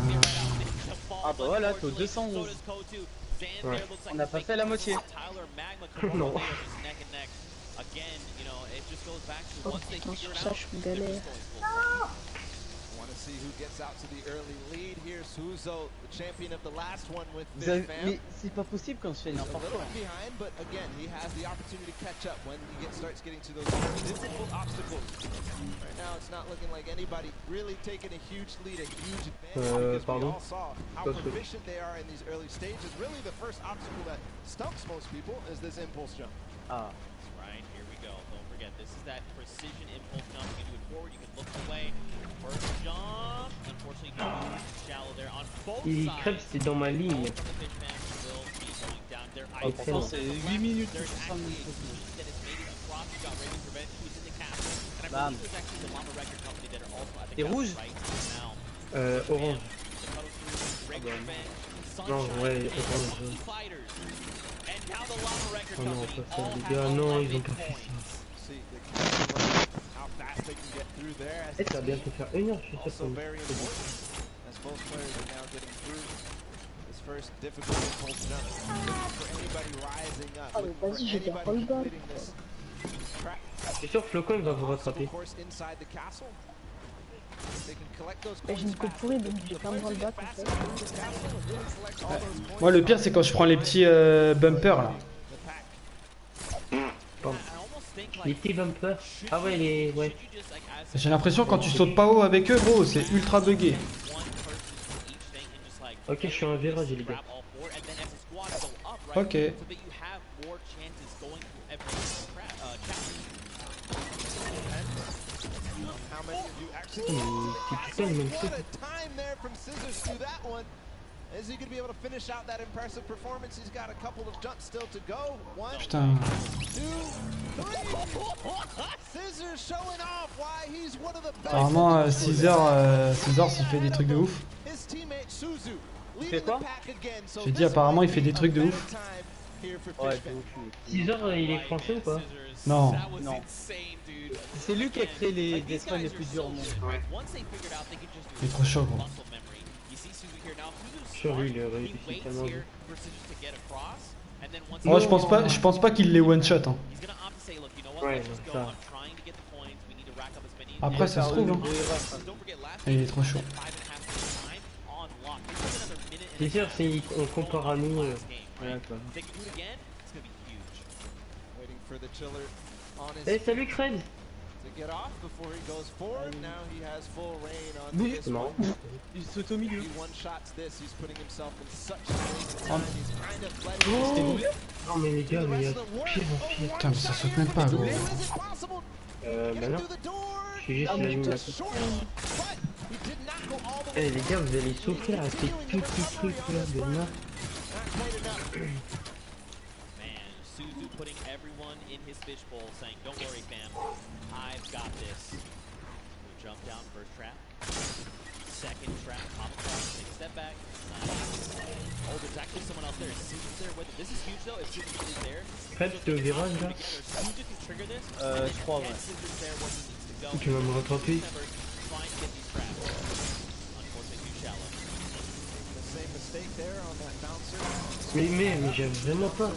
Ah bah voilà, t'es au 211. Ouais. On n'a pas fait la moitié. Non. Oh putain, sur ça, je suis galère. See who gets out to the early lead here. Suzo, the champion of the last one with Mais c'est pas possible quand on se fait n'importe quoi. behind, but again, he has the opportunity to catch up when he starts getting to those difficult obstacles. Right now, it's not looking like anybody really taking a huge lead, a huge advantage, because we all saw how proficient they are in these early stages. Really, the first obstacle that stumps most people is this impulse jump. Ah. That's right. Here we go. Don't forget, this is that precision impulse jump. You can do it forward, you can look away. First jump, unfortunately, shallow there on both Il sides. crève, c'est dans ma ligne. Oh putain, c'est 8 minutes. Bam. T'es rouge? Orange. Non, ouais, orange. Oh non, pas ça, les gars, non, ils ont pas fait ça. they can get through there. Et ça va bientôt faire 1 heure, je suis sûr. Also very important, as both players are now getting through this first difficult impulse jump. For anybody rising up, Ah mais vas-y, j'ai bien pas le bol. C'est sûr, Flocon il va vous rattraper. Et j'ai une coupe pourrie donc j'ai pas me le bac en fait. Moi, le pire, c'est quand je prends les petits bumpers là. Bon. Les petits bumpers. Ah ouais, les. Ouais. J'ai l'impression quand tu sautes pas haut avec eux, gros, c'est ultra buggé. Ok, je suis en virage, les gars. Ok. Is he going to be able to finish out that impressive performance? He's got a couple of jumps still to go. 1, 2, 3. Scissors showing off why he's one of the best. Apparemment, Scissors, il fait des trucs de ouf. His teammate Suzu fait quoi? J'ai dit apparemment il fait des trucs de ouf. Ouais, 6h il est français ou pas? Non. Non. C'est lui qui a créé les dessins les plus durs au monde. Ouais. Il est trop chaud gros. Sur lui il est réussi tellement bien. Moi je pense pas qu'il les one shot hein. Ouais, ça. Après ça se trouve hein. Il est trop chaud. C'est sûr si on compare à nous voilà quoi. Eh salut Cred. Oui, c'est marrant. Il saute au milieu. Non mais les gars, mais il y a pire en pire. Putain mais ça saute même pas gros. Bah non. Je suis juste la ligne là. Eh les gars, vous allez souffrir à ces tout petits trucs là de mort. Suzu putting everyone in his fishbowl, saying, "Don't worry, fam, I've got this." Jump down, first trap, second trap, pop across, take a step back. Oh, there's actually someone else there. Suzu's there with him. This is huge though. If Suzu is there, Prête, t'es au virage là? Suzu can trigger this. Je crois ouais. Suzu's there when he needs to go. Tu vas me rattraper. Trying to get these traps. Unfortunately, too shallow. The same mistake there on that bouncer. Mais j'aime vraiment pas.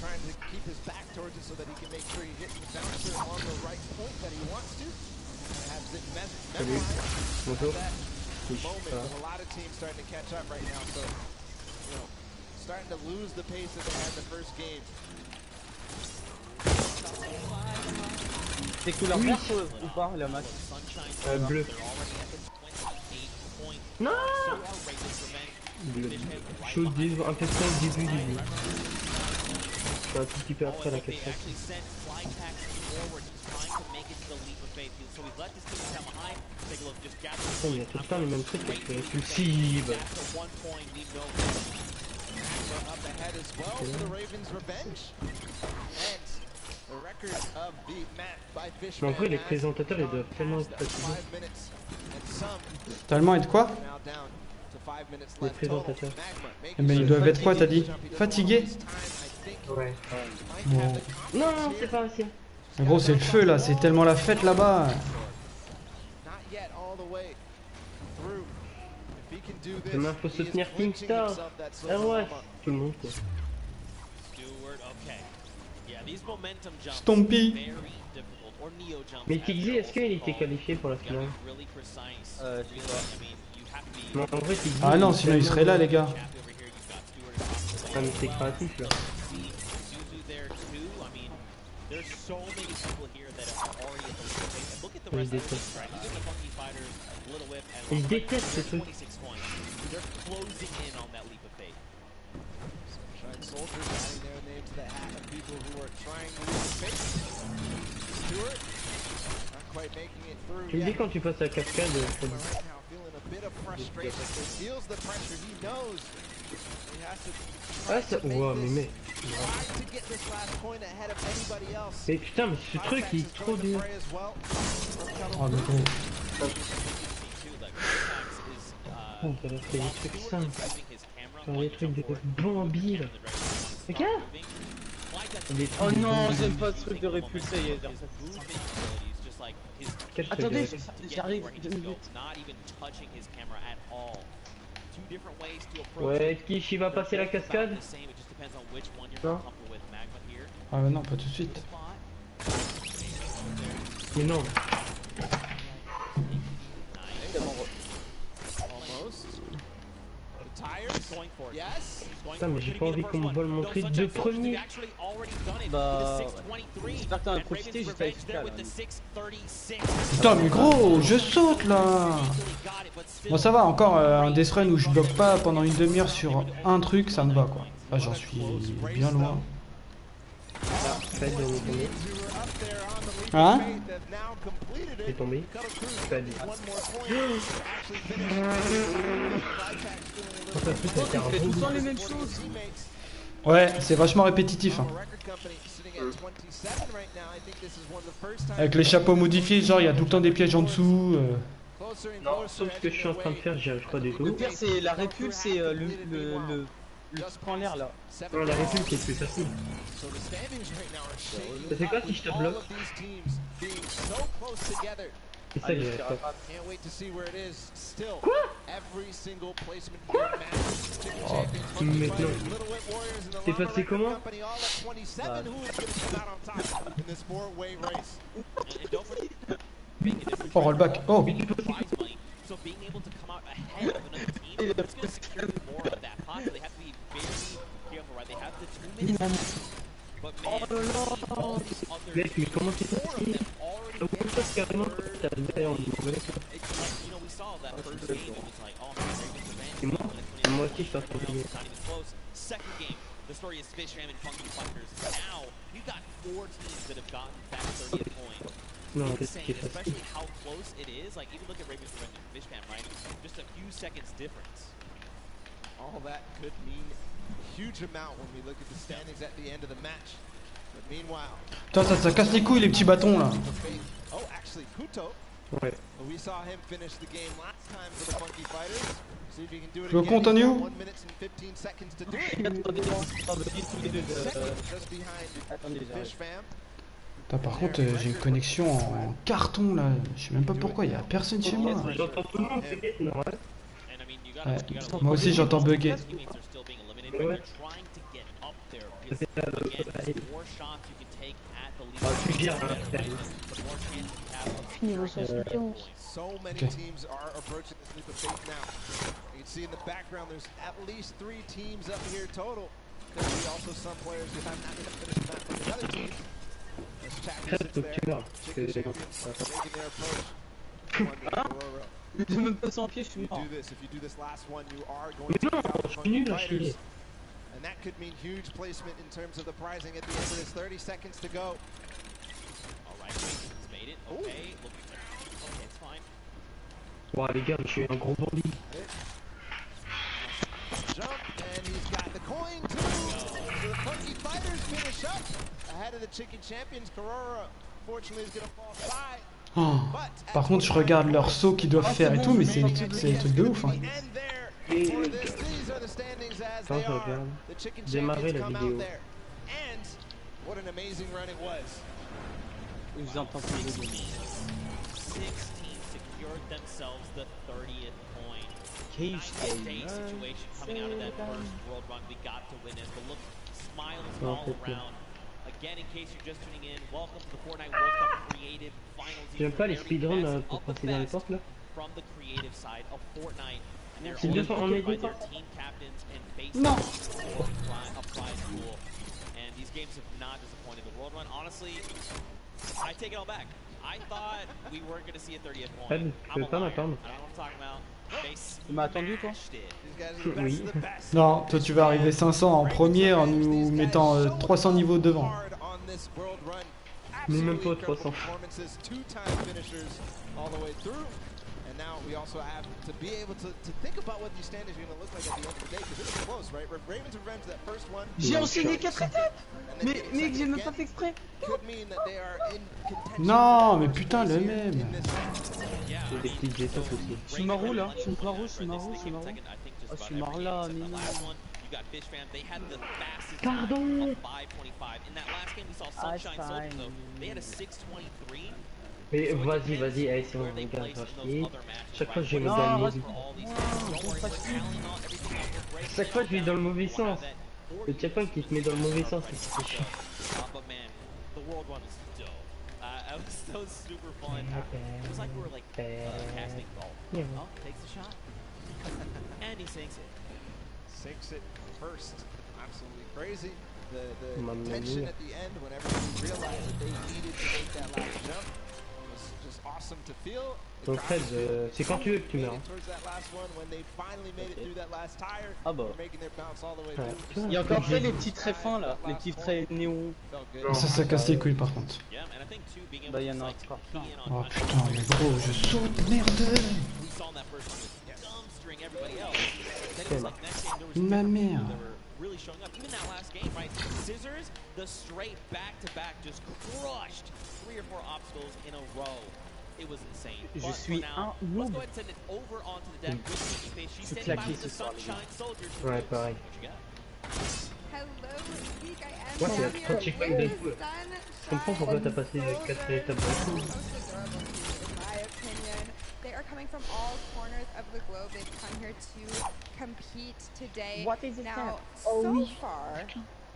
Trying to keep his back towards it so that he can make sure he hits the bouncer on the right point that he wants to. Has it memorized. Bonjour. Moment with a lot of teams starting to catch up right now, so you know, starting to lose the pace that they had the first game. C'est couleur verte ou pas la match? Bleu. Non. Bleu. Je suis un peu au début. Je suis un tout petit peu après la question. Il y a tout le temps les mêmes trucs, c'est répulsive. Mais en vrai, les présentateurs ils doivent tellement être fatigués. Tellement être quoi? Les présentateurs. Mais ils doivent être quoi t'as dit? Fatigués? Ouais. Bon. Non, c'est pas assez. En gros c'est le feu là, c'est tellement la fête là-bas. Demain faut soutenir Kingstar. Ah ouais, tout le monde quoi. Stompy. Mais Tigzy, est-ce qu'il était qualifié pour la finale? Je sais pas. Non, en vrai, Tigzy. Ah non, sinon il serait là les gars. Ah mais c'est créatif là. Je déteste. Je déteste ce truc. Tu me dis quand tu passes à cascade. Ah ça. Ouah mais mais putain mais ce truc il est trop dur. Oh mais gros. Oh t'as fait des trucs simples. Faire des trucs de bambi là. Regarde. Oh non, j'aime pas ce truc de répulsé. like his Attendez, to get j'arrive, where he 2 needs to go, minutes. not even touching his camera at all. Two different ways to approach Ouais, it. Kish, il va passer la cascade? The same, it just depends on which one you're Non. more comfortable with. Magma here. Ah bah non, pas tout de suite. Mais non. Almost. The tires going for it. Yes. Putain, mais j'ai pas envie qu'on me vole mon trip de premier. Bah, j'espère que t'en as profité juste avec ça là. Putain, mais gros, je saute là. Bon, ça va, encore un death run où je bloque pas pendant une demi-heure sur un truc, ça me va quoi. Là, j'en suis bien loin. Hein? C'est tombé. Pas dit. Tu fais tout le temps les mêmes choses. Ouais, c'est vachement répétitif. Hein. Avec les chapeaux modifiés, genre il y a tout le temps des pièges en dessous. Non, sauf ce que je suis en train de faire, j'y arrive pas du tout. Le pire, c'est la répulse, c'est le truc en l'air là. Non, la répulse c'est plus facile. C'est quoi si je te bloque? C'est ça que j'arrive pas. Quoi? Oh, maintenant. T'es passé comment? Oh, rollback. Oh! So being able to come out ahead of another team, it's going to secure more of that pot. So they have to be very careful, right? They have the 2 minutes. But man, all these other Mec, mais comment t'es passé? Carrément, t'as derrière we saw that first game, it was like, oh, Et moi aussi je passe pour gagner. not even close. Second game, the story is Fishram and Funky Fighters. Now, we've got 4 teams that have gotten that 30th point. Non, Insane, especially how close it is. Like, even look at Ravens Revenge and Fishman, right? Just a few seconds difference. All that could mean a huge amount when we look at the standings at the end of the match. But meanwhile, Putain, ça casse les couilles les petits bâtons là. oh, actually, Kuto. Ouais. We saw him finish the game last time for the Funky Fighters. See if he can do it Je again. continue. 1 minute and 15 seconds to do it. Just behind Fish Fam. Putain, par contre, j'ai une connexion en carton là. Je sais même pas pourquoi, il y a personne chez moi. J'entends tout le monde, c'est normal. Ouais. Moi aussi j'entends bugger. Ouais. Tu gères, Niveau 71. So many teams are approaching this leap of faith now. You can see in the background there's at least 3 teams up here total. Could be also some players who have not yet finished the map from the other team. There's champions there. Chicken champions making their approach. Je me passe en pied, je suis mort. If you do this last one, you are going to become Funky Fighters. And that could mean huge placement in terms of the prizing at the end of this. 30 seconds to go. Alright, Ravens made it. Okay, looking okay, it's fine. Wow, les gars, je suis un gros bandit. Jump, and he's got the coin too. So the Funky Fighters finish up ahead of the Chicken Champions. Carrera, fortunately, is going to fall shy. Oh. Par contre, je regarde leurs sauts qu'ils doivent faire et tout, mais c'est des trucs de ouf. Hein. Attends, je regarde. Démarrer la vidéo. What an amazing run it was. Je vous entends plus de 6 teams secured themselves the 30th point. Nice day situation coming out of that first world run. We got to win it. But look, smiles all around. Again, in case you're just tuning in, welcome to the Fortnite World Cup Creative Finals. J'aime pas les speedruns pour passer dans les portes là. From the creative side of Fortnite. And they're C'est deux fois, on est deux their fois. team captains and face Non. a prize pool. And these games have not disappointed. The world run, honestly, I take it all back. I thought we weren't going to see a 30th point. Tu peux pas m'attendre. I don't know what I'm talking about. Tu m'as attendu toi? Oui. Non, toi tu vas arriver 500 en premier en nous mettant 300 niveaux devant. Mais même pas 300. And now we also have to be able to think about what these standings are going to look like at the end of the day, because it was close, right? Ravens Revenge, that first one. J'ai enchaîné 4 étapes. Mais mec, j'ai même pas fait exprès. Could mean that they are in contention. Non, mais putain, le même. C'est des petites étapes aussi. Je suis marrou là, je suis marrou, je suis marrou, je suis marrou. Oh, je suis marre là, mais non. Pardon. In that last game, we saw Sunshine Soldier, though. They had a 6:23. Mais vas-y, allez, c'est bon, les gars, chaque fois je vais dans le mauvais Chaque fois je vais dans le mauvais sens. Le checkpoint qui te met dans le mauvais sens, c'est chiant. It was so super fun. It was like we were like casting golf. Oh, takes the shot. And he sinks it. Sinks it first. Absolutely crazy. The tension at the end when everybody realized that they needed to make that last jump was just awesome to feel. Donc Fred, c'est quand tu veux que tu meurs. Ah bah. Il y a encore fait les petits traits fins là, les petits traits néons. Ça casse les couilles par contre. Bah il y en a encore. Oh putain mais gros je saute, merde. Ma mère. Really showing up. Even that last game, right? Scissors, the straight back-to-back just crushed 3 or 4 obstacles in a row. It was insane. Je suis un noob. Let's go ahead and send it over onto the deck with Babyface. She's standing by with the Sunshine Soldiers. Ouais, pareil. Hello, Zeke. I am Moi, down c'est here quand tu with d'un the coup. Je Sunshine comprends pourquoi t'as passé 4 étapes d'un coup. in my opinion. They are coming from all corners of the globe. They've come here to compete today. What is it now, oh, so oui. far,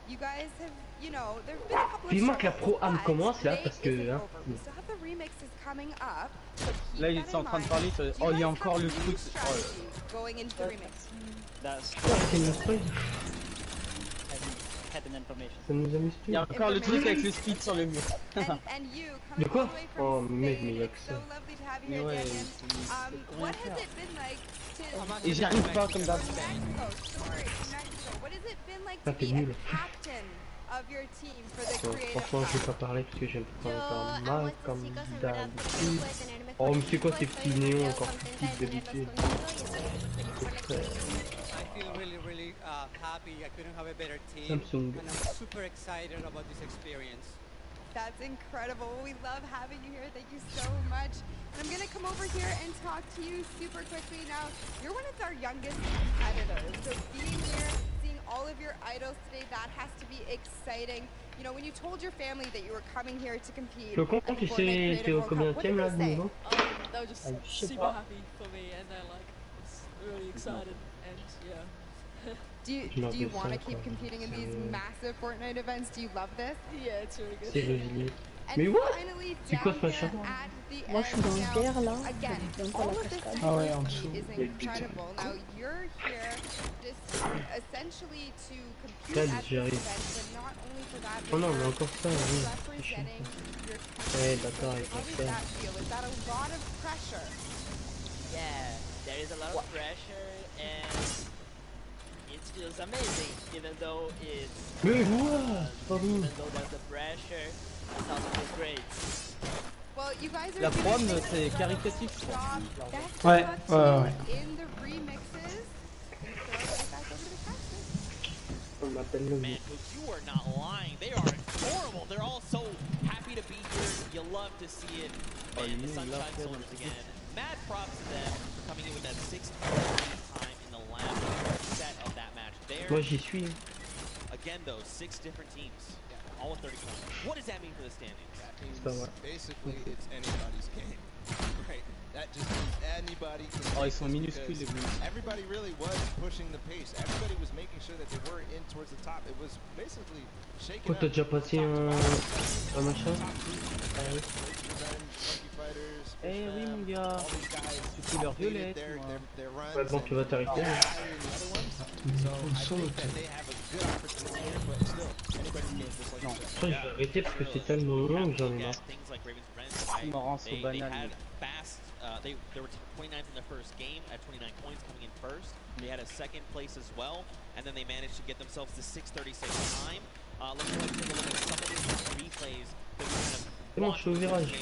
you guys have, you know, there have been a couple of Vivement que la struggles, pro-am but commence là, today parce que... isn't Hein, over. We still have the remixes coming up, so keep Là that ils sont en in train de mind. parler, oh il y a encore le Do you truc. guys have a new strategy going into the remix? ça nous amuse plus. Il y a encore le truc avec le speed sur le mur. De quoi? Oh mec, mais il y a que ça. Mais ouais. What has it been like to... Et j'y arrive pas comme d'hab. What has it been like Ah, to t'es be nul. a captain of your team for the creative Franchement, je vais pas parler parce que j'aime pas encore mal comme d'habitude. Oh, mais c'est quoi ces petits néons encore plus petits d'habitude? I feel really happy. I couldn't have a better team. Samsung. And I'm super excited about this experience. That's incredible. We love having you here. Thank you so much. And I'm going to come over here and talk to you super quickly. Now, you're one of our youngest competitors. So being here, seeing all of your idols today, that has to be exciting. You know, when you told your family that you were coming here to compete. Le compte, tu sais, t'es au combienième là de niveau? They were just super happy for me, and they're like, really excited, and yeah. Do you want to keep competing in these massive Fortnite events? Do you love this? Yeah, it's really good. C'est joli. Mais what? C'est quoi ce machin? Moi je suis dans le vert là. Again, J'aime all pas la of this cascade. Ah ouais, en dessous. is Il y a le butin. incredible. Now you're here just essentially to compete Là, at this j'y arrive. event, but not only for that, Oh but non, mais you're encore ça, oui. C'est chiant. representing your Ouais, country. d'accord, avec How does ça. that feel? Is that a lot of pressure? Yeah, there is a lot of pressure and it feels amazing even though it's Mais what? Pardon. even though there's the pressure, it's also great. Well, you guys are La doing prom a good c'est caritatif. job. Best Ouais, of luck to ouais, you ouais. in the remixes. And throw it right back over to the casting. On m'appelle le Man, Cook, you are not lying. They are horrible. They're all so happy to be here. You love to see it. Man, the Sunshine Soldiers again. Mad props to them for coming in with that 6th time in the last set of that match. Moi j'y suis. Again, though, 6 different teams, all with 30 points. What does that mean for the standings? That pas means vrai. basically it's anybody's game, right? That just means anybody can. Oh ils sont minuscules les bleus. Everybody really was pushing the pace. Everybody was making sure that they were in towards the top. It was basically shaking Quoi, up. t'as déjà passé un machin? Eh oui mon gars, tu leur violette moi. Ouais bon tu vas t'arrêter. Non, je vais arrêter parce que c'est tellement long que j'en ai marre. Ignorance au banal. They were 29th in their first game at 29 points, coming in first. They had a second place as well, and then they managed to get themselves to 6:36 time. Let's go ahead and take a look at some of these replays that we kind of C'est bon, je suis au virage.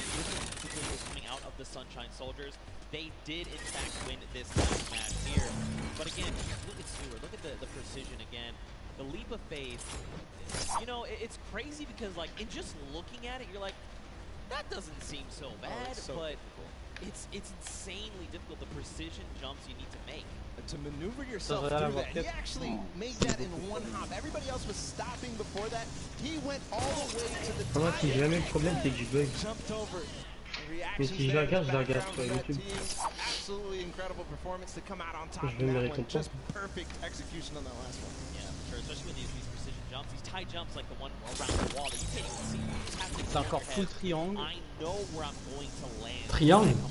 coming out of the Sunshine Soldiers. They did in fact win this last match here. But again, look at Stewart, look at the precision again. The leap of faith, you know, it's crazy because like in just looking at it, you're like, that doesn't seem so bad, but it's insanely difficult, the precision jumps you need to make. To maneuver yourself through that. He actually made that in one hop. Everybody else was stopping before that. He went all the way to the Moi si j'ai jamais le problème c'est que je bug. jumped over Mais si je la regarde sur YouTube. Absolutely incredible performance to come out on top Je vais me of that one. récompenser. Just perfect execution on that last one. Yeah, for sure. Especially with these precision jumps, these tight jumps like the one around the wall that you can't even see. You just have to C'est encore full triangle. I know where I'm going to land. Triangle.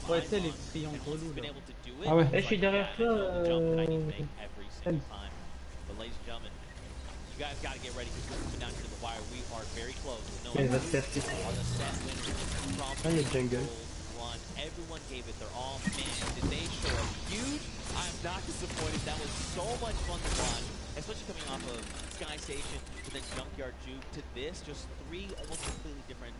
Ouais, tu sais, les triangles relous là. Ah ouais. Eh, je suis derrière toi. You guys gotta get ready because we're coming down here to the wire. We are very close. No, Il va se faire tirer. Ah, il y a jungle. Everyone gave it their all. Man, did they show up huge? I'm not disappointed. That was so much fun to watch, especially coming off of Sky Station to then Junkyard Juke to this. Just three almost completely different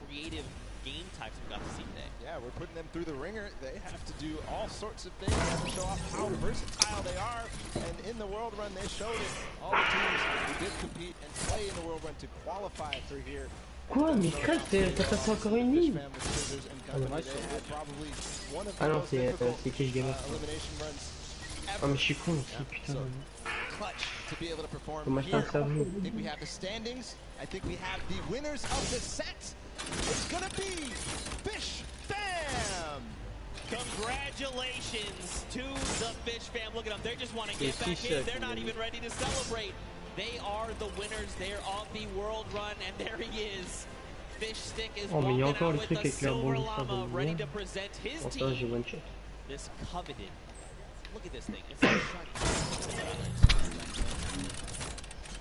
creative game types we got to see today. Yeah, we're putting them through the ringer. They have to do all sorts of things. They have to show off how versatile they are. And in the World Run, they showed it. All the teams who did compete and play in the World Run to qualify through here. Quoi? Mais crête, t'as passé encore une ligne? Ah non, c'est kichgamer. Ah mais je suis con aussi, putain. Faut m'acheter un cerveau. I think we have the standings. I think we have the winners of the set. It's gonna be Fish Fam! Congratulations to the Fish Fam. Look at them. They just want to get back in. They're not even ready to celebrate. They are the winners. They're on the World Run, and there he is. Fish Stick is walking out with the Silver Llama, ready to present his team. This coveted. Look at this thing. It's so shiny.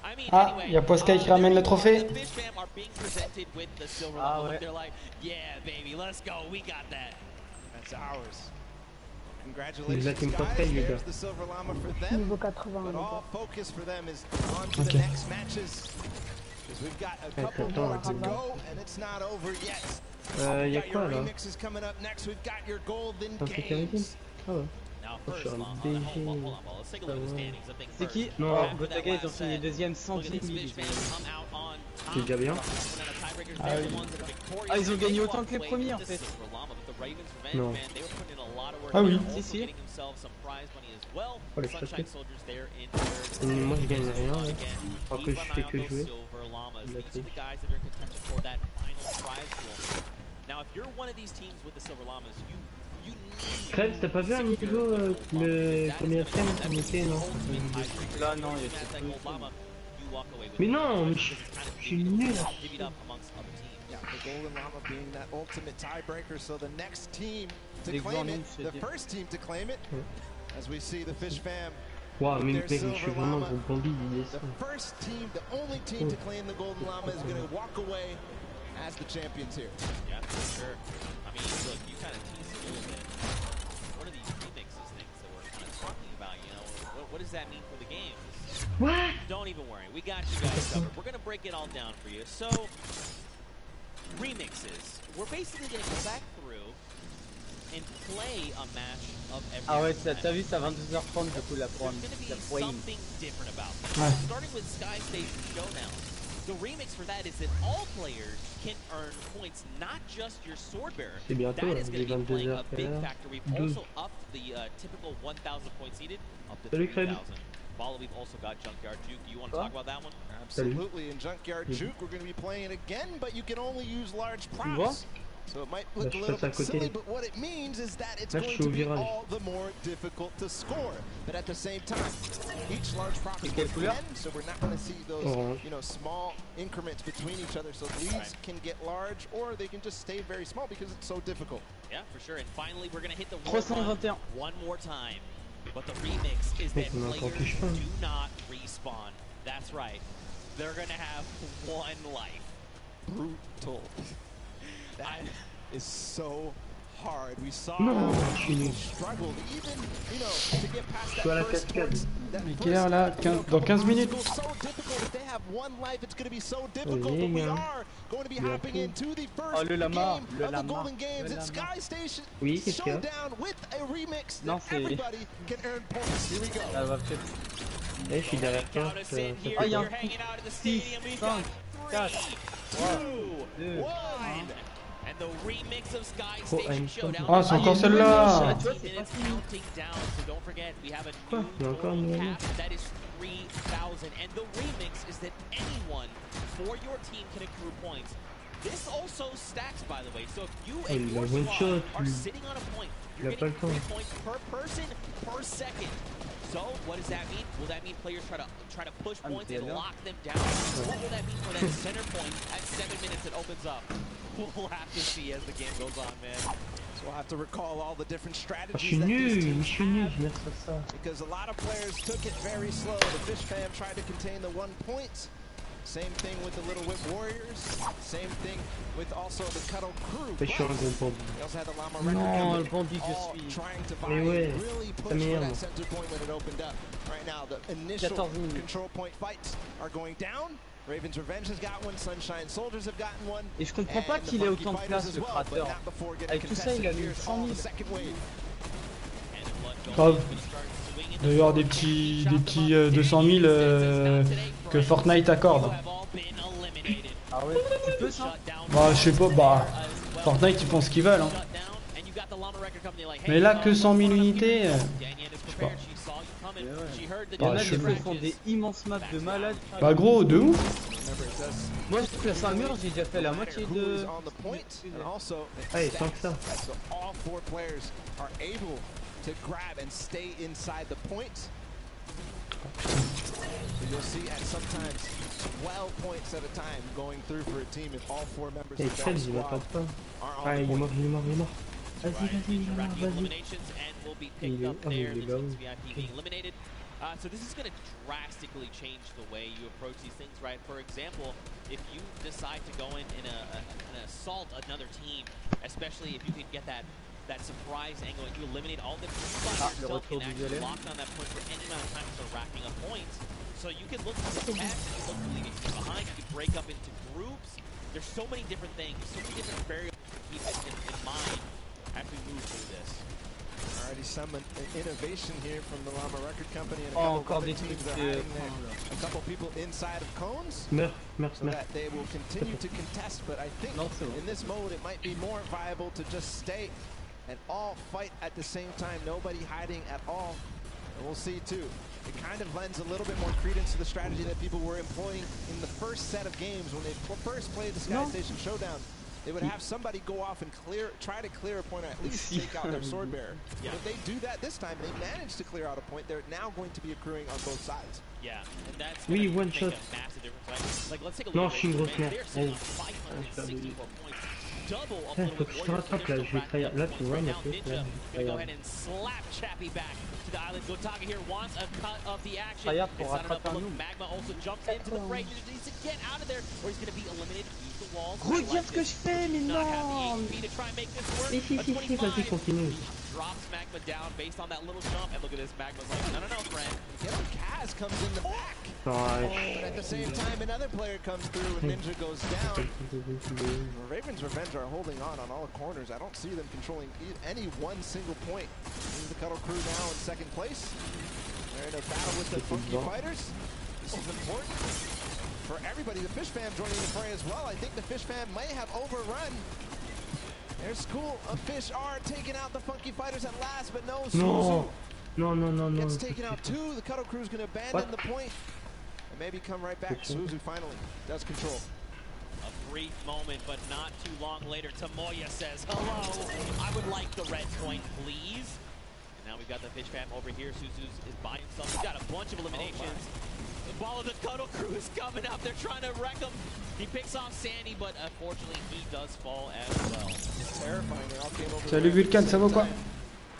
I mean, Ah, anyway, il y a Posca qui ramène le trophée. the Fish Fam are being presented with the Silver Llama. They're like, yeah, baby, let's go. We got that. That's ours. Congratulations, Team guys. Posca, you There's go. the Silver Llama for them. Niveau 80. But all focus for them is on to the next matches. Because we've got a couple more to go, and it's not over yet. Y a Got quoi your là? remixes coming up next. We've got your golden T'as fait games. Ah ouais. Now, Je first, suis un hold on, BG. let's take a look at the standings. I think C'est qui? Non. Oh, Botaga, ils ont fini deuxième sans 10 000. C'est déjà bien. Ah oui. Ah, ils ont gagné autant que les premiers en fait. Non. Ah oui. Si, si. Oh les chassés. Moi je gagne rien là. Alors que je fais que jouer. La triche. Now, if you're one of these teams with the Silver Llamas, you Crève, t'as pas vu un niveau le premier thème qu'on était, non? Là, non, il y a Mais non, je suis nul. Yeah, the golden llama being that ultimate tiebreaker, so the next team to Les claim it, grands the first team to claim it, as we see the Fish Fam. Waouh, mais with their mec, je suis silver vraiment llama. gros Bambi, il est The first team, the only team to claim the golden llama is going to walk away as the champions here. Yeah, for sure. I mean, look, you kind of teased it a little bit. What are these remixes things that we're kind of talking about, you know? What does that mean for the games? What? Don't even worry. We got you guys covered. We're going to break it all down for you. So, remixes. We're basically going to go back through and play a match of every Ah ouais, t'as vu, c'est à 22h30 du coup la There's going to be something different about this. Ouais. Starting with Sky Station Showdown. The remix for that is that all players can earn points, not just your sword bearer. C'est bientôt, That is going to be playing a 22h. big factor. We've also upped the typical 1,000 points needed up to Salut, 3,000. Fred. Follow, we've also got Junkyard Juke. Do you want to talk about that one? Absolutely. In Junkyard Juke, we're going to be playing it again, but you can only use large vois? props. So it might look a little bit silly, but what it means is that it's going to be all the more difficult to score. But at the same time, each large prop is worth 10, so we're not going to see those small increments between each other. So leads can get large, or they can just stay very small because it's so difficult. Yeah, for sure. And finally, we're going to hit the 321. one more time. But the remix is that players do not respawn. That's right. They're going to have one life. Brutal. That is so hard. We saw Non, how je suis nul. people struggled even, you know, to get past Je suis à la that first cascade. point. That Mais quelle heure là? Dans 15 minutes. so difficult. If they have one life, it's going to be so difficult. But we are going to be hopping into the first le lama, game le of the lama, Golden Games. le It's lama. Sky Station Oui, qu'est-ce qu'il y a? Showdown with a remix Non, that c'est- everybody can earn points. Here we go. Ça va peut-être. Eh, je suis derrière toi. Count us in here. Ah, il y a You're un hanging out at the 6, stadium. We've 5, got 4, 3, 2, 1. And the remix of Sky Oh, Station I'm Showdown. Ah, c'est encore celle-là. 15 minutes counting down. So don't forget, we have a Quoi? Il y a encore une new nouvelle. cap that is 3,000. And the remix is that anyone for your team can accrue points. This also stacks, by the way. So if you Il and a your one squad shot, are lui. sitting on a point, Il you're a pas getting le 3 temps. points per person per second. So what does that mean? Will that mean players try to push points and lock them down? What will that mean for that center point at 7 minutes it opens up? We'll have to see as the game goes on, man. So we'll have to recall all the different Je strategies suis that these nul, teams je suis nul, have, je laisse ça. because a lot of players took it very slow. The Fish fam tried to contain the 1 point. Same thing with the Little Whip Warriors. Same thing with also the Cuddle Crew. Je suis un gros bandit. They also had the Llama Record Non, le Company bandit que all je suis. trying to Mais ouais, really ça push for m'énerve. that center point when it opened up. Right now, the initial 14 minutes. control point fights are going down. Raven's Revenge has got one, Sunshine Soldiers have gotten one. Et je comprends pas qu'il ait autant de place, le créateur. Avec tout ça, il a mis 100 000. Grave. D'ailleurs, des petits 200 000 que Fortnite accorde. Ah ouais, tu peux ça? Bah, je sais pas, bah. Fortnite, ils font ce qu'ils veulent. Hein. Mais là, que 100 000 unités. Je sais pas. Il y en a qui font des immenses maps de malades. Bah, gros, de ouf. Moi, je place un mur, j'ai déjà fait la moitié de. Allez, tant que ça. All 4 players are able to grab and stay inside the point. So you'll see at sometimes 12 points at a time going through for a team if all 4 members Et of the 13, il va pas squad pas. are Ah, on il the est point. mort, il est mort, il est mort. Vas-y, vas-y, vas-y. Il est... Ah, mais il est là où? So this is going to drastically change the way you approach these things, right? For example, if you decide to go in and assault another team, especially if you can get that surprise angle and you eliminate all the yourself can actually lock on that point for any amount of time to racking up points. So you can look to protect, you can look to leave it behind, you can break up into groups. There's so many different things, so many different variables to keep in mind as we move through this. Already some innovation here from the Llama Record Company and a couple other teams that are hiding a couple people inside of cones so that they will continue to contest, but I think in this mode it might be more viable to just stay and all fight at the same time, nobody hiding at all. And we'll see too. It kind of lends a little bit more credence to the strategy that people were employing in the first set of games when they first played the Sky Station Showdown. They would have somebody go off and try to clear a point or at least take out their sword bearer. Yeah. If they do that this time, they managed to clear out a point. They're now going to be accruing on both sides. Yeah, and that's Oui, one shot. like, let's take a Non, look je suis une grosse merde. They're sitting on 564 points. Double of Putain, faut que je te rattrape là, je vais trahir. Là, tu vois, now mais Ninja gonna go ahead and slap Chappie back to the island. Gotaga here wants a cut of the action. Regarde, It's pour not enough to rattraper un look. noob. Magma also jumps into the fray. Ninja needs to get out of there or he's gonna be eliminated. Use the walls. Regarde ce que je fais, mais Not have non! the HP to try and make this work. Si, si, A si, si, vas-y, 25 continue. drops Magma down based on that little jump, and look at this. Magma's like, no, friend. Get him, Kaz comes in the back. But at the same time, another player comes through and Ninja goes down. Raven's Revenge are holding on all corners. I don't see them controlling any one single point. This is the Cuddle Crew now in second place. They're in a battle with the Funky Fighters. This is important for everybody. The Fish Fam joining the fray as well. I think the Fish Fam may have overrun. Their school of fish are taking out the Funky Fighters at last, but no, Suzu Non. gets taken out too. The Cuddle Crew is going to abandon the point and maybe come right back. Suzu finally does control. A brief moment, but not too long later, Tomoya says, hello, I would like the red point, please. And now we've got the Fish Fam over here. Suzu is by himself. He's got a bunch of eliminations. The ball of the Cuddle Crew is coming up. They're trying to wreck him. He picks off Sandy, but unfortunately he does fall as well. It's terrifying. They all came over. Salut Vulcan, ça va quoi?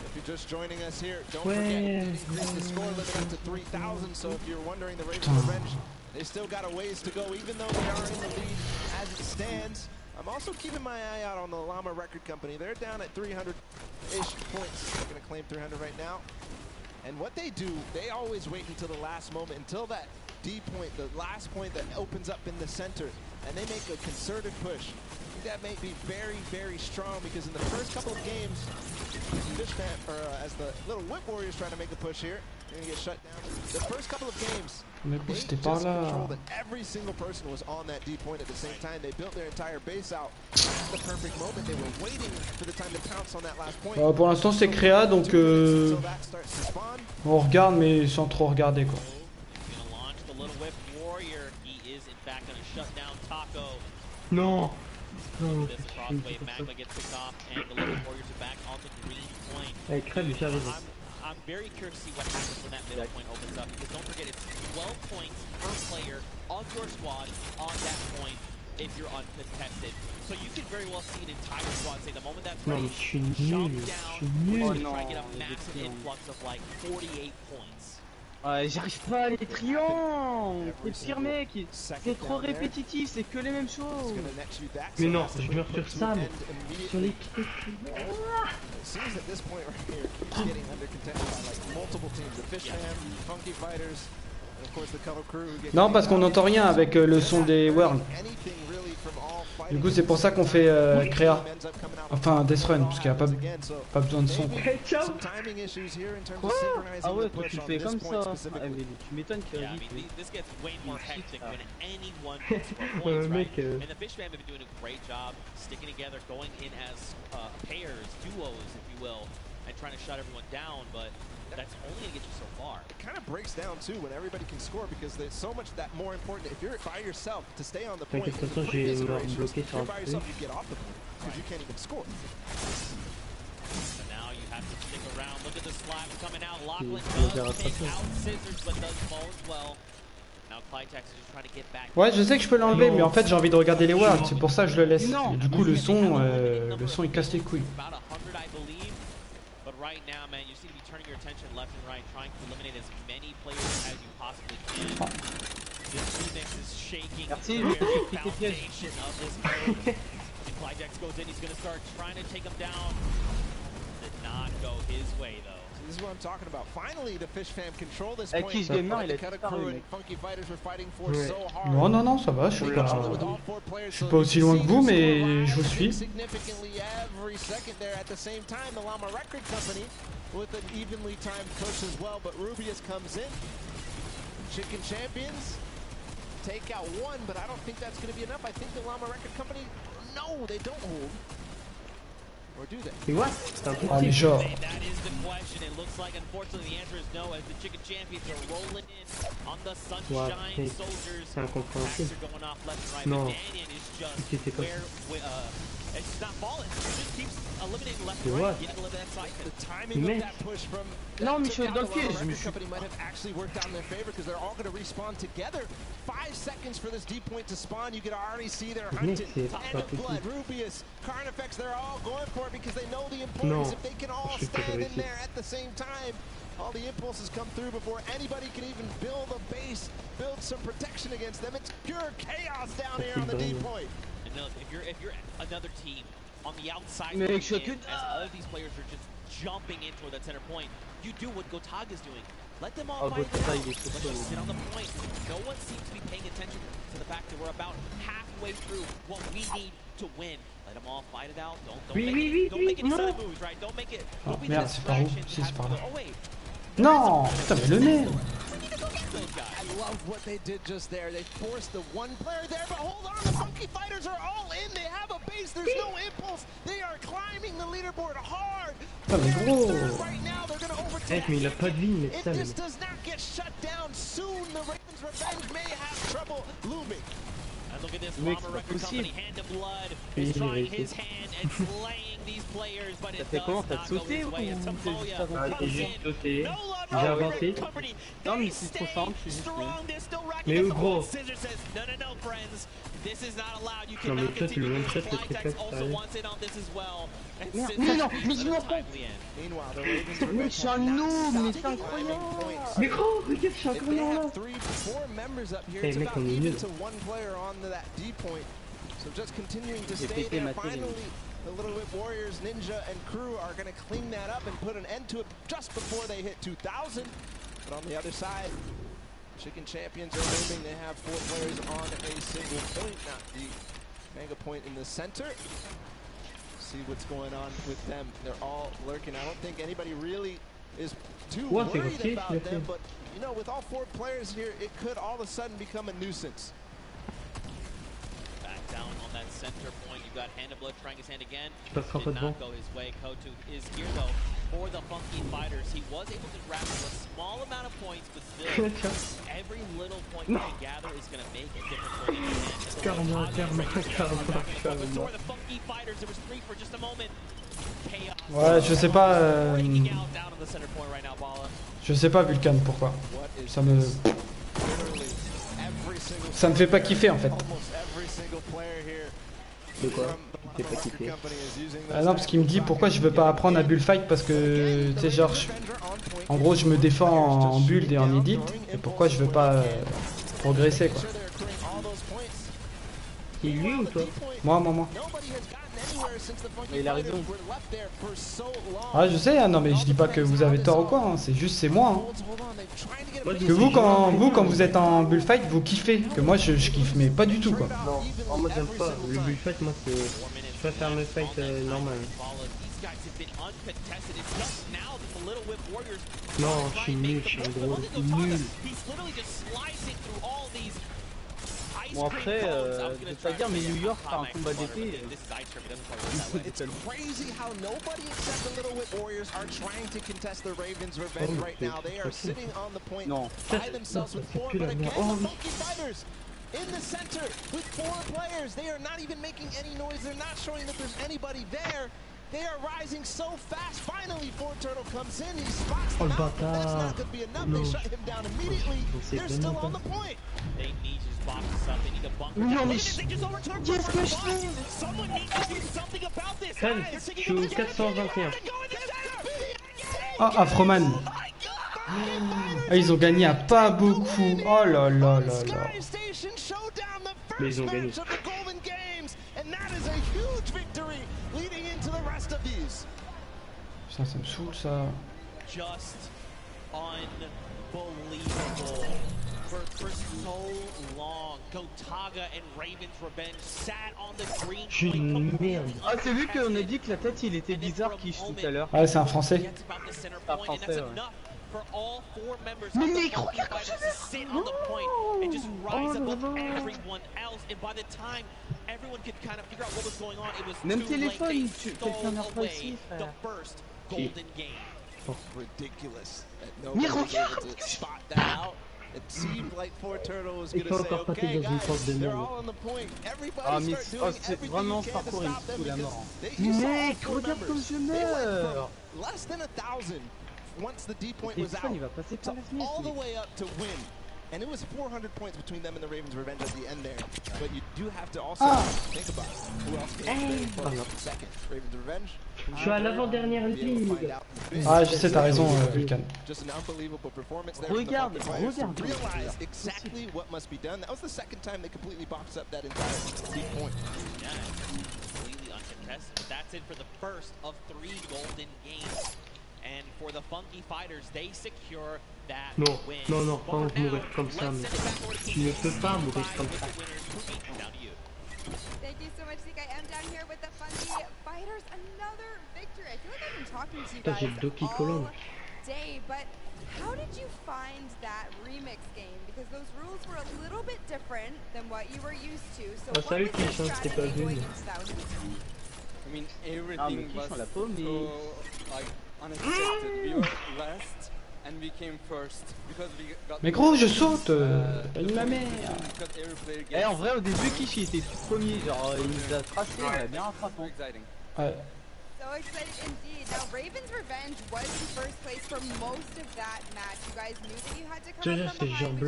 If you're just joining us here, don't forget to increase the score limit up to 3,000. So if you're wondering, the Raven's Revenge, they still got a ways to go, even though they are in the lead as it stands. I'm also keeping my eye out on the Llama Record Company. They're down at 300-ish points. They're going to claim 300 right now. And what they do, they always wait until the last moment, until that D point, the last point that opens up in the center, and they make a concerted push. I think that may be very, very strong because in the first couple of games, Fish Fam, as the Little Whip Warriors trying to make a push here, they're going to get shut down. The first couple of games, Mais they boostez just par là. controlled it. Every single person was on that D point at the same time. They built their entire base out at the perfect moment. They were waiting for the time to pounce on that last point. Pour l'instant c'est créa donc on regarde mais sans trop regarder quoi. Little Whip Warrior, he is in fact going to shut down Taco. Non. Non, this across wave. Magma gets picked off, and the Living Warriors are back onto green point. Avec Crève, j'arrive. I'm very curious to see what happens when that middle point opens up, because don't forget it's 12 points per player on your squad on that point if you're uncontested. So you could very well see an entire squad say the moment that's ready, jump down, we're going to try and get a massive influx of like 48 points. Ouais, j'arrive pas à les triangles. C'est pire mec, c'est trop répétitif, c'est que les mêmes choses. Mais non, je meurs sur Sam. Sur les trucs. Non, parce qu'on n'entend rien avec le son des Worlds. Du coup, c'est pour ça qu'on fait créa. Enfin, Death Run, parce qu'il n'y a pas besoin de son. Quoi? Ah ouais, toi tu le fais comme ça. Ah, mais tu m'étonnes qu'il y ait mec. And the Fishman have been doing a great job sticking together, going in as pairs, duos, if you will, and trying to shut everyone down, but that's only going to get you so far. It kind of breaks down too when everybody can score, because there's so much that more important. If you're by yourself to stay on the point, De toute façon, j'ai bloqué sur you're un by yourself, you get off the point because you can't even score. So now you have to stick around. Look at the slaps coming out. Lachlan does take out Scissors, but does fall as well. Now Clytex is just trying to get back. Ouais, je sais que je peux l'enlever, mais en fait j'ai envie de regarder les Worlds, c'est pour ça que je le laisse. Et du coup le son il casse les couilles. About 100, I believe. But right now, man, you seem to be turning your attention left and right, trying to eliminate as many players as you possibly can. This remix is shaking Merci, the very foundation of this mode. And Clytex goes in, he's going to start trying to take him down. Did not go his way, though. This is what I'm talking about. Finally, the Fish Fam control this Avec point. kichgamer, il a The disparu, crew mec. and Funky Fighters were fighting for so hard. Non, non, non, ça va, je suis pas aussi loin que vous, mais je vous suis. Significantly every second there at the same time. The Llama Record Company with an evenly timed push as well, but Rubius comes in. Chicken Champions take out one, but I don't think that's going to be enough. I think the Llama Record Company, no, they don't hold. Or do they? C'est what? Ah mais genre. That is the question. It looks like, unfortunately, the answer is no, as the Chicken Champions are rolling in on the Sunshine Soldiers. C'est incompréhensible. Packs are going off left and right, Non. but Daniel is just where it's not falling. It just keeps eliminating left and right, getting a little bit excitement. The timing of that push from non, mais je suis dans le piège. The company might have actually worked out in their favor, because they're all going to respawn together. 5 seconds for this deep point to spawn. You can already see they're hunted. End of blood, Rubius, Carnifex, they're all going for it because they know the importance. If they can all stand in there at the same time, all the impulses come through before anybody can even build a base, build some protection against them. It's pure chaos down here on the deep point. And look, if you're another team on the outside, as all of these players are just jumping in toward that center point, you do what Gotag is doing. Let them all fight it out. Let them sit on the point. No one seems to be paying attention to the fact that we're about halfway through what we need to win. Let them all fight it out. Don't make any sudden moves, right? Don't make it. Oh Don't be merde, c'est par où? Si, c'est par là. Oh wait. Non, putain mais le nez. I love what they did just there. They forced the one player there, but hold on, the Funky Fighters are all in. They have a base. There's no impulse. They are climbing the leaderboard hard. Putain mais gros. Right now, they're going to overtake. Mais il a pas de vie, mais ça. If this does not get shut down soon, the Ravens' revenge may have trouble looming. And look at this Llama Record Company, Hand of Blood, is trying his hand at slaying these players, but it does not go his way. As Tamoya comes in. No Llama Record Company, they stay strong, they're still racking up the whole. Scissors says, no, friends, this is not allowed. You cannot continue. Clytex also wants in on this as well. And Meanwhile, the Ravens' c'est un noob, mais c'est incroyable. Mais gros, regarde, je suis encore là. 3-4 members up here. It's about even to one player on that D point. So just continuing to stay there. Finally, the Little Whip Warriors, Ninja, and crew are going to clean that up and put an end to it just before they hit 2,000. But on the other side, Chicken Champions are looming. They have 4 players on a single point, not the mega point in the center. See what's going on with them. They're all lurking. I don't think anybody really is too worried about them, but you know, with all 4 players here, it could all of a sudden become a nuisance. Back down on that center point, you've got Hand of Blood trying his hand again. Did not go his way. Kotu is here though. for the Funky Fighters. He was able to grab a small amount of points, but still, every little point you can gather is going to make a difference for the Carrément. the Funky Fighters, there was 3 for just a moment. Ouais, je sais pas. Je sais pas Vulcan pourquoi. Ça me fait pas kiffer en fait. De quoi? T'es pas kiffé? Ah non, parce qu'il me dit pourquoi je veux pas apprendre à bullfight parce que tu sais genre en gros je me défends en build et en edit et pourquoi je veux pas progresser quoi. C'est lui ou toi? Moi. Mais il a raison. Ah je sais, hein, non mais je dis pas que vous avez tort ou quoi, hein, c'est juste c'est moi. Hein. Que vous quand vous êtes en bullfight vous kiffez, que moi je kiffe mais pas du tout quoi. Non, oh, moi j'aime pas, le bullfight moi c'est... Je préfère le fight normal. Non, je suis nul, je suis un gros nul. Bon après, je vais pas dire mais New York par un combat d'épée. It's crazy how nobody except the Little Whip Warriors are trying to contest the Ravens' revenge right now. They are sitting on the point by themselves with 4, but again the Funky Fighters in the center with 4 players. They are not even making any noise. They're not showing that there's anybody there. They are rising so fast. Finally, Turtle comes in. He spots them out, but that's not going to be enough. They shut him down immediately. They're still on the point. They need to just box this up. They need to bunker. Non mais Qu'est-ce que je fais? Someone needs to do something about this. Crème, je suis au 421. Ah, Afroman. Ah, ils ont gagné à pas beaucoup. Oh là là là là. Mais ils ont gagné. Putain, ça me saoule ça. Just unbelievable. For so long, Gotaga and Ravens Revenge sat on the green. Je suis une merde. Ah, c'est vu qu'on a dit que la tête il était bizarre Kish tout à l'heure. Ah, c'est un français. Un français, ouais. For all 4 members Mais of the micro, Funky Fighters to sit on the point and just rise above everyone else. And by the time everyone could kind of figure out what was going on, it was Même too late. téléphone, They quelqu'un n'a stole pas away ici, the frère. first golden game. Ridiculous that nobody was able to spot that out. It seemed like Turtle was going to say, okay guys, they're all on the point. Everybody start doing everything you can to stop them because you saw 4 members. They went from less than 1,000 once the D point was out, so all the way up to win. And it was 400 points between them and the Ravens' Revenge at the end there. But you do have to also think about who else came second. Ravens' Revenge. Je suis à l'avant-dernière ligne. Ah, je sais, t'as raison, Vulcan. Just an unbelievable performance there. Regarde. Realize exactly what must be done. That was the second time they completely boxed up that entire deep point. Yeah, completely uncontested. But that's it for the first of 3 golden games. And for the Funky Fighters, they secure that win. Non, pas mourir comme ça, mais tu ne peux pas mourir comme ça. Thank you so much, Zeke. I am down here with the Funky Fighters. Another victory. I feel like I've been talking to you guys all day, but how did you find that remix game? Because those rules were a little bit different than what you were used to. So what was your strategy going into that one? I mean, everything was so like unexpected. We were last and we came first because we got. Mais gros, je saute. Pas une ma mère. Eh, en vrai, au début, Kish il était tout premier. Genre, il nous a tracé, on a bien rattrapé. Ouais. So excited indeed. Now, Ravens Revenge was in first place for most of that match. You guys knew that you had to come up from behind,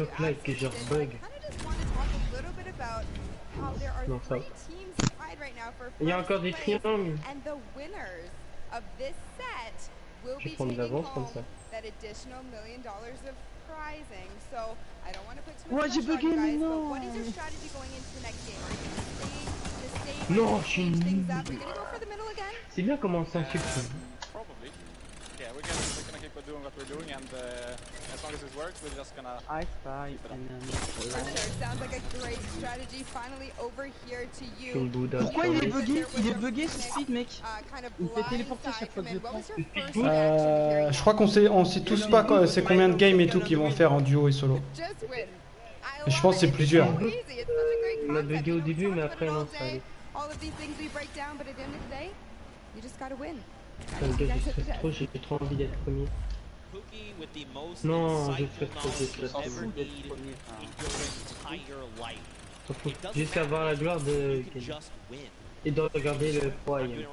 but you absolutely did. I kind of just want to talk a little bit about how there are 3 teams tied right now for first place, and the winners of this set will be taking home that additional $1 million of prizing. So I don't want to put too much pressure on you guys, but what is your strategy going into the next game? Are you going to stay the same? Non, je suis nul. Are you going to go for the middle again? C'est bien comment on s'insulte. Probably. Yeah, we're gonna keep doing what we're doing, and as long as it works, we're just gonna. For sure, sounds like a great strategy. Finally over here to you. Pourquoi il est bugué ce speed, mec? Il me fait téléporter chaque fois que je prends. Je crois qu'on sait tous pas c'est combien de games et tout qu'ils vont faire en duo et solo. Mais je pense que c'est plusieurs. Il m'a bugué au début, mais après non, ça allait. All of these things we break down, but at the end of the day, you just gotta win. trop, j'ai trop envie d'être premier. Non, je stresse trop, d'être premier. Juste avoir la gloire de gagner. Et de regarder le troisième.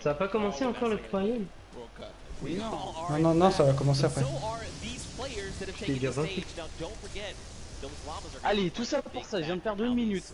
Ça a pas commencé encore le troisième? Non, ça va commencer après. Je t'ai dit 28. Allez, tout ça pour ça, je viens de perdre 1 minute.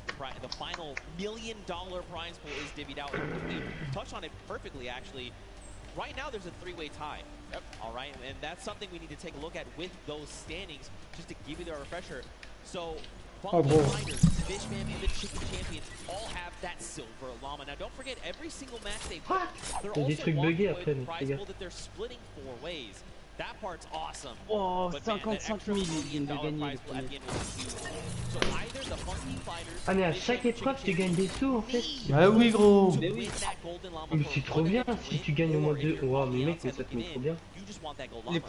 Right now, there's a three-way tie. Yep. All right, and that's something we need to take a look at with those standings, just to give you the refresher. So, Funky Fighters, Fishman, and the Chicken Champions all have that silver llama. Now, don't forget, every single match they play, they're also walking away with a prize pool that they're splitting 4 ways. That part's awesome. Oh, 55 000 ils viennent de gagner le premier. Ah mais à chaque épreuve tu gagnes des sous en fait. Bah oui gros. Mais c'est trop bien si tu gagnes au moins 2. Wow mais mec mais ça te met trop bien. Les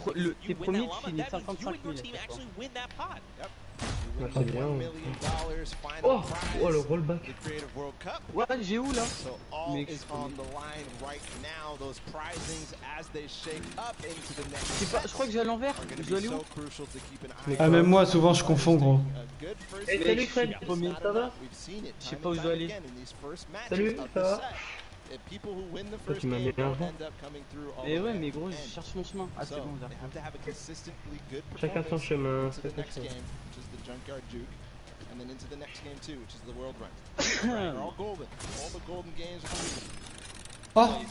premiers tu finis 55 000. Ah, très bien. Oh, oh le rollback. Ouais j'ai où là? Mais je crois que j'ai à l'envers. Je dois aller où? Ah même moi souvent je confonds gros. Hey, salut Fred, ça va? Je sais pas où je dois aller. Salut, ça va? Toi, tu m'as mis un vent. Mais ouais mais gros je cherche mon chemin. Ah c'est bon j'arrive. Chacun son chemin. Junkyard Juke, and then into the next game too, which is the World Run. They're all golden. All the golden games are golden.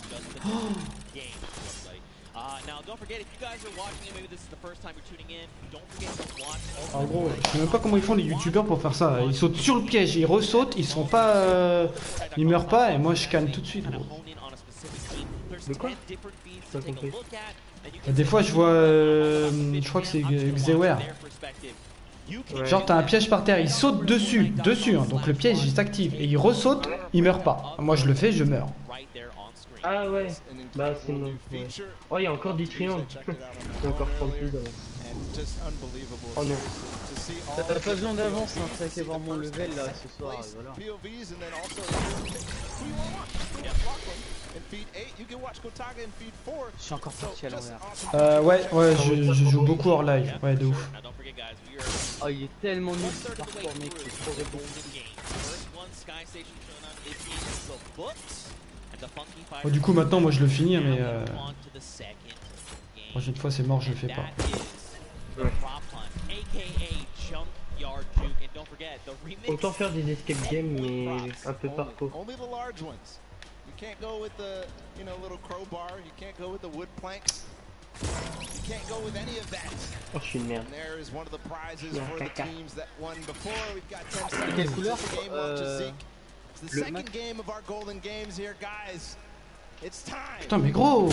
Now don't forget, if you guys are watching it, maybe this is the first time you're tuning in, don't forget to watch. En gros, je sais même pas comment ils font les youtubeurs pour faire ça. Ils sautent sur le piège, ils ressautent, ils sont pas, ils meurent pas et moi je canne tout de suite. Gros. De quoi? Pas compris. Des fois je vois, je crois que c'est Xewer. Genre t'as un piège par terre, il saute dessus, hein, donc le piège il s'active et il ressaute, il meurt pas. Moi je le fais, je meurs. Ah ouais, bah c'est non. Ouais. Oh il y a encore 10 triangles. C'est encore 30 plus d'avance. Oh non. T'as pas besoin d'avance, hein, t'as qu'à voir mon level là ce soir, voilà. Je suis encore parti à l'envers. Ouais, je joue beaucoup hors live, ouais de ouf. Oh il est tellement nul ce parcours mec, c'est trop bon. Bon, du coup maintenant moi je le finis mais prochaine fois c'est mort, je le fais pas. Ouais. Autant faire des escape games mais un peu parcours. You can't go with the, little crowbar. You can't go with the wood planks. You can't go with any of that. Oh, je suis une merde. And there is one of the prizes for the teams that won before. We've got 10 Quelle seconds couleur? to the game up to Zeke. It's the second game of our golden games here, guys. It's time. Putain mais gros.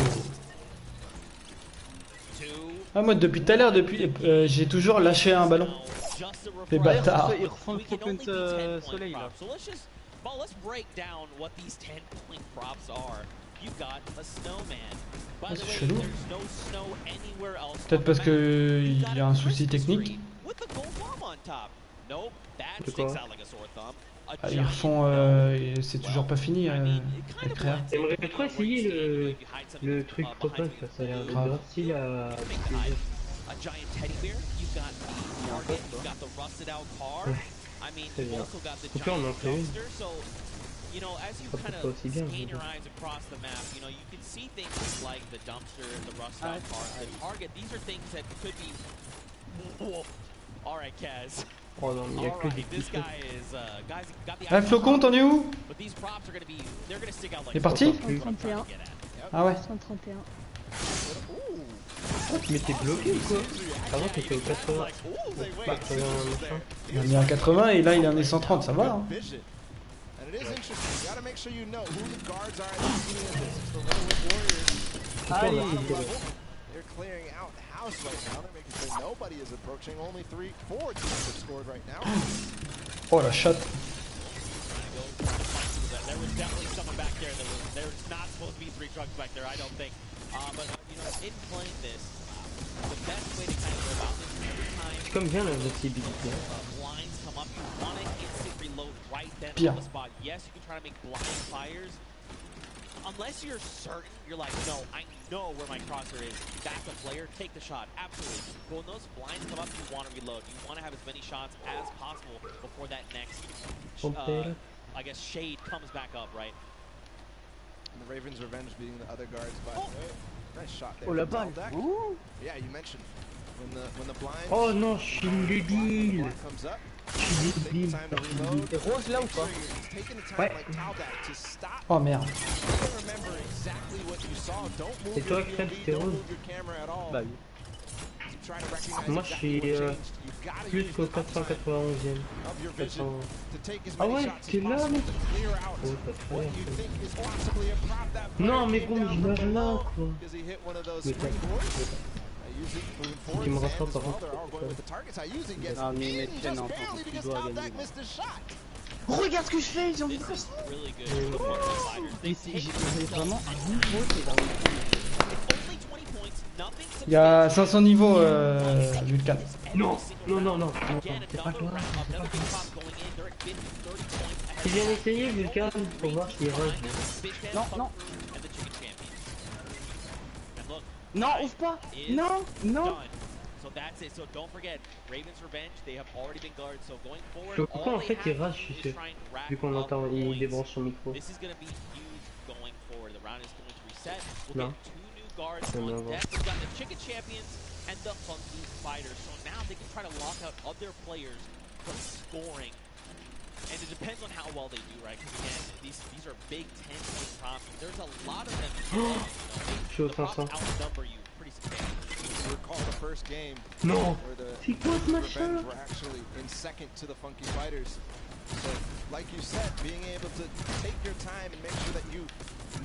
Ah moi depuis tout à l'heure, j'ai toujours lâché un ballon. Les bâtards. Ils refont le soleil là. Well, let's break down what these 10-point props are. You've got a snowman. By the way, there's no snow anywhere else. Peut-être parce que il y a un souci technique. With the gold bomb on top. Nope, that sticks out like a sore thumb. Ah, ils refont, c'est toujours pas fini. Créa. J'aimerais trop essayer le truc propos, ça a l'air grave style à. A giant teddy bear. You've got the target. You've got the rusted out car. I mean, you've also got the giant dumpster, so, as you kind of scan your eyes across the map, you can see things like the dumpster, the rusted out car, the target. These are things that could be... Whoa. All right, Kaz. Oh non, il y a que des this guy is, guys, got the... Ah, Flocon, t'en es où? But these props are going to be, they're going to stick out like... Il est parti? 131. Ah ouais. 131. Oh, tu m'étais bloqué ou quoi? Avant t'étais au 80. 80 machin. Il en est à 80 et là il en est 130, ça va hein. Allez. Oh la chatte. There was definitely someone back there that was, there's not supposed to be 3 trucks back there, I don't think. But, in playing this, the best way to kind of go about this is every time comme bien la versatilité. Blinds come up, you want to instant reload right then on the spot. Yes, you can try to make blind fires, unless you're certain, you're like, no, I know where my crosshair is. Backup player, take the shot. Absolutely. But when those blinds come up, you want to reload. You want to have as many shots as possible before that next, I guess, shade comes back up, right? And the Ravens' revenge beating the other guards, by the way. Nice shot there. Oh la balle. Yeah, you mentioned when the blind. Oh non, je suis débile. Comes up. Je suis débile. T'es rose là ou pas? Ouais. Oh merde. C'est toi qui crème, c'était rose? Bah oui. Moi je suis plus qu'au 491e. Ah ouais, t'es là mec. Oh, t'as très bien. Non mais bon, je meurs là quoi. Tu me rattrapes par contre. Ah mais mes chaînes en tu dois gagner. Regarde ce que je fais, j'ai envie de faire ça. Mais j'ai vraiment un niveau qui est dans le. Il y a 500 niveaux, Vulcan. Non, non, non, non, c'est pas toi. Tu viens d'essayer Vulcan pour voir s'il rush. Non, non. Non, ouvre pas. Non, non. Pourquoi en fait il rush, je suis sûr. Vu qu'on entend, il débranche son micro. Non. Guards on deck. We've got the Chicken Champions and the Funky Fighters. So now they can try to lock out other players from scoring. And it depends on how well they do, right? Because again, these are big 10-point props. There's a lot of them. The props outnumber you pretty substantially. You recall the first game where the Revenge were actually in second to the Funky Fighters. So, like you said, being able to take your time and make sure that you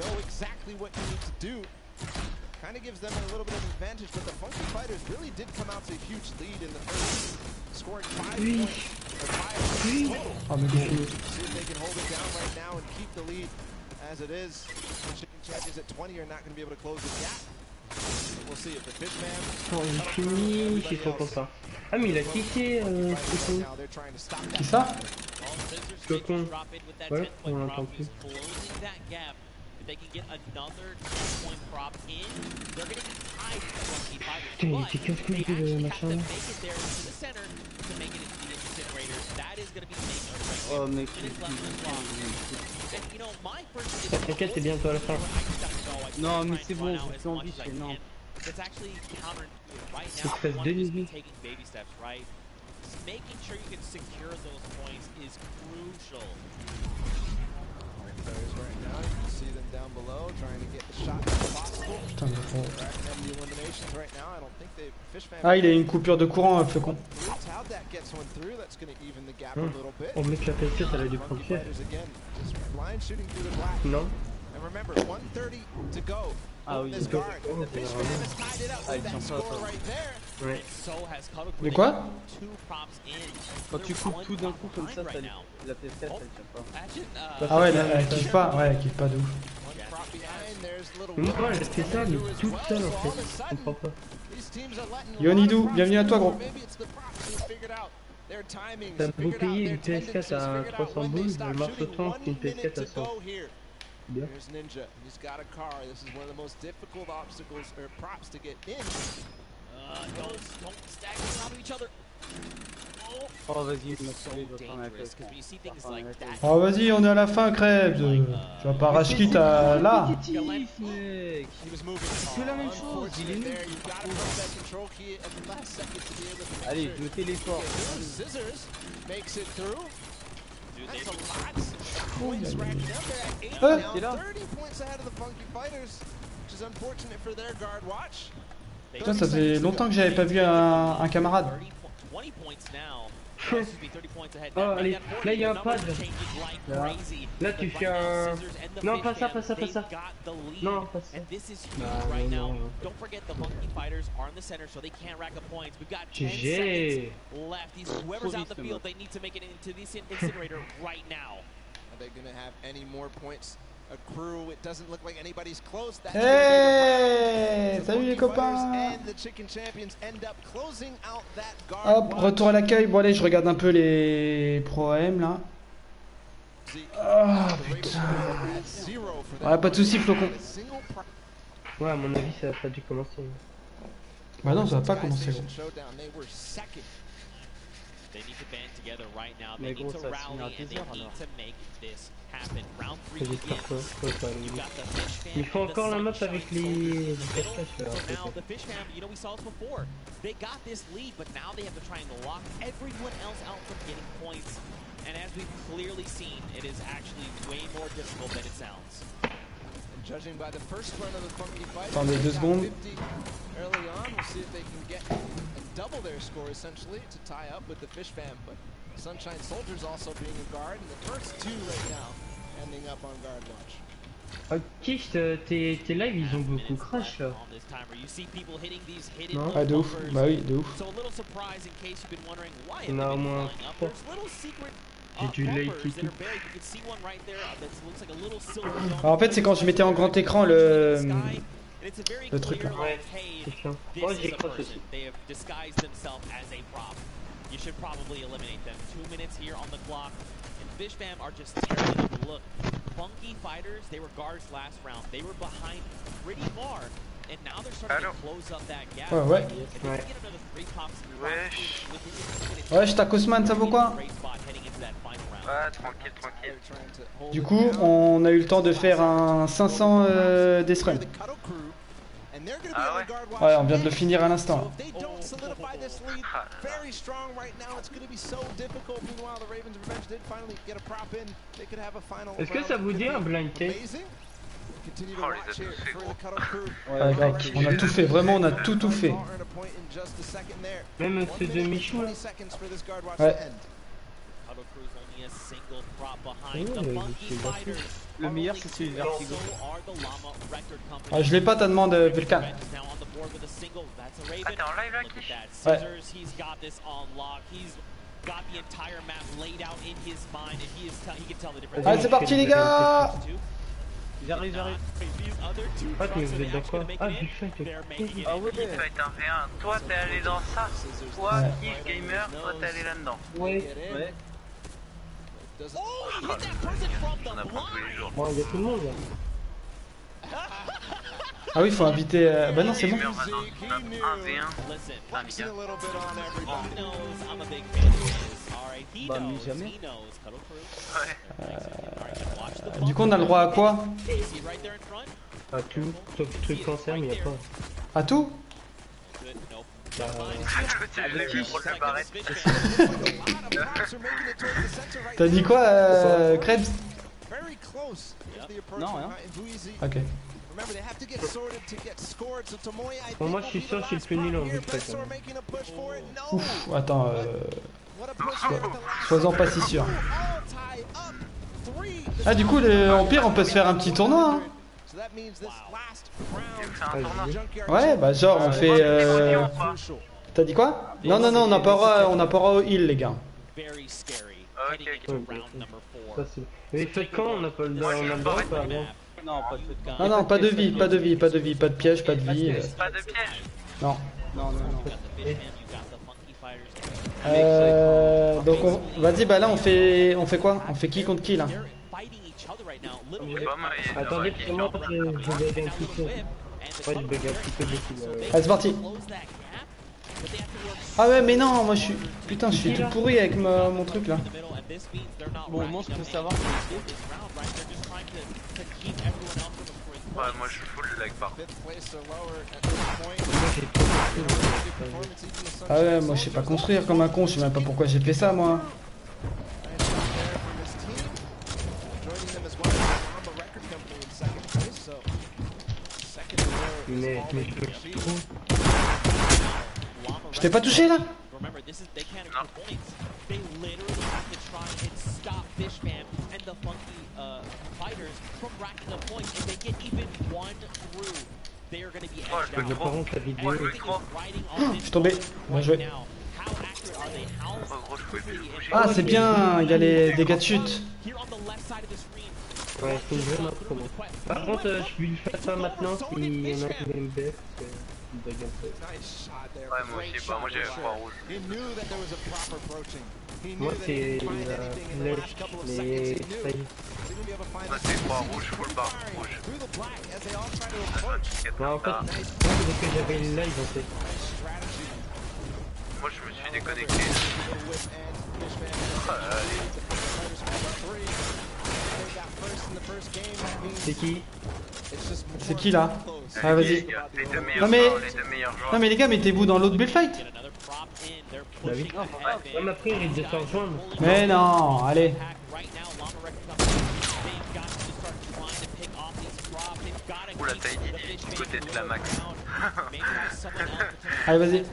know exactly what you need to do kind of gives them a little bit of advantage, but the Funky Fighters really did come out to a huge lead in the first, scoring 5 points total. See if they can hold it down right now and keep the lead as it is. The Chicken Champions at 20 are not going to be able to close the gap. We'll see if the Fishman. Oh, il finit, je suis trop content. Ah, mais il a kické, Qui ça? Cocon. Ouais, on l'entend plus. They can get another 10-point prop in, they're going to be tied with the Funky Fighters. Putain, il était But they actually have to machin. make it there to the center to make it into the incinerators. That is going to be taking a break. Oh mec, And you know, my first t'inquiète, c'est bientôt à la fin. non mais c'est bon, j'ai plus envie, c'est non. It's actually counterintuitive. Right Il now, te reste 2 minutes. taking baby steps, right? Making sure you can secure those points is crucial. Right now, you can see them down below trying to get the shot as possible. Racking the eliminations right now. I don't think they Fishman. Ah, il a une coupure de courant, Flocon. How that gets one through, that's going to even the gap a little bit. Oh mec, la PC, elle a dû prendre cher. Blind shooting through the black. Non. And remember, 1:30 to go. Ah oui, This guard. The Fishman has tied it up with that score right there. Ouais. Mais quoi? Quand tu coupes tout d'un coup comme ça, la PS4 elle tient pas. Ah ouais, elle kiffe pas, ouais, elle kiffe pas de ouf. Moi, elle fait ça, mais toute seule en fait. Je comprends pas. Yonidou, bienvenue à toi, gros. T'as beau payer une PS4 à 300 boules, elle marche autant qu'une PS4 à 100. Bien. Here's Ninja. He's got a car. This is one of the most difficult obstacles or props to get in. Don't stack on top of each other. Oh vas-y, je me sauve, je vais prendre la PS4. Oh vas-y, on est à la fin, crève. Tu vas pas rage quitte à là. C'est la même chose, il est nul. Allez, je me téléporte. Makes it through. That's a lot of points racked up there at 8 now, 30 points ahead of the Funky Fighters, which is unfortunate for their guard watch. Putain, ça fait longtemps que j'avais pas vu un camarade. Oh, allez, là il y a un pad. Là tu fais un. Non, pas ça, pas ça, pas ça. Non, pas ça. GG. Hey, salut les copains. Hop, retour à l'accueil. Bon allez, je regarde un peu les pro-AM là. Ah putain. Ouais, pas de soucis, Flocon. Ouais, à mon avis, ça a pas dû commencer. Bah non, ça va pas commencer. Gros. They need to band together right now. They Mais need gros, to ça rally finira and they 2 heures need alors. to make this happen. Round 3 J'espère pas. begins. You got the Fish Fam Il faut and the encore la map Sunshine avec Soldiers les in the middle. personnages là. So now the Fish Fam, you know, we saw this before. They got this lead, but now they have to try and lock everyone else out from getting points. And as we've clearly seen, it is actually way more difficult than it sounds. Judging by the first run of the funky fight, Attendez 2 secondes. early on, we'll see if they can get and double their score essentially to tie up with the Fish Fam. But Sunshine Soldiers also being a guard, and the first 2 right now ending up on guard watch. Ah, Kish, tes lives ils ont beaucoup crash là. Non? Ah de ouf, bah oui, de ouf. Il y en a au moins 3. J'ai dû late et tout. Alors, en fait, c'est quand je mettais en grand écran le truc là. Ouais, c'est chiant. Moi j'ai crash aussi. You should probably eliminate them. 2 minutes here on the clock. And Fish Fam are just tearing up the look. Funky fighters, they were guards last round. They were behind pretty far. And now they're starting to close up that gap. Ouais, ouais. If they can get another 3 pops in the round, Ouais, je t'accosman, ça vaut quoi? Ouais, tranquille, tranquille. Du coup, on a eu le temps de faire un 500 Death Run. Ah ouais? Ouais, on vient de le finir à l'instant. Est-ce que ça vous dit un blind test? Oh, on les a tous fait, gros. Ouais, grave, on a tout fait, vraiment, on a tout fait. Même ceux de Michou là? Ouais. Le meilleur c'est celui de Vertigo. Ah, je l'ai pas ta demande, Vulcan. Ah, t'es en live là, Kish? Ouais. Allez, c'est parti les gars! J'arrive. Ah, mais vous êtes dans quoi? Ah, du fait. Ah ouais. Ça va être un V1. Toi, t'es allé dans ça. Toi, kichgamer, toi, t'es allé là-dedans. Ouais. On apprend tous les jours. Bon, il y a tout le monde là. Ah oui, faut inviter. Bah non, c'est bon. Un V1. Ah, les gars. Bah, mais jamais. Du coup, on a le droit à quoi? À tout, sauf truc cancer, mais il n'y a pas. À tout? T'as dit quoi, Krebs? Non, rien. Ok. Bon, moi je suis sûr que je suis le plus nul en vue de fait. Ouf, attends, sois-en pas si sûr. Ah, du coup, en pire, on peut se faire un petit tournoi. Hein. Ouais, bah genre, on fait. T'as dit quoi? Non, on n'a pas droit au heal, les gars. Mais faites quand on n'a pas le droit, on a le droit pas avant. Non, pas de vie, pas de piège, pas de vie. Pas de piège? Non. Non. Donc vas-y, bah là on fait quoi? On fait qui contre qui là? Attendez, parce que moi je bug un petit peu. Ouais, je bug un petit peu beaucoup. Allez, c'est parti. Ah ouais, mais non, moi je suis. Putain, je suis tout pourri avec mon truc là. Bon, moi je peux savoir. Ouais, moi je suis full lag par contre. Ah ouais, moi je sais pas construire comme un con, je sais même pas pourquoi j'ai fait ça moi. Mais Je t'ai pas touché là? Je peux pas rendre la vidéo. Je suis tombé. Bien joué. Oh gros, je pouvais plus bouger. Ah, c'est bien, il y a les dégâts de chute. Ouais, c'est une vraie map pour moi. Par contre, je lui fais ça maintenant s'il y en a qui veulent me BF. de gameplay. Ouais, moi aussi, bah, moi j'ai 3 rouges. Moi c'est flèche, mais failli. Moi c'est 3 rouges, full bar rouge. Ouais, en fait, parce que j'avais une live en fait. Moi je me suis déconnecté. C'est qui? C'est qui là? Ah vas-y. Non mais les gars, mettez-vous dans l'autre bullfight. Bah oui. Même après il risque de se rejoindre. Mais non, allez. Oula, t'as dit du côté de la max. Allez, vas-y.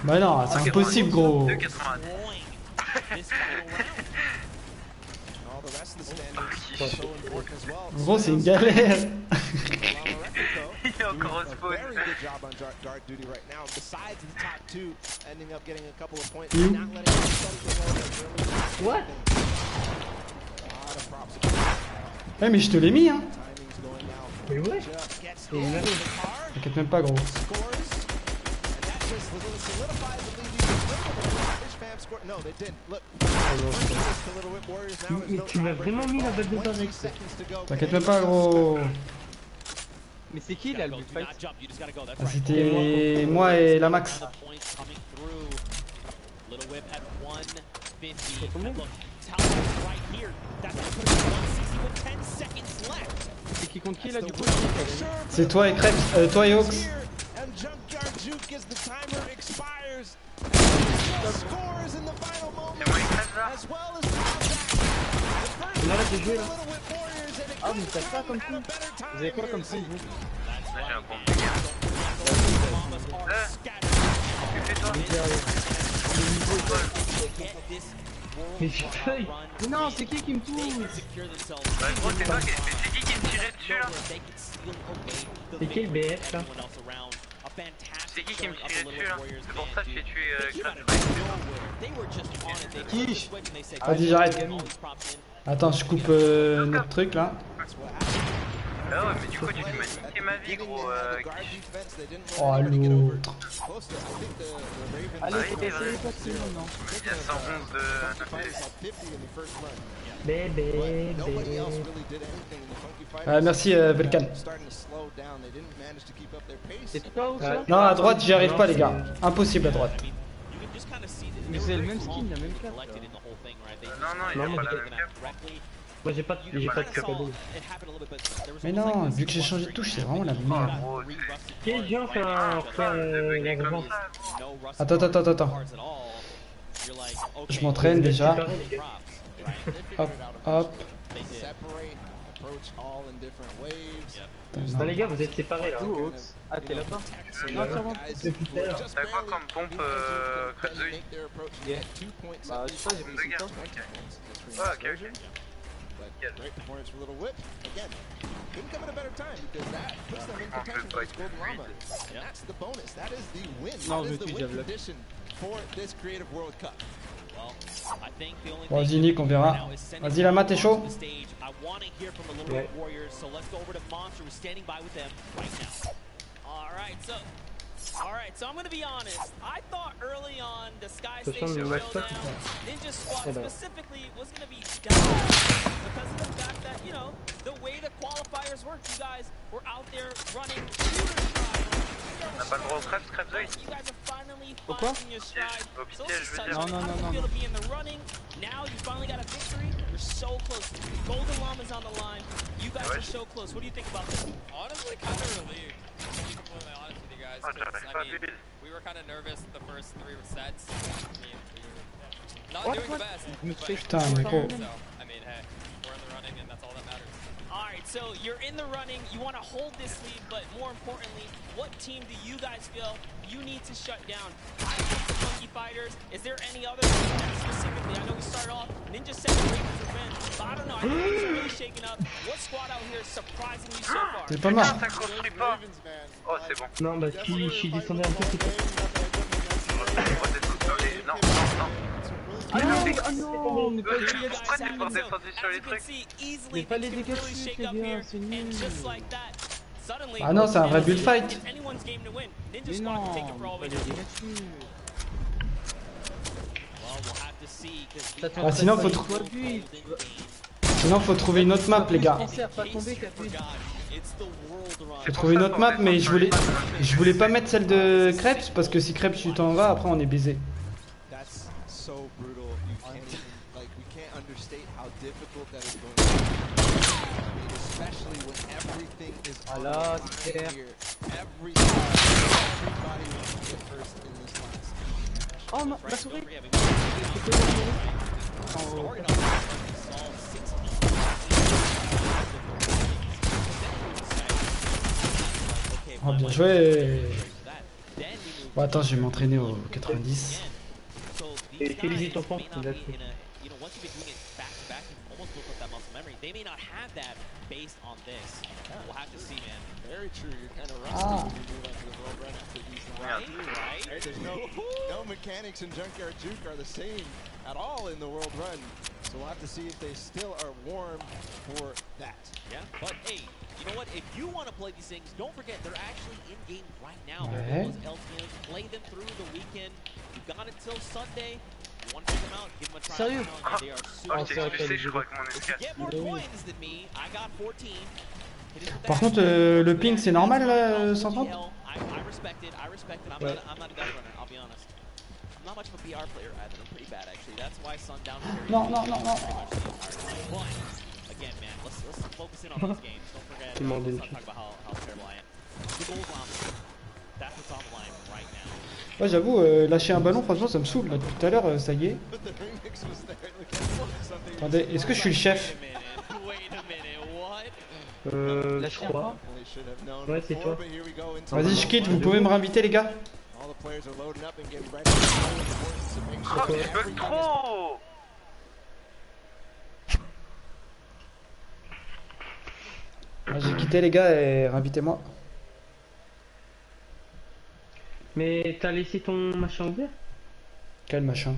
Bah non, c'est impossible, gros. Gros, c'est une galère. Il est encore au spawn. What? Ouais, mais je te l'ai mis, hein. Mais ouais. T'inquiète même pas, gros. Mais tu m'as vraiment mis la balle de barre. T'inquiète même pas, gros. Mais c'est qui là le bullfight? C'était moi et la max. C'est qui contre qui là du coup? C'est toi et Crêpe, toi et Hawks. On arrête de jouer là. Ah mais t'as pas comme tout. Vous avez quoi comme ça vous? J'ai un compte. Mais putain. Mais non, c'est qui me touche? Bah gros, c'est toi, c'est qui me tirait dessus là? C'est qui le BF là? C'est qui me tirait dessus là? C'est pour ça que j'ai tué Qui? Vas-y, j'arrête. Attends, je coupe notre truc là. Ah ouais, mais du coup, tu m'as niqué ma vie, gros. Oh, l'autre. Allez, c'est vrai. Il y a 111 de... Bébé. Merci, Velkan. C'est toi ou ça? Non, à droite, j'y arrive pas, les gars. Impossible à droite. Mais c'est le même skin, la même carte. Non, il a pas la même cap. Moi j'ai pas de cadeau. Mais non, vu que j'ai changé de touche, c'est vraiment la merde. Quel genre fait la revanche? Attends. Je m'entraîne déjà. Hop, hop. Non les gars, vous êtes séparés là. Ah t'es là-bas? Non, t'as quoi comme pompe, Kredzui? Bah je sais pas, j'ai pris ça. Ah ok. Great performance for Little Whip. Again, couldn't come at a better time because that puts them in contention for this Golden Llama. And that's the bonus. That is the win. That is the win condition for this Creative World Cup. Vas-y, Nick, on verra. Vas-y, Lama, t'es chaud? Ouais. Alright, so I'm gonna be honest. I thought early on the Sky Station Showdown, Ninja Squad specifically was gonna be down because of the fact that, you know, the way the qualifiers work, you guys were out there running On n'a pas le droit au crêpes, You guys are finally finding your stride. Au pitié, je veux dire. Non. Be in the running. Now you finally got a victory. You're so close. Golden Llama's on the line. You guys are so close. What do you think about this? Honestly, kind of relieved. To be completely honest with you guys. I mean, we were kind of nervous the first 3 sets. I mean, we were not doing the best. Putain, mais gros. So, I mean, hey, we're in the running and that's all that matters. Alright, so you're in the running, you want to hold this lead, but more importantly, what team do you guys feel you need to shut down? I think the Funky Fighters. Is there any other team specifically? I know we started off, Ninja said Racing Revenge, but I don't know, I think it's really shaking up. What squad out here is surprising you so far? C'est pas mal. Ça construit pas. Oh, c'est bon. Non, bah je suis descendu un peu, c'est pas. Non. Ah non, mais pas les dégâts Pourquoi t'es pas descendu sur les trucs? Mais pas les dégâts dessus, c'est bien, c'est nul. Ah non, c'est un vrai bullfight. Mais non, pas les là-dessus. Ah, sinon faut trouver une autre map, les gars. Faut trouver une autre map, mais je voulais pas mettre celle de Crêpes parce que si Crêpes tu t'en vas, après on est baisé. Voilà, super. Oh non, la souris. Oh, bien joué. Bon, attends, je vais m'entraîner au 90. Et utiliser ton pont. Based on this, we'll have to see, man. Very true. You're kind of rusty when you move on to the world run after these right? There's no mechanics in Junkyard Juke are the same at all in the world run. So we'll have to see if they still are warm for that. Yeah, but hey, you know what? If you want to play these things, don't forget they're actually in game right now. They're those LTMs. Play them through the weekend. You got until Sunday. You want to check them out? Give them a try. Sérieux? They are super. Get more coins than me. I got 14. Par contre, le ping c'est normal là, 130? I respect it. I'm not a death runner, I'll be honest. I'm not much of a BR player either. I'm pretty bad actually. That's why Sundown is Non. But again, man, let's focus in on these games. Don't forget. Let's not talk about how terrible I am. The goals on. That's what's on the line right now. Ouais, j'avoue, lâcher un ballon, franchement, ça me saoule. Là, tout à l'heure, ça y est. Attendez, est-ce que je suis le chef? Je crois. Ouais, c'est toi. Vas-y, je quitte, vous pouvez me réinviter, les gars? Oh, tu bugs trop! J'ai quitté, les gars, et réinvitez-moi. Mais t'as laissé ton machin ouvert? Quel machin?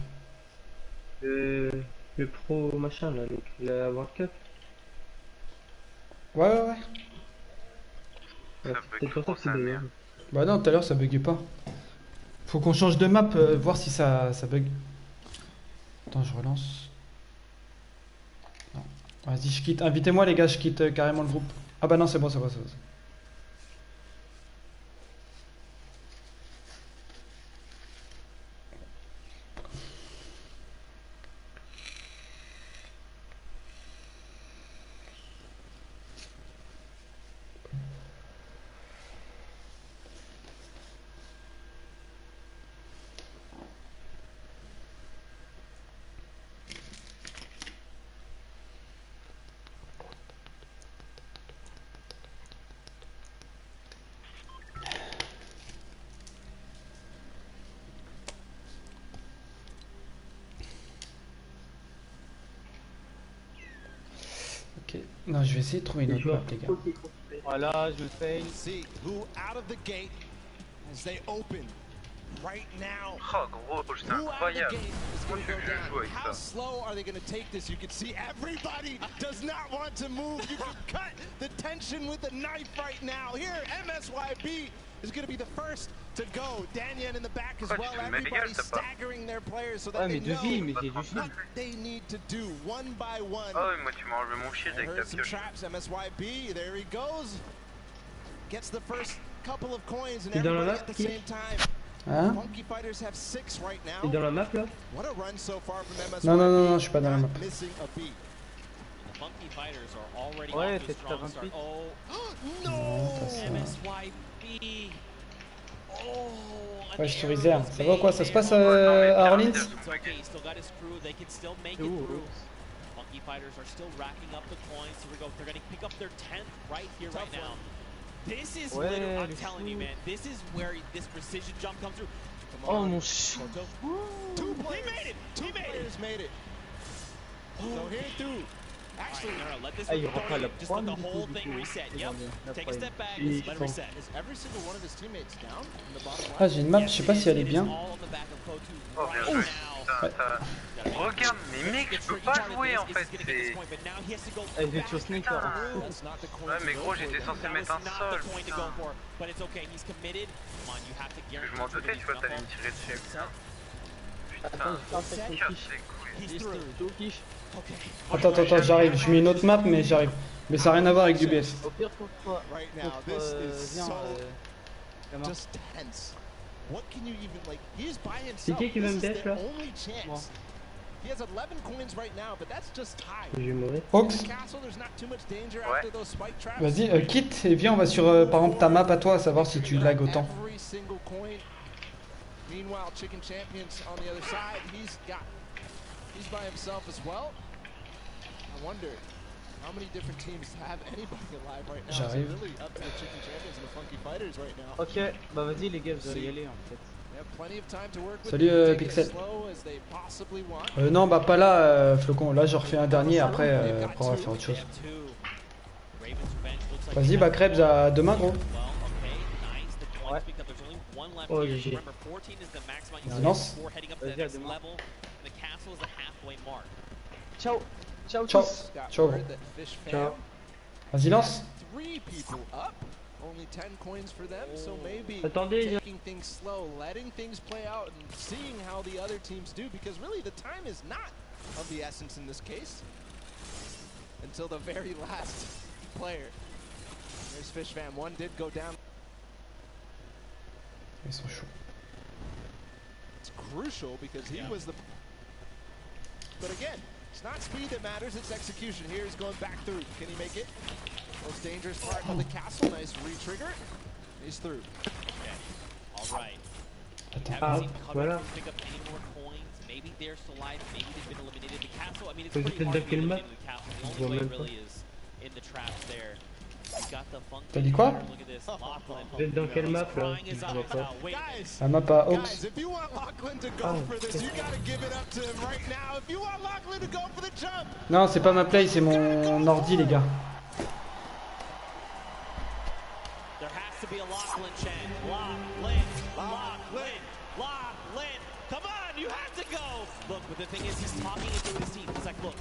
Le pro machin là, donc la World Cup. Ouais. C'est pour ça que c'est bien. Bah non, tout à l'heure ça buguait pas. Faut qu'on change de map, voir si ça bug. Attends, je relance. Non. Vas-y, je quitte. Invitez-moi les gars, je quitte carrément le groupe. Ah bah non, c'est bon. Ok, non, je vais essayer de trouver une autre map, les gars. Voilà, je le fais. See who out of the gate as they open right now. Oh gros, c'est incroyable. Moi je joue avec How ça. slow are they going to take this? You can see everybody does not want to move. You can cut the tension with a knife right now. Here, MSYB is going to be the first to go. Danyan in the back as well. Everybody staggering their players so that they know what they need to do one by one. Oh, moi tu m'as enlevé mon shit I avec ta heard some pioche. traps. MSYB, there he goes. Gets the first couple of coins and Et dans la everybody map, at the qui? same time. Hein? Funky Fighters have 6 right now. Et dans la map là? What a run so far from MSYB. Non, je suis pas dans la map. Missing a beat. The Funky Fighters are already Ouais, off to a c'est strong start. 28. Oh no! MSYB. Oh, Ouais, je suis réserve. Ça va quoi? Ça se passe à Orleans? It's okay, he's still got his crew. They can still make it through. Funky Fighters are still racking up the coins. Here we go. They're going to pick up their 10th right here, right now. This is literally, I'm telling you, man, this is where this precision jump comes through. Oh mon chou. Two players made it. So here through Actually, let this Ah, il rentre à la just let the première whole du thing coup. reset. C'est Yep. bon, la Take a première. step back. Et Let it reset. Is every single one of his teammates down in the bottom Ah, j'ai une map, je sais pas si elle est bien. Oh, bien joué. Regarde, mais mec, je peux pas jouer en fait. C'est. Elle est sur sniper. Ouais, mais gros, j'étais censé mettre un sol. Putain. Je m'en doutais, tu vois, t'allais me tirer dessus. Attends, je vais faire un quiche. Attends, j'arrive. Je mets une autre map, mais j'arrive. Mais ça n'a rien à voir avec du BF. Au pire, contre viens, gamin. C'est qui veut me dash là? Moi. He has 11 coins right now, but that's just tied. J'ai mauvais. Ox, vas-y, quitte et viens, on va sur par exemple ta map à toi, à savoir si tu lag autant. Meanwhile, Chicken Champions on the other side, he's by himself as well. I wonder how many different teams have anybody alive right now. It's really up to the Chicken Champions and the Funky Fighters right now. Ok, bah vas-y les gars, vous allez y aller en fait. Salut Pixel. Non, bah pas là, Flocon. Là, je refais un dernier. Après, on va faire autre chose. Vas-y, bah Krebs, à demain, gros. Ouais. Oh, GG. Vas-y, lance. Vas-y, à demain. Ciao. Ciao. Ciao. Ciao. Ciao. Vas-y, lance. Only 10 coins for them, so maybe Attendez, taking things slow, letting things play out, and seeing how the other teams do, because really the time is not of the essence in this case until the very last player. There's Fish Fam. One did go down. Ils sont chauds. It's crucial because he was the. But again, it's not speed that matters, it's execution. Here he's going back through. Can he make it? Most dangerous part of the castle. Nice re-trigger. He's through. Okay. All right. Ah, voilà. Pick up any more coins. Maybe they're still alive. Maybe they've been eliminated. The castle. I mean, it's Vous pretty êtes hard dans to be quelle map? eliminated in the castle. The only way really is in the traps there. You got the funky. T'as dit quoi? Look at this. Lachlan. Vous êtes dans quelle map là? Crying his Je eyes vois pas. out. Wait. La map à Ox. Guys, if you want Lachlan to go for this, you gotta give it up to him right now. If you want Lachlan to go for the jump. Non, c'est pas ma play, c'est mon ordi, les gars. There has to be a Lachlan chant. Lachlan. Come on, you have to go. Look, but the thing is, he's talking it through his team. He's like, look,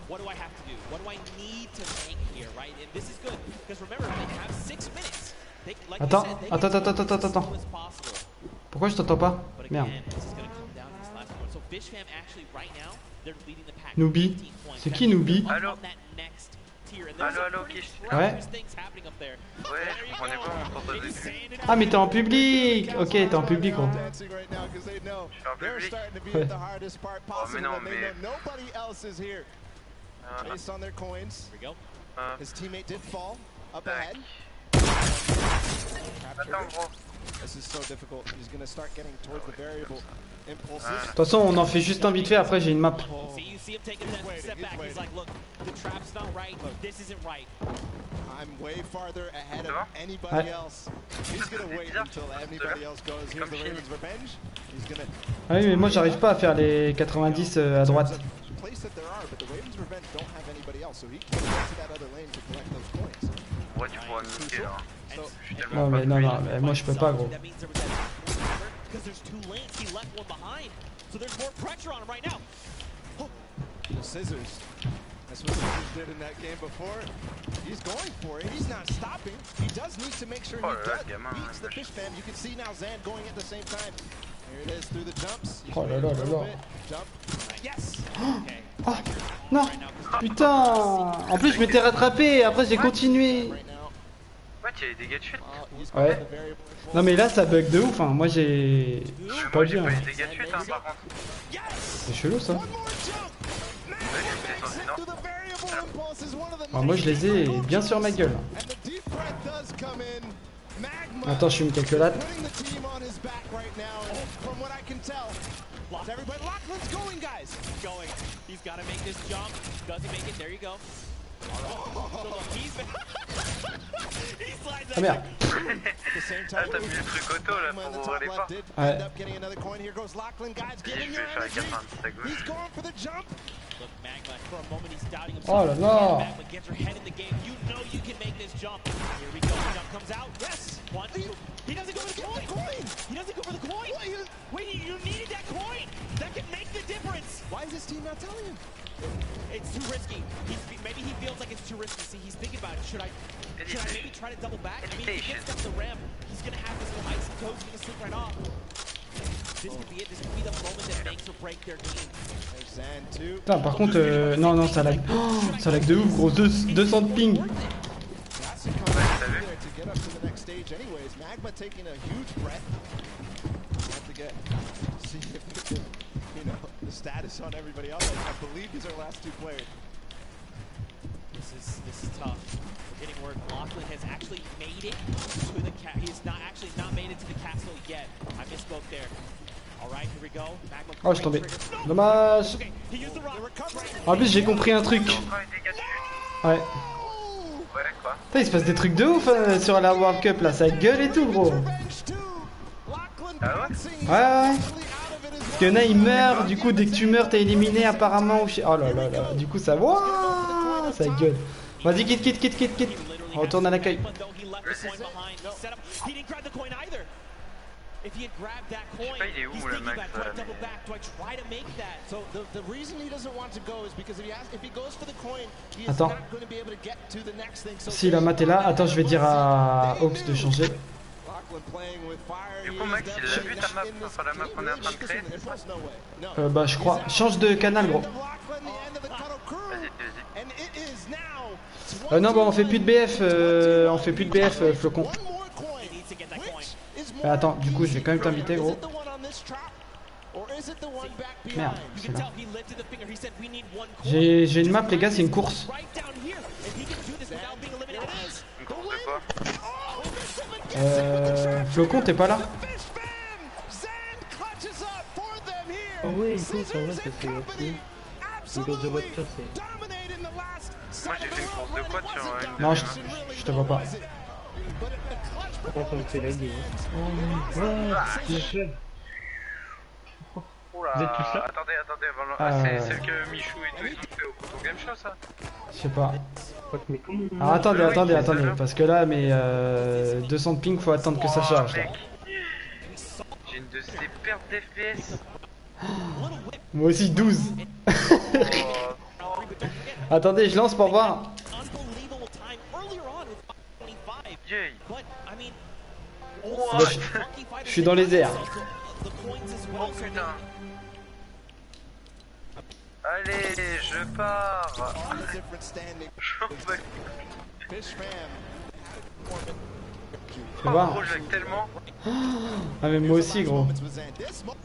what do I have to do? What do I need to make here, right? And this is good, because remember, they have 6 minutes. They, like Attends, you said, they can attends. do this as soon as possible. Pourquoi je t'entends pas? But Merde. again, this is going to come down to this last one. So Fish Fam actually right now, they're leading the pack. Noobi. 15 points. C'est qui Noobi? Allô? On that next tier. And there's Allô, some pretty Kish. treacherous things happening up there. Ouais, je comprenais pas, on t'entendait plus. Ah, mais t'es en public. Ok, t'es en public, gros. Je suis en public. Ouais. Oh, mais non, mais. Based on their coins. Here we go. His teammate did fall up ahead. Attends, gros. This is so difficult. He's going to start getting towards the variable impulses. De toute façon, on en fait juste un vite fait. Après, j'ai une map. See, you see him taking that step back. He's like, look, the trap's not right. This isn't right. I'm way farther ahead of anybody else. He's going to wait until anybody else goes. Here's the Ravens' revenge. He's going to. Ah oui, mais moi, j'arrive pas à faire les 90 à droite. Place that there are, but the Ravens' revenge don't have anybody else, so he can get to that other lane to collect those coins. Ouais, tu pourras me niquer là. Je suis Non, tellement mais pas non, doué. non, mais moi, je peux pas, gros. That means there was that because there's 2 lanes. He left one behind, so there's more pressure on him right now. The scissors. That's what Scissors did in that game before. He's going for it. He's not stopping. He does need to make sure he beats the Fish Fam. You can see now Zan going at the same time. Here it is through the jumps. Oh là là là là. Jump. Yes. Oh, non. Putain. En plus, je m'étais rattrapé. Après, j'ai continué. Ouais, tu as des dégâts de chute. Ouais. Non, mais là, ça bug de ouf. Hein. Moi, j'ai. Je suis pas bien. J'ai pas eu des dégâts de chute, hein, par contre. C'est chelou, ça. Alors, moi, je les ai bien sur ma gueule. Attends, je fume quelques lattes. Everybody, Lachlan's going, guys. Going. He's got to make this jump. Does he make it? There you go. So look, he's slides Ah merde. Ah, t'as mis le truc auto là pour ouvrir les portes. Ouais. Si je vais faire la 90 à gauche. Look, Magma, for a moment, he's Oh là là. He doesn't go for the coin! He doesn't go for the coin! Wait, you needed that coin! That can make the difference! Why is his team not telling him? It's too risky. Maybe he feels like it's too risky. See, he's thinking about it. Should I maybe try to double back? I mean, if he gets up the ramp, he's gonna have this little icy toes, he's gonna slip right off. This could be it. This could be the moment that makes or break their game. Putain, par contre, non, non, ça lag. Oh, ça lag de ouf, gros. 200 de ping. Get up to the next stage anyways. Magma taking a huge breath. Have to see if we can, the status on everybody else. I believe these are last two players. This is tough. We're getting word Lachlan has actually made it to the he's not made it to the castle yet. I misspoke there. Alright, here we go. Magma. Oh, je suis tombé. Dommage. En plus, j'ai compris un truc. Ouais. Putain, il se passe des trucs de ouf sur la World Cup là, ça gueule et tout, gros. Ah ouais? Ouais. Parce qu'il y en a, ils meurent, du coup, dès que tu meurs, t'es éliminé apparemment. Oh là là là, du coup, ça. Wouah, ça gueule. Vas-y, quitte. On retourne à l'accueil. If he had grabbed that coin, he's thinking about, do I double back? Do I try to make that? So the reason he doesn't want to go is because if he goes for the coin, he is not going to be able to get to the next thing. So si la mat est là, attends, je vais dire à Ox de changer. Du coup, Max, il a vu ta map, enfin la map qu'on est en train de créer. Bah, je crois. Change de canal, gros. Vas-y. Non, bah, on fait plus de BF, Flocon. Attends, du coup, je vais quand même t'inviter, gros. Merde, c'est là. J'ai une map, les gars, c'est une course. Une course de quoi? Flocon, t'es pas là? Oh ouais, une course, en vrai, ça c'est aussi. Une course de voiture, c'est... Moi j'ai fait une course de quad sur une... Non, je te vois pas. On me fait laguer. Oula, vous êtes tous là? attendez, c'est celle que Michou et tout ils ont fait au Photo Game Show, ça? Je sais pas. Alors attendez, parce que là, mes 200 de ping, faut attendre que ça charge. Là. J'ai une de ces pertes d'FPS. Moi aussi, 12. Attendez, je lance pour voir. Je suis dans les airs. Oh putain. Allez, je pars. Fais voir. Gros, je lag tellement. Ah mais moi aussi, gros.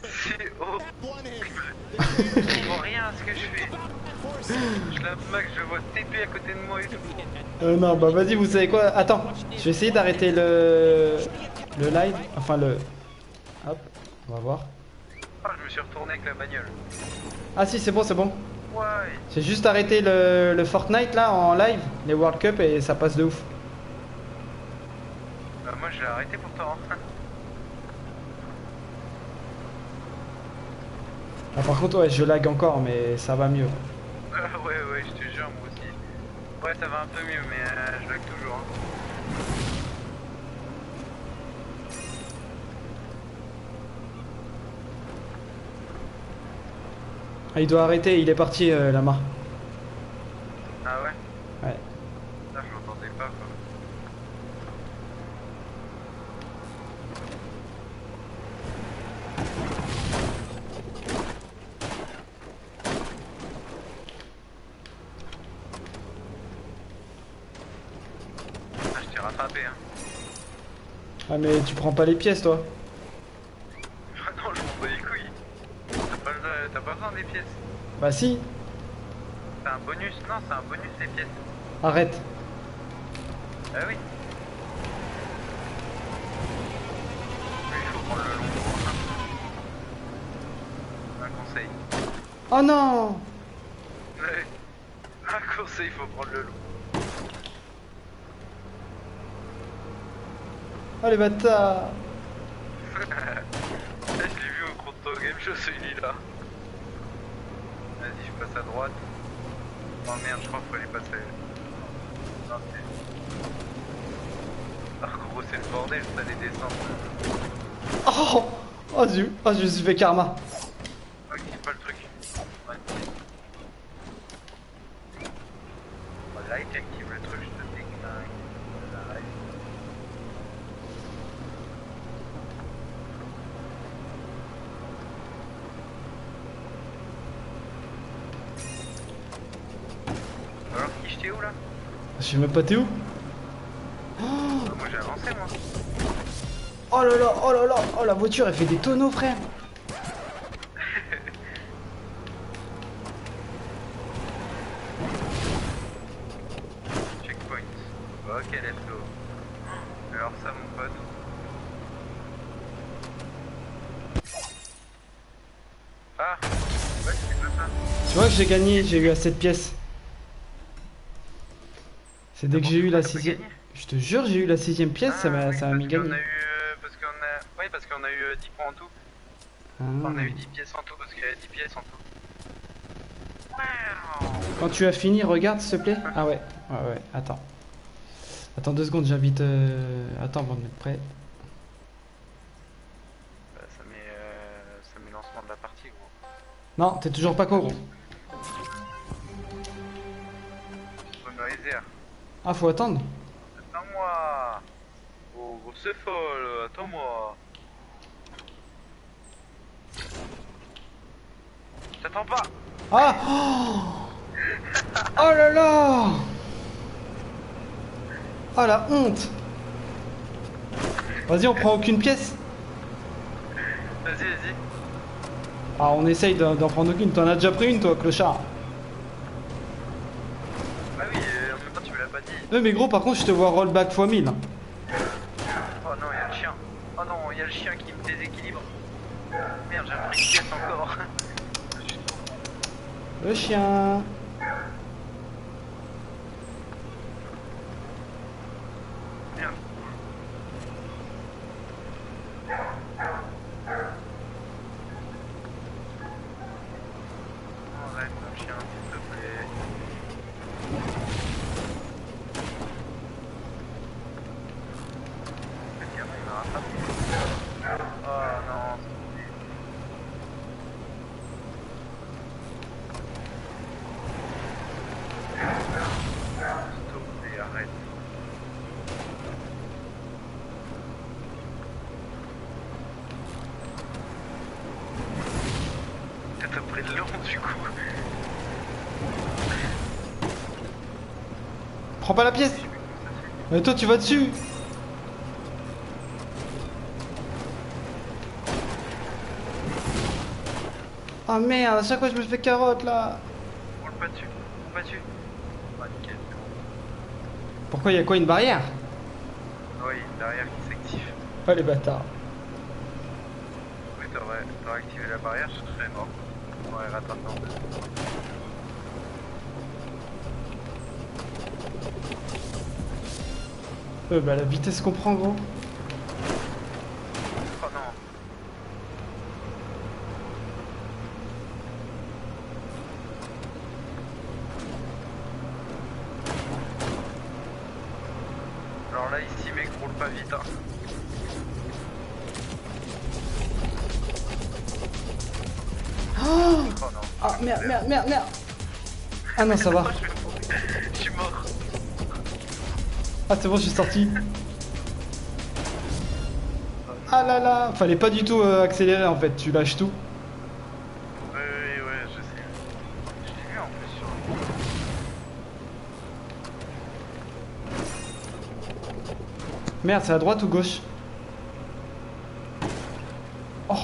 C'est horrible. Je vois rien à ce que je fais. Je la max, je vois TP à côté de moi et tout. Non, bah vas-y, vous savez quoi? Attends, je vais essayer d'arrêter le live. Enfin le... Hop, on va voir. Ah, je me suis retourné avec la bagnole. Ah si, c'est bon, c'est bon. Ouais. J'ai juste arrêté le Fortnite là en live, les World Cup, et ça passe de ouf. Moi je l'ai arrêté pourtant. Ah, par contre, ouais, je lag encore, mais ça va mieux. Ouais, je te jure, moi aussi. Ouais, ça va un peu mieux, mais je lag toujours. Ah, il doit arrêter, il est parti, Lama. Ah ouais? Ouais. Là, je l'entendais pas, quoi. Ah, je t'ai rattrapé, hein. Ah, mais tu prends pas les pièces, toi? Ah non, je m'en bats les couilles. T'as pas besoin des pièces. Bah si. C'est un bonus. Non, c'est un bonus les pièces. Arrête. Ah oui. Mais il faut prendre le long. Un conseil. Oh non. Ouais. Un conseil, il faut prendre le long. Oh les bâtards. Je l'ai vu au Photo Game Show celui-là. Vas-y, je passe à droite. Oh merde, je crois qu'il faut aller passer. Non, ah gros, c'est le bordel, ça les descentes. Oh, oh, je me suis fait karma. Ok, pas le truc. Ouais. Oh, là, il active le truc, je te décline. Alors, qui j'étais où là? Je sais même pas t'es où. Moi j'ai avancé moi. Oh là là, oh là là, oh la voiture elle fait des tonneaux frère. Checkpoint. Ok, let's go. Alors ça mon pote. Ah, ouais c'est pas ça. Tu vois que j'ai gagné, j'ai eu à 7 pièces. C'est dès que j'ai eu la 6ème. Je te jure, j'ai eu la 6ème pièce, ça m'a mis gagné. Parce qu'on a eu 10 points en tout. Ah. On a eu 10 pièces en tout parce qu'il y avait 10 pièces en tout. Wow. Quand tu as fini, regarde s'il te plaît. Ah ouais, ouais, attends. Attends 2 secondes, j'invite. Attends avant de mettre prêt. Ça met lancement de la partie gros. Non, t'es toujours pas con gros. Ah, faut attendre. Attends-moi. Oh, c'est folle, attends-moi. T'attends pas. Ah oh là là. Oh la honte. Vas-y, on prend aucune pièce. Vas-y, vas-y. Ah, on essaye d'en prendre aucune. T'en as déjà pris une toi, clochard. Bah oui, en même temps tu me l'as pas dit. Ouais, mais gros, par contre, je te vois rollback x 1000. Oh non, il y a le chien. Oh non, il y a le chien qui me déséquilibre. Merde, j'ai pris une pièce encore. Le chien. Merde. Arrête mon chien, s'il te plaît. Le gamin il m'a rattrapé. Oh non, stop et arrête. T'as pris de long du coup. Prends pas la pièce. Mais toi, tu vas dessus. Ah merde, à chaque fois je me fais carotte là. Roule pas dessus, roule pas dessus. Ah nickel, c'est bon. Pourquoi il y a quoi, une barrière? Oui, derrière qui s'active. Oh les bâtards. Oui, t'aurais activé la barrière, je serais mort. Ouais, rattrape en deux. Bah la vitesse qu'on prend gros. Oh non. Alors là ici mec roule pas vite hein. Oh, Oh non. ah merde, merde, merde, merde. Ah non, ça va. Je suis mort. Ah c'est bon, je suis sorti. Ah là là, fallait pas du tout accélérer en fait, tu lâches tout. Ouais, je sais. Je l'ai vu en plus sur Merde, c'est à droite ou gauche? Oh.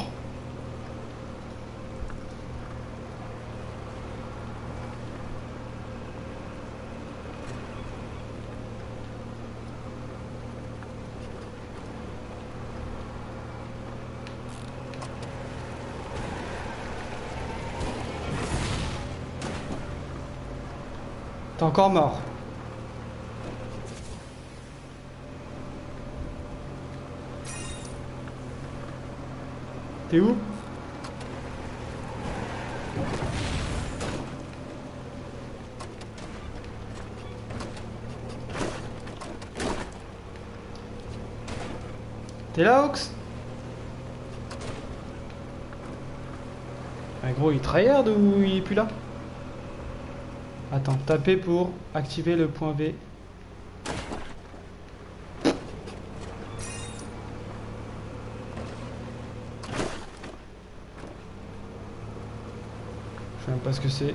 T'es encore mort. T'es où? T'es là, Ox? Ah, gros, il tryhard ou il est plus là? Attends, tapez pour activer le point V. Je sais même pas ce que c'est.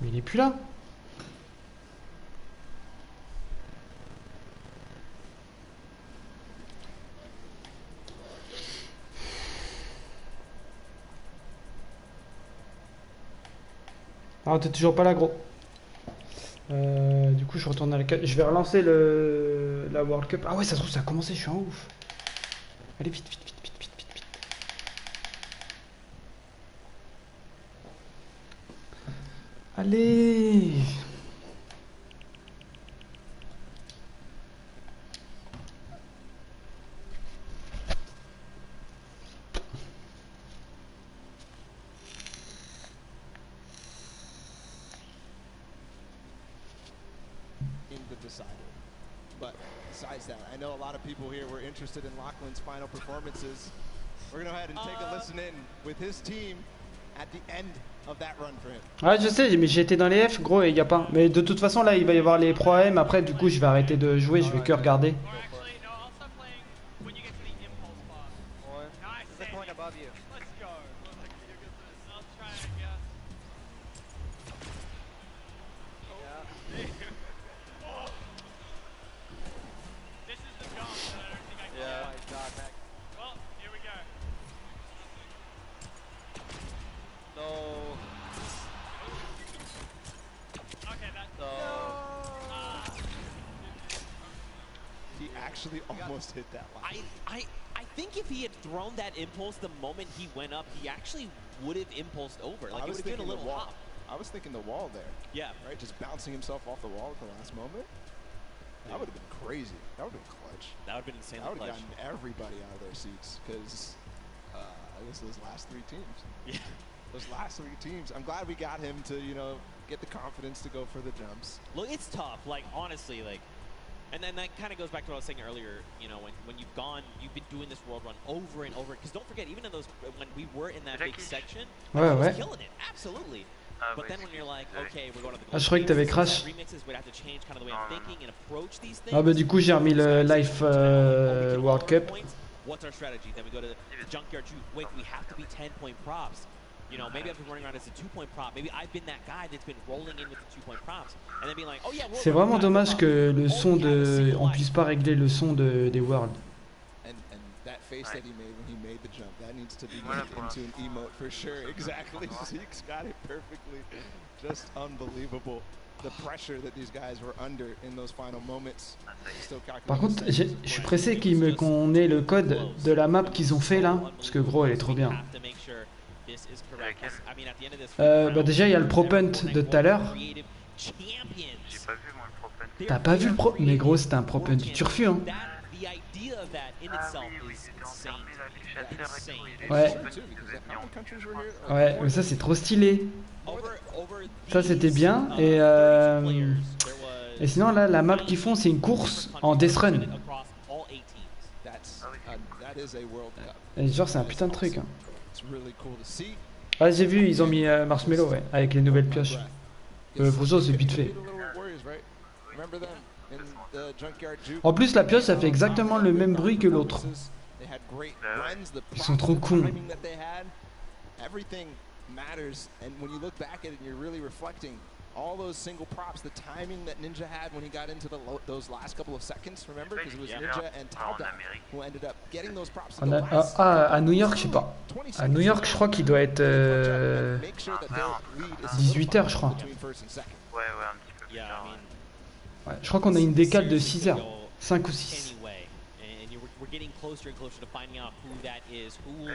Mais il est plus là. Ah, t'es toujours pas là, gros. Du coup, je retourne à la... Je vais relancer la World Cup. Ah ouais, ça se trouve, ça a commencé, je suis en ouf. Allez, vite, vite, vite, vite, vite, vite, vite. Allez. The decider. But besides that, I know a lot of people here were interested in Lachlan's final performances. We're going to go ahead and take a listen in with his team at the end of that run for him. Ouais, je sais, mais j'ai été dans les F, gros, et il y a pas. Mais de toute façon, là, il va y avoir les Pro AM. Après, du coup, je vais arrêter de jouer, je vais que regarder. Actually almost hit that line. I think if he had thrown that impulse the moment he went up, he actually would have impulsed over. Like, it would have been a little hop. I was thinking the wall there. Yeah. Right? Just bouncing himself off the wall at the last moment. That would have been crazy. That would have been clutch. That would have been insanely clutch. That would clutch. have gotten everybody out of their seats because I guess those last three teams. Yeah. Those last three teams. I'm glad we got him to, you know, get the confidence to go for the jumps. Look, it's tough. Like, honestly, like, and then that kind of goes back to what I was saying earlier, you know, when you've been doing this world run over and over. Because don't forget, even in those, when we were in that big section, I was killing it, absolutely. But then when you're like, okay, we're going to the Ah, je croyais que t'avais crash. remixes, we'd have to change kind of the way I'm thinking and approach these things. Ah bah du coup j'ai remis le Life World Cup. What's our strategy? Then we go to the junkyard shoot. Wait, we have to be 10-point props. You know, maybe I've been running around as a 2-point prop. Maybe I've been that guy that's been rolling in with the 2-point props. And then being like, oh yeah, C'est vraiment dommage que le son de... On puisse pas régler le son des Worlds. And that face that he made when he made the jump, that needs to be made into an emote for sure. Exactly. Zeke's got it perfectly. Just unbelievable. The pressure that these guys were under in those final moments. Par contre, je suis pressé qu'on ait le code de la map qu'ils ont fait là, parce que gros, elle est trop bien. Bah déjà, il y a le pro punt de tout à l'heure. T'as pas vu le pro... Mais gros, c'était un pro punt du turfu, hein. Ouais. Ouais, mais ça c'est trop stylé. Ça c'était bien. Et sinon là, la map qu'ils font, c'est une course en Death Run. Et genre c'est un putain de truc. Hein. Ah j'ai vu, ils ont mis Marshmello, ouais, avec les nouvelles pioches. Pour ça c'est vite fait. En plus la pioche ça fait exactement le même bruit que l'autre. Ils sont trop cons. All those single props, the timing that Ninja had when he got into those last couple of seconds, remember? Because it was Ninja and Talda who ended up getting those props. À New York, je sais pas. À New York, je crois qu'il doit être 18h, je crois. Ouais, un petit peu plus tard. Ouais, je crois qu'on a une décale de 6h. 5 ou 6.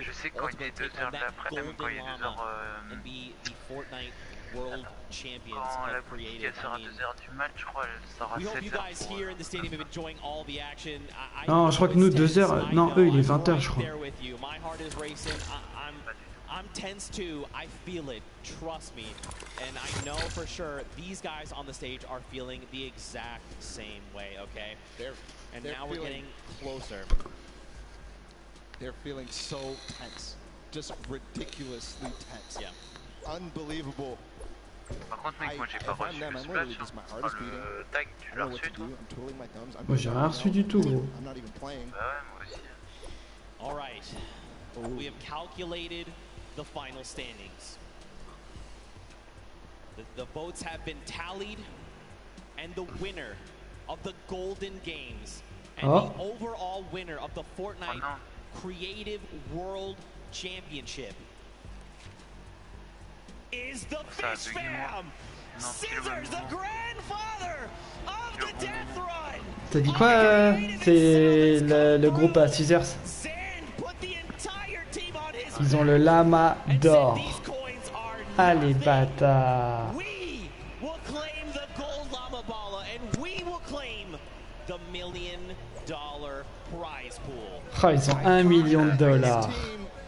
Je sais quand il est 2h de l'après-midi, même quand il est 2h... world champions Quand la of boutique creative. elle sera à 2h du match, je crois, elle sera à We hope you 7h guys here in the stadium have enjoying all the action. Non, je crois que nous 2h. Non, eux il est 20h, je crois. There with you. My heart is racing. I'm tense too. I feel it. Trust me. And I know for sure these guys on the stage are feeling the exact same way, okay? And now we're getting closer. They're feeling so tense. Just ridiculously tense. Yeah. Unbelievable. Par contre, mec, moi j'ai pas reçu le splash, le tag, tu l'as reçu toi? Moi j'ai rien reçu du tout, gros. Bah ouais, moi aussi. All right. We have calculated the final standings. The votes have been tallied, and the winner of the Golden Games and the overall winner of the Fortnite Creative World Championship is the Fish Fam! Scissors, the grandfather of the Death Run! T'as dit quoi c'est le groupe à Scissors. Ils ont le lama d'or. Ah les bâtards. Oh, ils ont $1 million.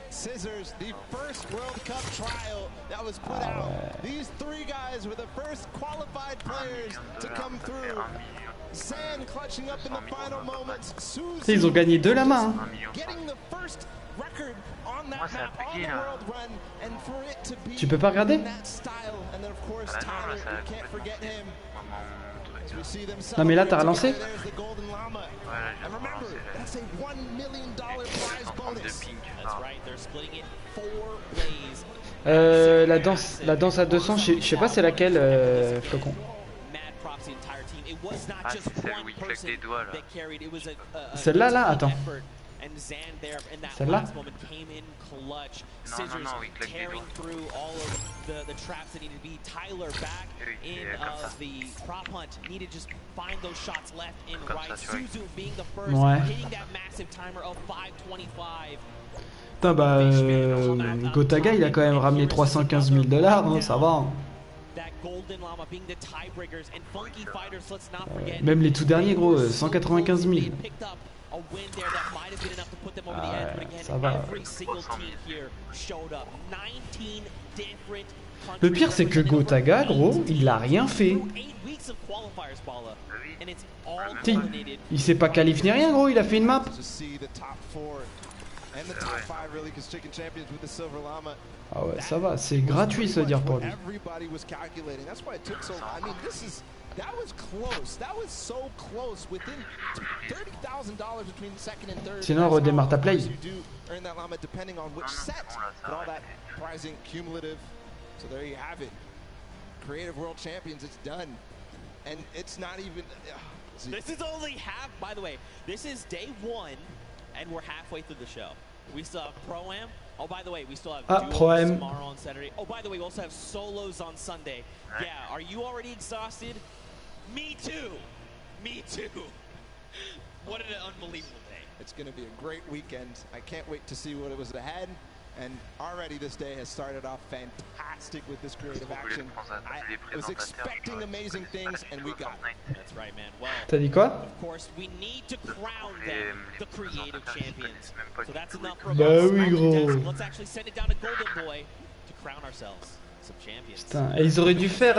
Scissors, the first World Cup trial that was put out. These three guys were the first qualified players to come through. Sand clutching up in the final moments. Ils ont gagné 2 lamas. Hein. Getting the first record on that map on the world run, and for it to be Tu peux pas regarder? that style, and then of course Tyler, we can't forget him. Non mais là t'as relancé? And remember, that's a $1 million prize bonus. That's right, they're splitting it 4 ways. La danse à 200, je sais pas c'est laquelle, Flocon. Ah, c'est celle où il claque des doigts là. Celle-là, là, attends. Celle-là? Non, non, non, il claque des doigts. Ouais. Putain bah Gotaga il a quand même ramené $315 000, hein, ça va. Hein. Même les tout derniers gros, 195 000. Ça va. Le pire c'est que Gotaga gros, il a rien fait. Il s'est pas qualifié ni rien gros, il a fait une map. Ah ouais, ça va, c'est gratuit ça veut dire pour lui. That was close. That was so close. Within $30,000 between second and third. Sinon, redémarre ta play. Earn that llama depending on which set. But all that prizing cumulative. So there you have it. Creative World Champions. It's done, and it's not even. This is only half. By the way, this is day 1, and we're halfway through the show. We still have Pro-Am. Oh, by the way, we still have duos tomorrow on Saturday. Oh, by the way, we also have solos on Sunday. Yeah, are you already exhausted? Me too. Me too. What an unbelievable day. It's going to be a great weekend. I can't wait to see what it was ahead. And already this day has started off fantastic with this creative action. I was expecting amazing things, and we got it. That's right, man. Well, t'as dit quoi? Of course, we need to crown them the creative champions. So that's enough for bah oui, gros. Let's actually send it down to Golden Boy to crown ourselves some champions. Putain, et ils auraient dû faire,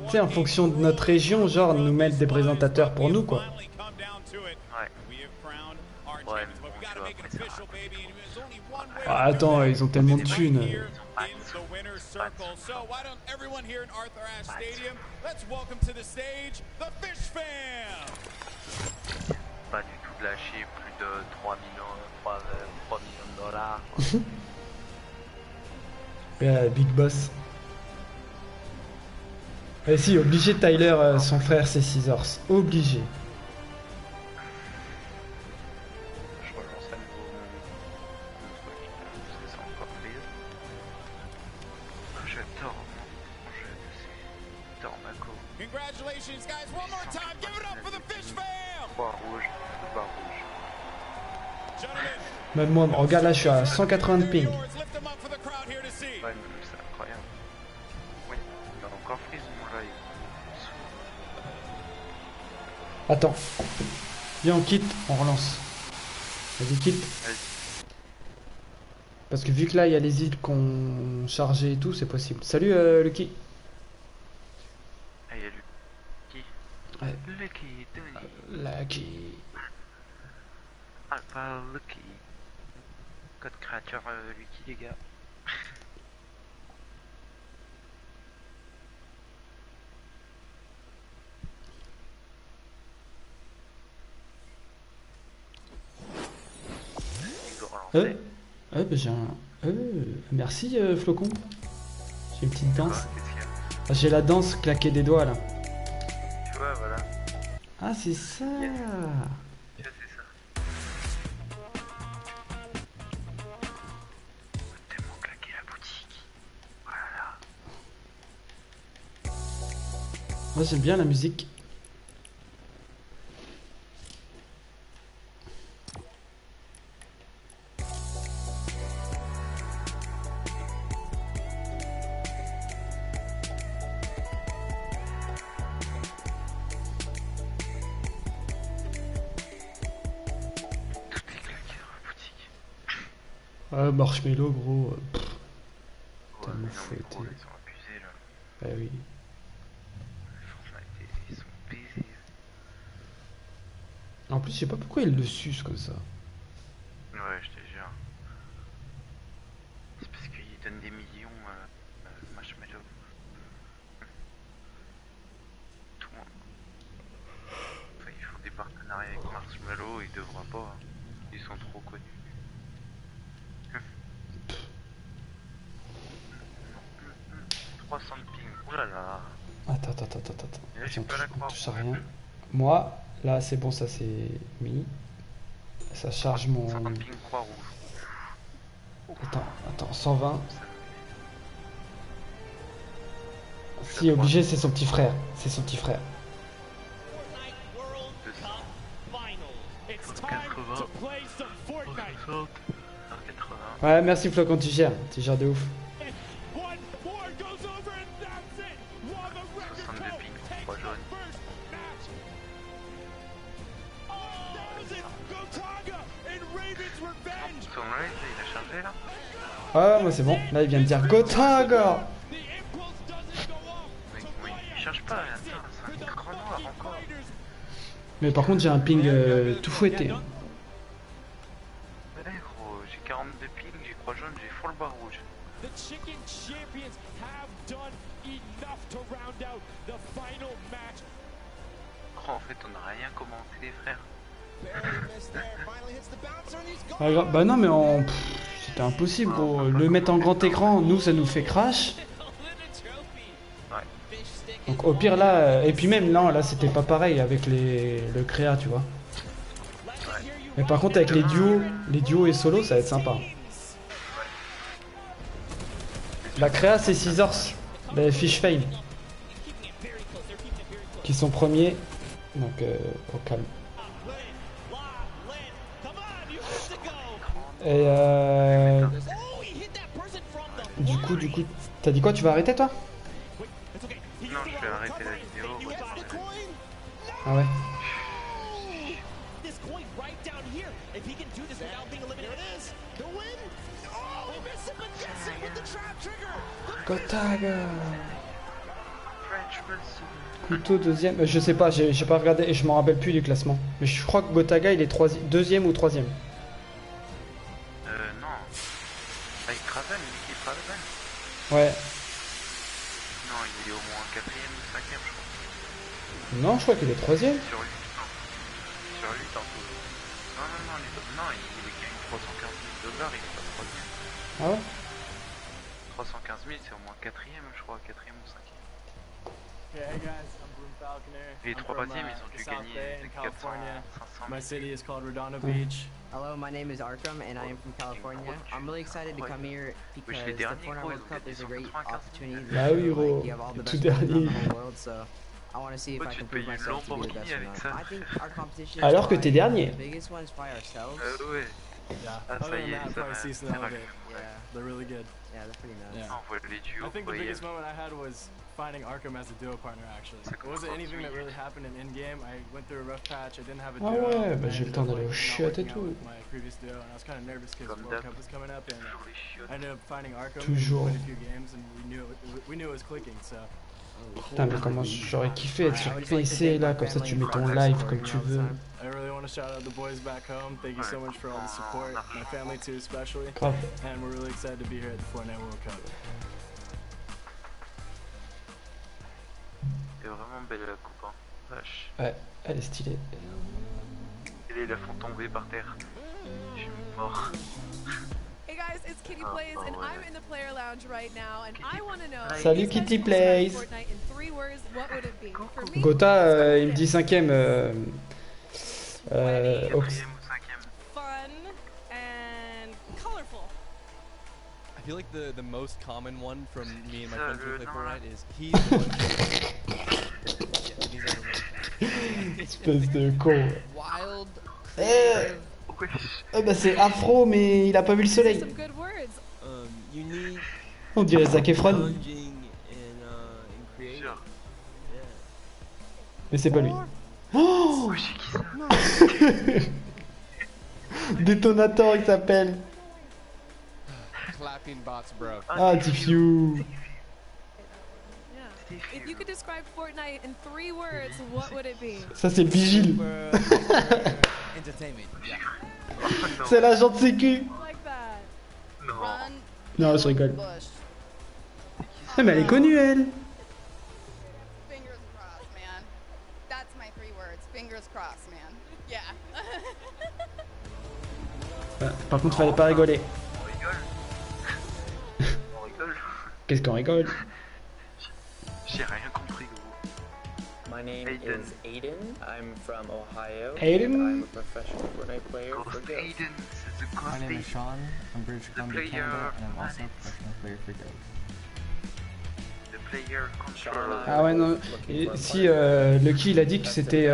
tu sais, en fonction de notre région, genre nous mettre des présentateurs pour nous, quoi. Ah, attends, ils ont tellement de thunes. Pas du tout lâché, plus de 3 millions $3 millions. Yeah, Big Boss. Et si, obligé Tyler, son frère c'est Scissors. Obligé. Congratulations, guys! One more time, give it up for the Fish Fam! Même moi, regarde là, je suis à 180 de ping. Ouais, c'est incroyable. Oui. encore freeze mon live. Attends. Viens, on quitte, on relance. Vas-y, quitte. Parce que vu que là, il y a les îles qu'on chargé et tout, c'est possible. Salut, Lucky. Ah, il y a Lucky. Ouais. Lucky, Tony. Lucky. Alpha Lucky. Code créateur Lucky, les gars. Bah j'ai un... merci Flocon. J'ai une petite danse. Ah, j'ai la danse claquer des doigts là. Tu vois, voilà. Ah, c'est ça. C'est ça. Tellement claquer la boutique. Voilà. Moi j'aime bien la musique. Marshmello gros. Tellement fouetté. Ils sont abusés là. Bah oui. Ils sont baisés. En plus je sais pas pourquoi ils le sucent comme ça. Ouais, je te jure. C'est parce qu'ils donnent des millions Marshmello. Tout le monde. Enfin, ils font des partenariats avec Marshmello, ils devraient pas. Ils sont trop connus. 300 de ping, oulala. Attends. J'ai pas la croix. Touche à rien. Moi, là c'est bon, ça c'est mis. Ça charge mon... 100 de ping, croix rouge. Attends, 120. Si, obligé, c'est son petit frère. C'est son petit frère. 80. Ouais, merci Flocon, tu gères de ouf. 62 ping, 3 jaunes. Son live, il a chargé là? Ah, moi c'est bon. Là, il vient de dire Gotaga. Il charge pas, c'est un écran noir encore. Mais par contre, j'ai un ping tout fouetté. Ouais, gros, j'ai 42 ping, j'ai croix jaune, j'ai full bar rouge. Oh, en fait, on n'a rien commenté, frère. Bah non, mais c'était impossible, gros. Le mettre en grand écran, nous, ça nous fait crash. Donc au pire là, et puis même non, là c'était pas pareil avec le créa, tu vois. Mais par contre avec les duos et solo, ça va être sympa. La créa c'est Scissors, les Fish Fame, qui sont premiers, donc au calme. Et du coup, t'as dit quoi? Tu vas arrêter toi? Non, je vais arrêter la vidéo. Ah ouais. Gotaga. Couteau deuxième. Je sais pas, j'ai pas regardé et je m'en rappelle plus du classement. Mais je crois que Gotaga il est deuxième ou troisième. Non. Avec Traven, il Traven. Ouais. Non, il est au moins 4ème ou 5ème, je crois. Non, je crois qu'il est troisième. Sur 8, tantôt. Non, il est gagne 315 000 $, il est pas troisième. Ah ouais? 315 000, c'est au moins 4ème, je crois, 4ème ou 5ème. Les troisièmes, ils ont dû gagner 400, 500 000. My city is called Redondo Beach. Hello, my name is Arkam and I am from California. I'm really excited to come here because the Fortnite World Cup is a great opportunity Bah oui, gros, tout dernier. I want to see if I can prove myself to be the best or not. I think our competition Alors que t'es dernier. the biggest ones by ourselves. Ouais. Yeah. Ah, Other than that, probably cease and elevate. Yeah. They're really good. Yeah, they're pretty nice. I think the biggest moment I had was finding Arkham as a duo partner, actually. It wasn't anything that really happened in-game. I went through a rough patch, I didn't have a duo. Ah ouais, bah j'ai le temps d'aller au shot et tout. My previous duo, and I was kind of nervous because World Cup was coming up, and I ended up finding Arkham. Toujours. Played a few games, and we knew it was clicking, so. Putain, mais comment j'aurais kiffé être sur PC là, comme ça tu mets ton live comme tu veux. I really want to shout out the boys back home. Thank you so much for all the support. My family too, especially. Grave. And we're really excited to be here at the Fortnite World Cup. C'est vraiment belle la coupe, hein. Vache. Ouais, elle est stylée. Et la font tomber par terre. Je suis mort. Hey guys, it's Kitty Plays, and I'm in the player lounge right now, and I want to know. Salut Kitty Plays. Fortnite in 3 words, what would it be? For me, Gotha, il me dit 5ème. Ox. fun and colorful. I feel like the most common one from me and my friends who play Fortnite is he's the one. Espèce de con. Wild. Bah c'est afro, mais il a pas vu le soleil. Some good words. Unique. On dirait Zac Efron. Mais c'est pas lui. Oh Détonator il s'appelle. Clapping bots, bro. Ah, Diffuse. If you could describe Fortnite in 3 words, what would it be? Ça c'est Vigile. Entertainment. Yeah. C'est l'agent de sécu. Like that. Non. Non, je rigole. Ah, mais elle est connue elle. Fingers crossed, man. That's my 3 words. Fingers crossed, man. Yeah. Par contre, fallait pas rigoler. On rigole. On rigole. Qu'est-ce qu'on rigole? J'ai rien compris, gros. My name is Aiden. I'm from Ohio. Aiden? I'm a professional Fortnite player for Go. Aiden, c'est the My name is Sean from British Columbia, Canada, and I'm also a professional player for Go. The player controller. Ah ouais non, et si Lucky il a dit que c'était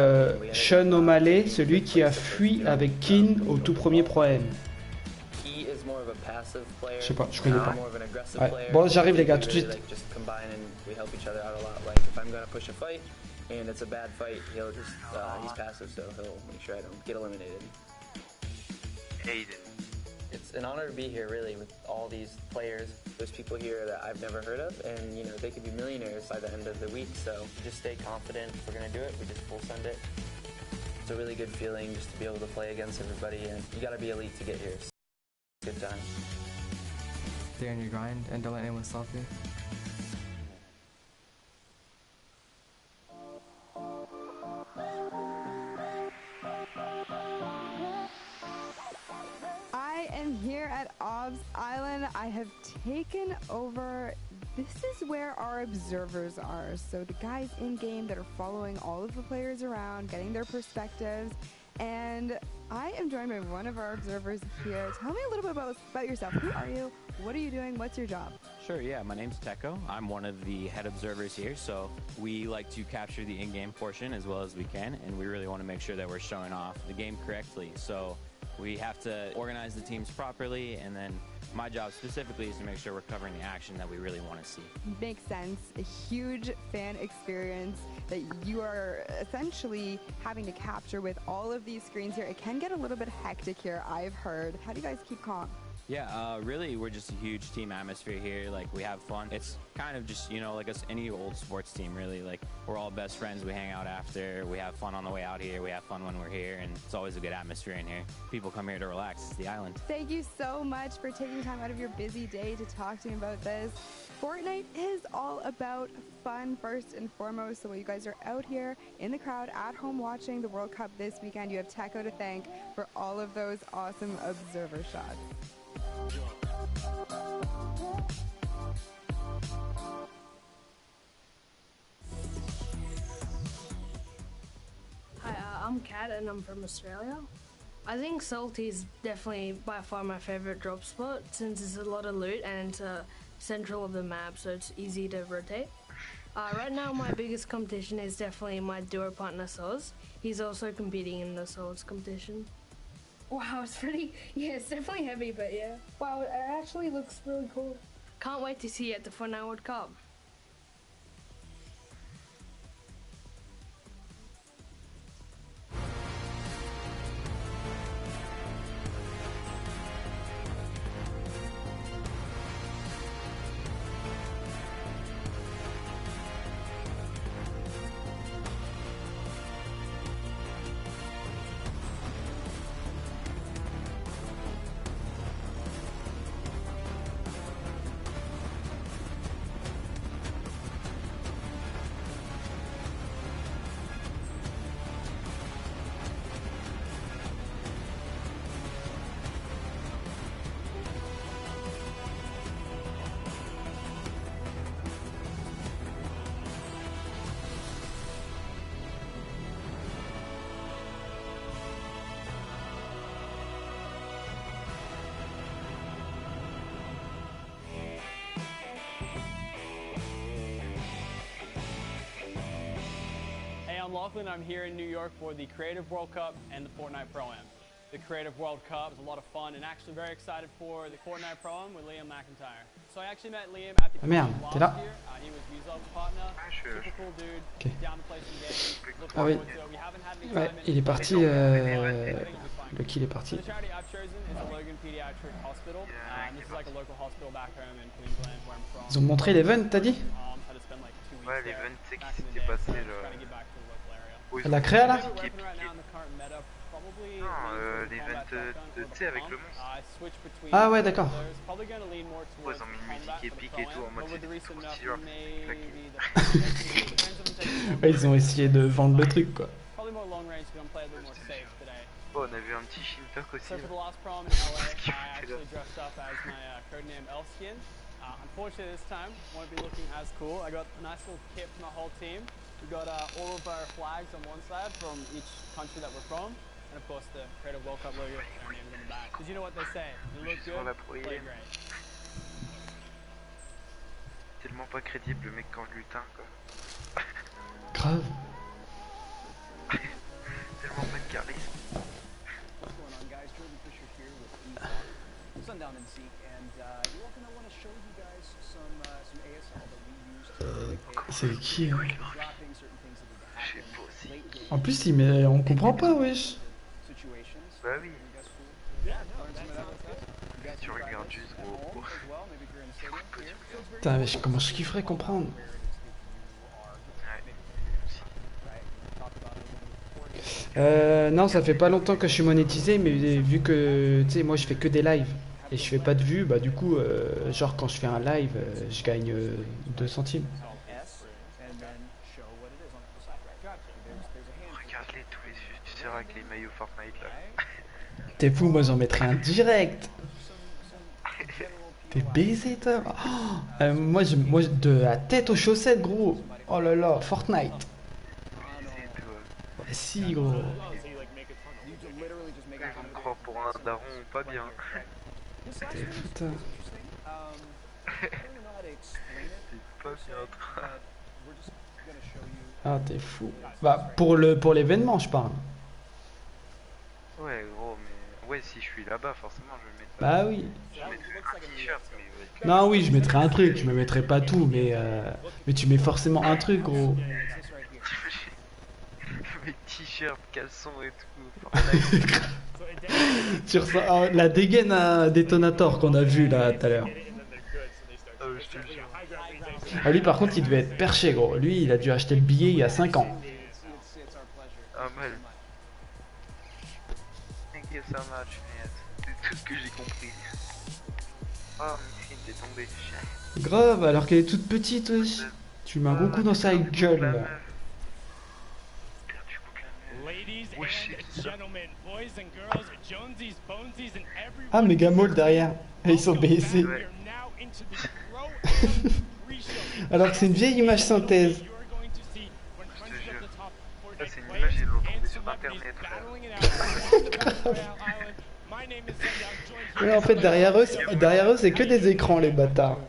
Sean O'Malley, celui qui a fui avec Kin au tout premier Pro-Am. Je sais pas, je connais pas. Ouais. Bon j'arrive les gars, tout de suite. And it's a bad fight, he'll just, he's passive, so he'll make sure I don't get eliminated. Aiden. It's an honor to be here, really, with all these players. There's people here that I've never heard of, and, you know, they could be millionaires by the end of the week, so just stay confident. If we're going to do it, we just full send it. It's a really good feeling just to be able to play against everybody, and you got to be elite to get here. It's a good time. Stay on your grind and don't let anyone stop you. I am here at Ob's Island. I have taken over. This is where our observers are. So the guys in game that are following all of the players around, getting their perspectives. And I am joined by one of our observers here. Tell me a little bit about yourself. Who are you? What are you doing? What's your job? Sure, yeah, my name's Teko. I'm one of the head observers here, so we like to capture the in-game portion as well as we can, and we really want to make sure that we're showing off the game correctly. So we have to organize the teams properly, and then my job specifically is to make sure we're covering the action that we really want to see. Makes sense. A huge fan experience that you are essentially having to capture with all of these screens here. It can get a little bit hectic here, I've heard. How do you guys keep calm? Yeah, really, we're just a huge team atmosphere here. Like, we have fun. It's kind of just, you know, like any old sports team, really. Like, we're all best friends. We hang out after. We have fun on the way out here. We have fun when we're here, and it's always a good atmosphere in here. People come here to relax. It's the island. Thank you so much for taking time out of your busy day to talk to me about this. Fortnite is all about fun first and foremost. So while you guys are out here in the crowd at home watching the World Cup this weekend, you have Teko to thank for all of those awesome observer shots. Hi, I'm Kat and I'm from Australia. I think Salty is definitely by far my favourite drop spot since it's a lot of loot and it's central of the map, so it's easy to rotate. Right now my biggest competition is definitely my duo partner Soz. He's also competing in the Soz competition. Wow, it's pretty, yeah, it's definitely heavy, but yeah. Wow, it actually looks really cool. Can't wait to see it at the Fortnite World Cup. I'm Lachlan. I'm here in New York for the Creative World Cup and the Fortnite Pro-Am. The Creative World Cup is a lot of fun and actually very excited for the Fortnite Pro-Am with Liam McIntyre. So I actually met Liam at the last year. He was Muso's partner, super cool dude, down to play some games. Ah oui. Ouais, il est parti. Le kill est parti. The charity I've chosen is the Logan Pediatric Hospital. This is like a local hospital back home in Queensland where I'm from. Ils ont montré l'event, t'as dit? Ouais, l'event, c'est qui s'était passé là. La créa là? Non, l'event, tu sais, avec le monstre. Ah ouais, d'accord. Ouais, ils ont mis une musique épique et tout, en mode c'est tout t-shirt, Ouais, ils ont essayé de vendre le truc quoi. Oh, on a vu un petit Shintok aussi. Unfortunately this time, won't be looking as cool. I got a nice little kit for my whole team. We got all of our flags on one side from each country that we're from. And of course the Creative World Cup logo and our names on the back. Because you know what they say, you look good, play great. Tellement pas crédible le mec quand je lutin quoi. Grave. Tellement pas de charisme. What's going on guys? Jordan Fisher here with Sundown MC and you're welcome. I want to show you guys some ASL that we use to C'est qui hein? dropping certain things that need to happen. En plus, il met... on comprend pas, wesh. Bah oui. Tu regardes juste gros. Putain, mais comment je kifferais comprendre. Non, ça fait pas longtemps que je suis monétisé, mais vu que, tu sais, moi je fais que des lives et je fais pas de vues, bah du coup, genre quand je fais un live, je gagne 2 centimes. Regarde-les tous les yeux, tu seras avec les maillots Fortnite là. T'es fou, moi j'en mettrais un direct. T'es baisé toi. Oh, moi de la tête aux chaussettes gros. Oh là là, Fortnite. Bah, si gros. Je me crois pour un daron pas bien. Putain. C'est pas bien en train. Ah t'es fou. Bah pour l'événement je parle. Ouais gros mais ouais si je suis là-bas forcément je vais mettre. Bah oui. Je vais mettre un t-shirt mais. Non oui je mettrais un truc, je me mettrais pas tout mais tu mets forcément un truc gros. Mes t-shirts, caleçons et tout. Sur ça, la dégaine à détonator qu'on a vu là tout à l'heure. Je te jure. Ah lui par contre il devait être perché gros, lui il a dû acheter le billet il y a 5 ans. Ah mal. Thank you so much, c'est tout ce que j'ai compris. Oh Missine t'es tombée. Grave alors qu'elle est toute petite wesh. Tu mets un gros coup dans sa gueule là. Ah méga molle derrière. Et ils sont baissés. Alors que c'est une vieille image synthèse. Ça c'est une image ils l'ont tombée sur internet. Mais en fait derrière eux c'est que des écrans les bâtards.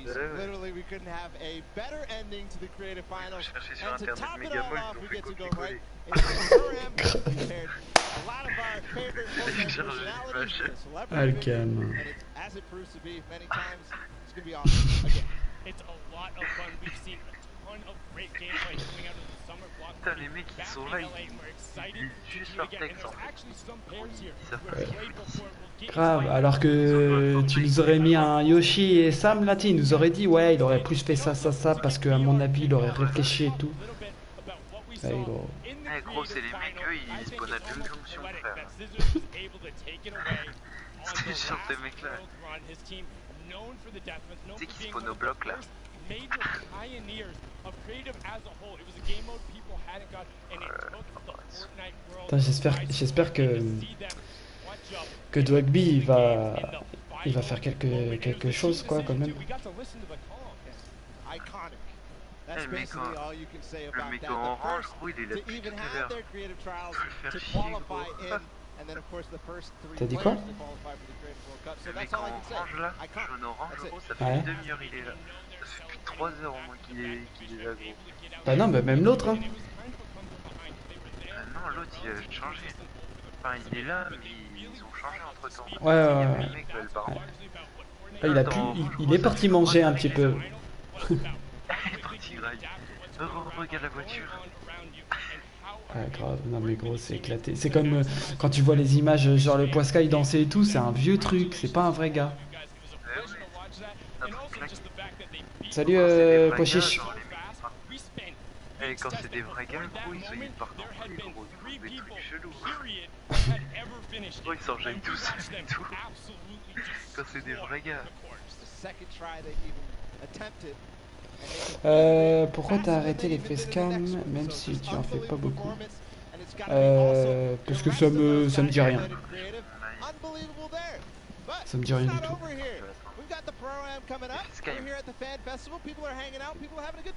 Literally, we couldn't have a better ending to the creative finals. Chercher sur And to internet top it méga all molle off, ils ont we fait get to go right copier-coller. into the program compared Ah, le calme. Putain, les mecs ils sont là, ils lisent juste leur texte en fait. Ils savent pas ce qu'ils font. Grave, alors que tu nous aurais mis un Yoshi et Sam là, ils nous auraient dit ouais, il aurait plus fait ça, ça, ça, parce que à mon avis, il aurait réfléchi et tout. Ouais, gros. Eh gros, c'est les mecs, eux, ils spawnent à 2 jonctions, frère. C'est ce genre de mecs là. Tu sais qui spawn au bloc là. J'espère que Dwagby il va faire quelque chose quoi quand même. Le mec en orange, gros, il est là depuis tout à l'heure. Faut le faire chier, gros. T'as dit quoi? Le mec en orange là, jaune orange, gros, ça fait une demi-heure il est là. Ça fait plus de 3 heures au moins qu'il est là, gros. Bah non, bah même l'autre hein. Non, l'autre il a changé. Enfin, il est là, mais ils ont changé entre temps. Ouais. Le mec, là, le baron. Il est parti manger un petit peu. Regarde la voiture. Ah grave, non mais gros c'est éclaté. C'est comme quand tu vois les images genre le Poiscaille danser et tout, c'est un vieux truc, c'est pas un vrai gars. Salut Pochiche. Et quand c'est des vrais gars, gros, ils partent en couille, gros, ils font des trucs chelous. Gros, ils s'enjaillent tous et tout. Quand c'est des vrais gars. Pourquoi t'as arrêté les facecam même si tu en fais pas beaucoup? Parce que ça me dit rien. Ça me dit rien du tout.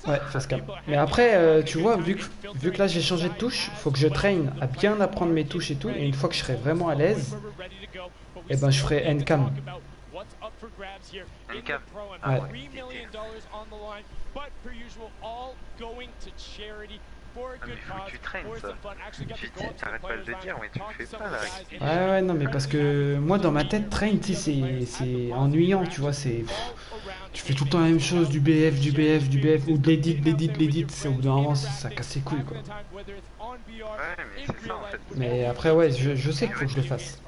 Ouais, facecam. Mais après, tu vois, vu que là j'ai changé de touche, faut que je traîne à bien apprendre mes touches et tout. Et une fois que je serai vraiment à l'aise, et ben je ferai N-cam. Ouais. Ah mais faut que tu traînes ça. T'arrêtes pas de le dire mais tu le fais pas là. Ouais non mais parce que moi dans ma tête train c'est ennuyant tu vois, c'est tu fais tout le temps la même chose, du BF ou de l'édit, c'est au bout d'un moment ça casse les couilles quoi. Ouais mais c'est ça en fait. Mais après ouais je sais qu'il faut que je le fasse.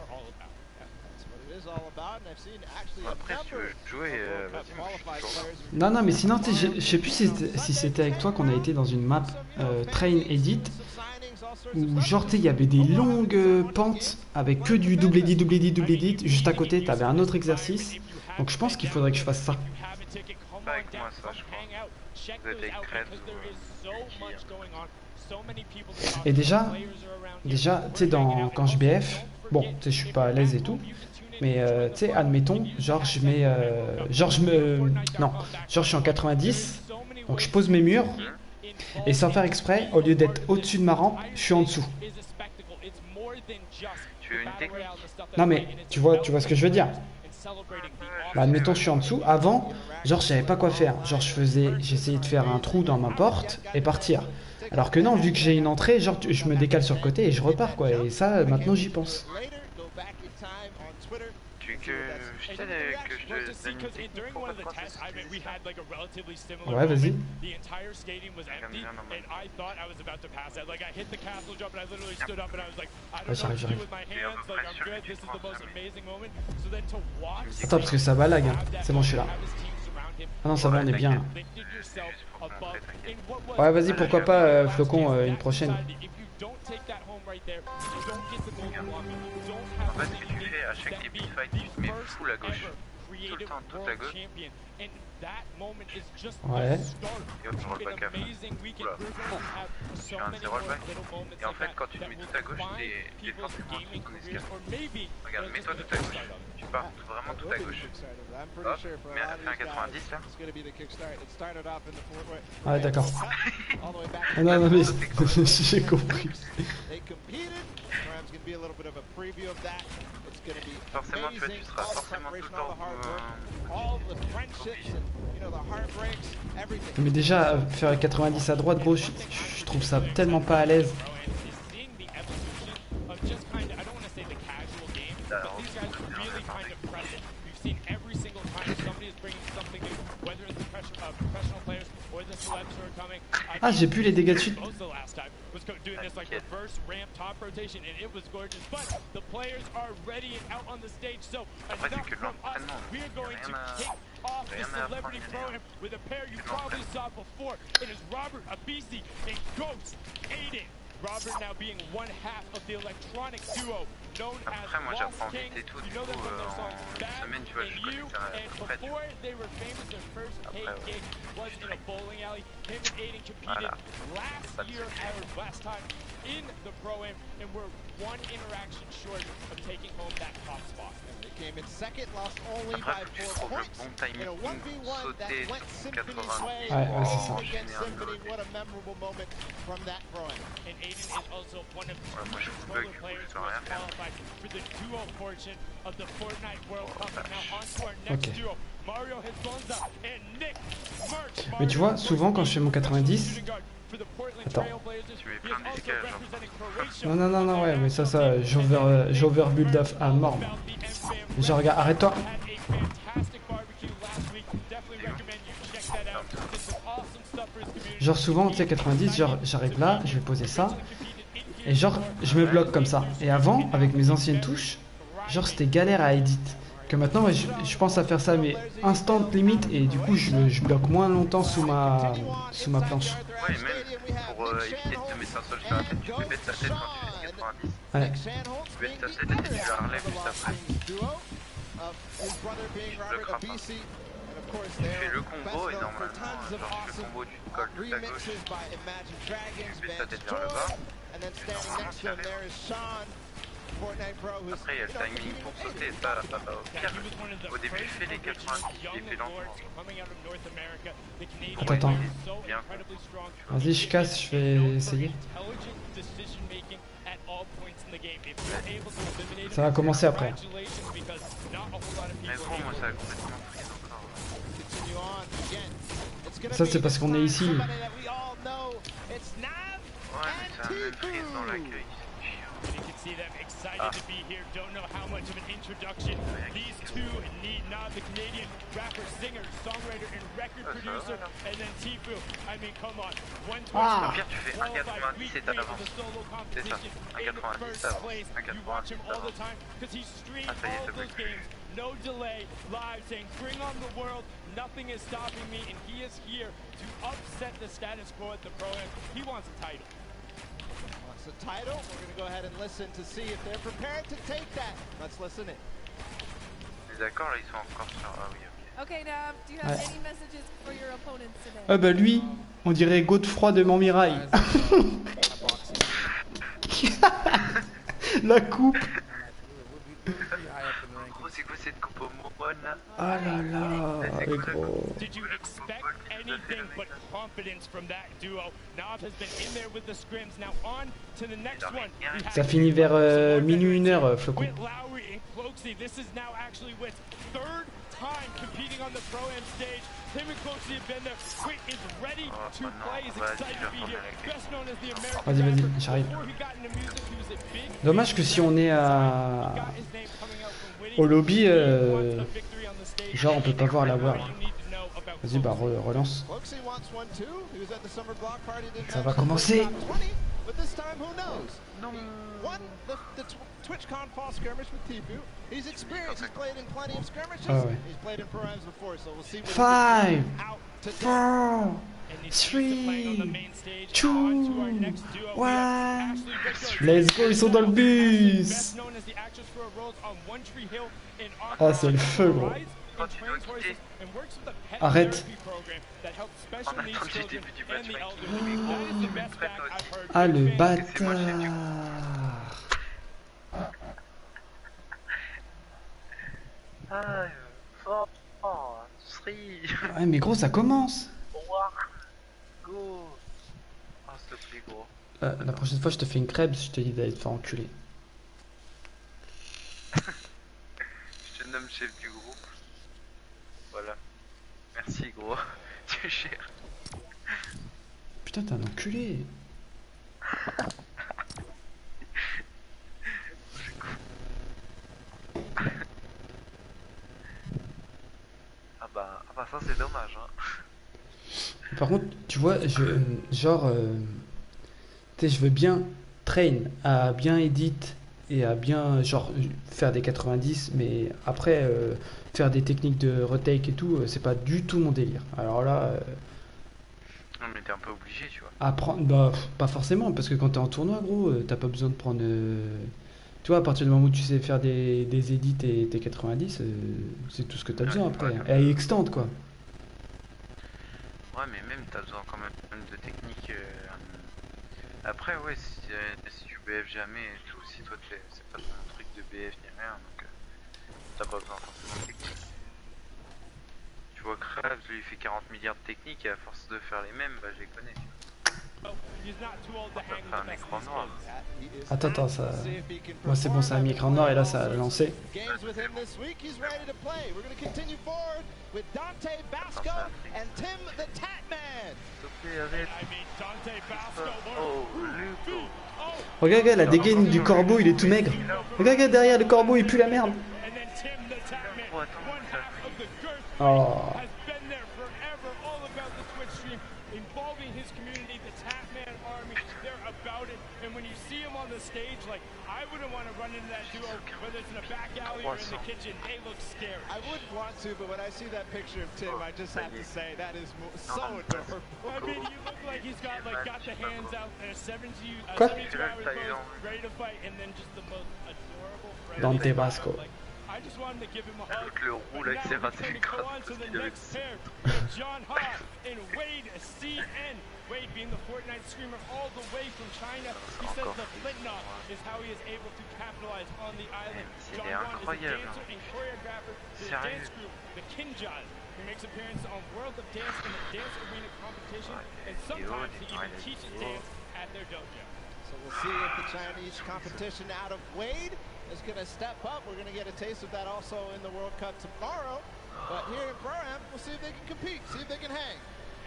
Après si tu veux jouer, vas-y moi je suis toujours Non là. mais sinon je sais plus si c'était avec toi qu'on a été dans une map train edit où genre il y avait des longues pentes avec que du double edit, juste à côté t'avais un autre exercice, donc je pense qu'il faudrait que je fasse ça. Pas avec moi ça je crois. Vous êtes avec Prête ou Et déjà tu sais quand je BF, bon tu sais je suis pas à l'aise et tout. Mais tu sais, admettons, genre je mets, genre je suis en 90, donc je pose mes murs, et sans faire exprès, au lieu d'être au-dessus de ma rampe, je suis en dessous. Tu veux une technique? Non mais, tu vois ce que je veux dire? Bah, admettons, je suis en dessous, avant, genre je savais pas quoi faire, genre j'essayais de faire un trou dans ma porte et partir. Alors que non, vu que j'ai une entrée, genre je me décale sur le côté et je repars quoi, et ça, maintenant j'y pense. Que je te donne une technique pour pas te coincer. Ouais, vas-y. Ouais, j'arrive. Attends, parce que ça va lag, hein. C'est bon, je suis là. Ah non, ça va, on est bien là. Ouais, vas-y, pourquoi pas, Flocon, une prochaine. En fait, ce que tu fais à chaque début de fight, tu te mets full à gauche. Tout le temps, tout à gauche. Ouais. Et hop, tu rollback à fond. Oula. Tu fais un petit rollback. Et en fait, quand tu te mets tout à gauche, t'es forcément en ton escale. Regarde, mets-toi tout à gauche. Tu pars vraiment tout à gauche. Hop, fais un 90 là. Ouais, d'accord. Non, mais j'ai compris. Forcément, tu seras forcément tout le temps Mais déjà, faire 90 à droite, gros, je trouve ça tellement pas à l'aise. seen every single time somebody is bringing something new, whether it's the professional players or the celebs who are coming. Ah, j'ai plus les dégâts de chute. The last time was doing this like reverse ramp top rotation, and it was gorgeous. But the players are ready and out on the stage, so enough from us. We are going to kick off the celebrity program with a pair you probably saw before. It is Robert Abisi and Ghost Aiden. Robert now being one half of the electronic duo known as Lost King. You know them from their songs Bad and You, and before they were famous, their first paid gig was in a bowling alley. Him and Aiden competed last time in the Pro-Am, and we're one interaction short of taking home that top spot. Came in second, lost only by 4 points. In a 1v1 that went Symphony's way. Against Symphony, what a memorable moment from that Pro-Am. And Aiden is also one of the controller players who has qualified for the duo portion of the Fortnite World Cup. And now on to our next duo, Mario Hezbollah and Nick Merch. Mais tu vois, souvent quand je fais mon 90... Attends. Non, ouais, mais ça, j'overbuild à mort. Genre, regarde, arrête-toi. Genre, souvent, tu sais, 90, genre, j'arrive là, je vais poser ça. Et genre, je me bloque comme ça. Et avant, avec mes anciennes touches, genre, c'était galère à edit. Que maintenant, ouais, je pense à faire ça, mais instant limite, et du coup, je bloque moins longtemps sous ma planche. Ouais, même pour éviter de te mettre un sol sur la tête, tu peux mettre ta tête quand tu fais 90. Ouais. Tu peux mettre ta tête et tu la relèves juste après. Tu bloques pas. Tu fais le combo et normalement, genre tu fais le combo, tu te colles tout à gauche, tu mets ta tête vers le bas, et normalement tu arrives. Après il y a le timing pour sauter, ça au pire. Au début je fais les 90, je les fais lentement. Attends. Bien. Vas-y, je casse, je vais essayer. Ça va commencer après. Mais gros, moi ça a complètement pris encore. Ça c'est parce qu'on est ici. Ouais, mais ça a même pris dans l'accueil. See them excited to be here, don't know how much of an introduction these two need. Now the Canadian rapper, singer, songwriter, and record producer, and then Tifu. I mean, come on. One pire, tu fais 1,90 et t'as l'avance. C'est ça, 1,90 t'avances, 1,90 t'avances. Ah ça y est, ça bouge plus. No delay, live saying, bring on the world, nothing is stopping me, and he is here to upset the status quo at the Pro-Am. He wants a title. The title. We're going to go ahead and listen to see if they're prepared to take that. Let's listen in. Les accords là ils sont encore sur. Ah oui, ok. Okay, Nav, do you have any messages for your opponents today? Ah bah lui, on dirait Godefroy de Montmirail. La coupe. C'est quoi cette coupe au Moron là? Ah là là, gros. Did you expect anything but confidence from that duo? Nav has been in there with the scrims. Now on to the next one. Ça finit vers minuit 1h, Flocon. This is now actually Witt's third time competing on the Pro-Am stage. Him and Cloxy have been there. Witt is ready to play. He's excited to be here. Best known as the American Vas-y, j'arrive. Dommage que si on est au lobby, genre on peut pas voir la war. Vas-y, bah relance. Ça va commencer. TwitchCon fall skirmish with Tifu. He's experienced. He's played in plenty of skirmishes. He's played in Pro-Ams before, so we'll see what 5, 4, 3, 2, 1. Let's go, ils sont dans le bus. Ah, c'est le feu, gros. Arrête. Ah, le bâtard. Ouais, mais gros, ça commence. Go. Ah, s'il te plaît, gros. La prochaine fois, je te fais une crêpe, je te dis d'aller te faire enculer. Je te nomme chef du groupe. Voilà. Merci, gros. Tu es cher. Putain, t'es un enculé. bah ça c'est dommage. Hein. Par contre, tu vois, genre, tu sais, je veux bien train à bien edit et à bien, genre, faire des 90, mais après, faire des techniques de retake et tout, c'est pas du tout mon délire. Alors là... Non mais t'es un peu obligé, tu vois. Apprendre, bah, pas forcément, parce que quand t'es en tournoi, gros, t'as pas besoin de prendre... Tu vois, à partir du moment où tu sais faire des edits et tes 90, c'est tout ce que t'as besoin après. Et extend, quoi. Ouais, mais même t'as besoin quand même de technique. Après, ouais, si tu BF jamais et tout, si toi c'est pas ton truc de BF ni rien, donc t'as pas besoin forcément de technique. Tu vois, Crabs, lui il fait 40 milliards de techniques et à force de faire les mêmes, bah je les connais. Ça fait un écran noir. Attends, ça... Moi c'est bon, ça a mis écran noir et là ça a lancé. Regarde, la dégaine du corbeau, il est tout maigre. Regarde, derrière le corbeau, il pue la merde. Oh. Stage, like I wouldn't want to run into that duo, whether it's in a back alley or in the kitchen. They look scary. I wouldn't want to, but when I see that picture of Tim, I just have to say that is so adorable. I mean, you look like he's got the hands out and a 72-hour pose, ready to fight, and then just the most adorable. Dante Vasco. I just wanted to give him a hug. Avec le roux là, il s'est raté le crâne parce qu'il avait... John Ha and Wade CN. Wade being the Fortnite screamer all the way from China. He says the flintlock is how he is able to capitalize on the island. John Juan is a dancer and choreographer for the dance group, the Kinjaz. He makes appearances on World of Dance and the Dance Arena competition, and sometimes he even teaches dance at their dojo. So we'll see if the Chinese competition out of Wade is going to step up. We're going to get a taste of that also in the World Cup tomorrow. But here in Pro-Am, we'll see if they can compete, see if they can hang.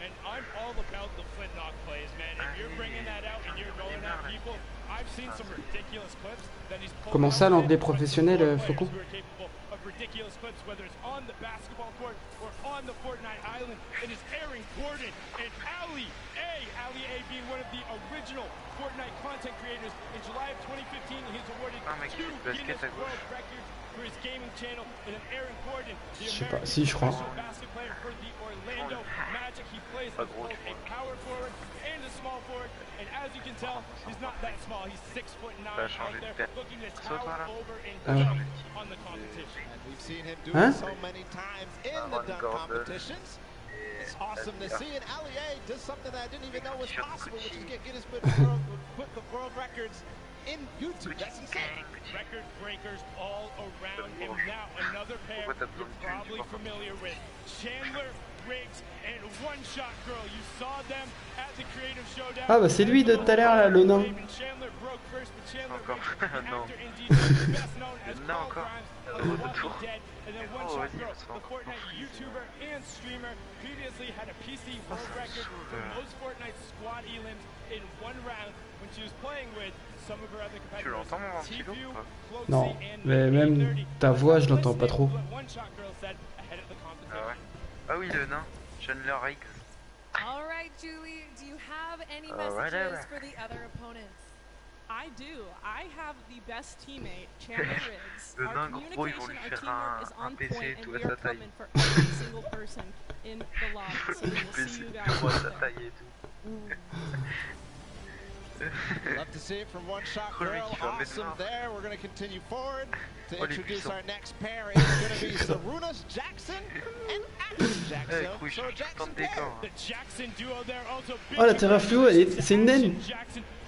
And I'm all about the flintlock plays, man. If you're bringing that out and you're rolling out people, I've seen some ridiculous clips that he's pulled. Comment ça, l'anglais professionnel, Faucon? Ridiculous clips, whether it's on the basketball court or on the Fortnite island. It is Aaron Gordon and Ali A being one of the original Fortnite content creators. In July of 2015, he's awarded 2 Guinness World Records for his gaming channel. And then Aaron Gordon, the American professional basketball player for the Orlando Magic. He plays as both a power forward and a small forward. And as you can tell, he's not that small. He's 6'9" out there, looking to tower over and dunk on the competition. And we've seen him do it so many times in the dunk competitions. It's awesome to see, and Ali A does something that I didn't even know was possible, which is get Guinness Book of World Records in YouTube. That's insane. Record breakers all around him. Now another pair you're probably familiar with. Chandler Riggs and One Shot Girl. You saw them at the Creative Showdown. Ah bah c'est lui de tout à l'heure là, le nain. Chandler broke first, but Chandler Encore. Non. best known as Non, encore. Dead, and then One Shot Girl, the Fortnite YouTuber and streamer, previously had a PC world record for most Fortnite squad elims in one round when she was playing with some of her other competitors. Non, mais même ta voix, je l'entends pas trop. Ah oui, le nain, Chandler Riggs. All right, Julie, do you have any messages for the other opponents? I do. I have the best teammate, Chandler Riggs. Our communication, our teamwork is on point, and we are coming for every single person in the lobby. So we'll see you guys there. Love to see it from One Shot Girl. Awesome there. We're going to continue forward to introduce our next pair. It's going to be Sarunas Jackson and Action Jackson. So Jackson pair. The Jackson duo there also. Oh la terre fluo, c'est une naine.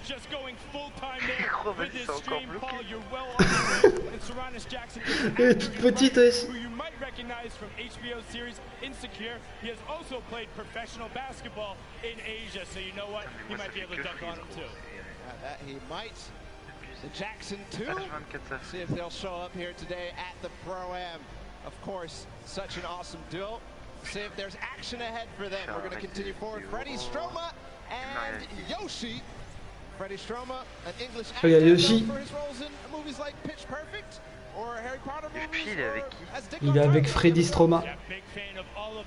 Just going full time there with this stream, Paul. You're well on your way. And Sarunas Jackson is toute petite, wesh. who you might recognize from HBO series Insecure. He has also played professional basketball in Asia, so you know what? He might be able to dunk on him too. That he might. The Jackson 2. See if they'll show up here today at the Pro-Am. Of course, such an awesome duo. See if there's action ahead for them. We're going to continue forward. Freddie Stroma and Yoshi. Freddie Stroma, an English actor Yoshi. for his roles in movies like Pitch Perfect or Harry Potter movies. Il est avec Freddie Stroma. Big fan of all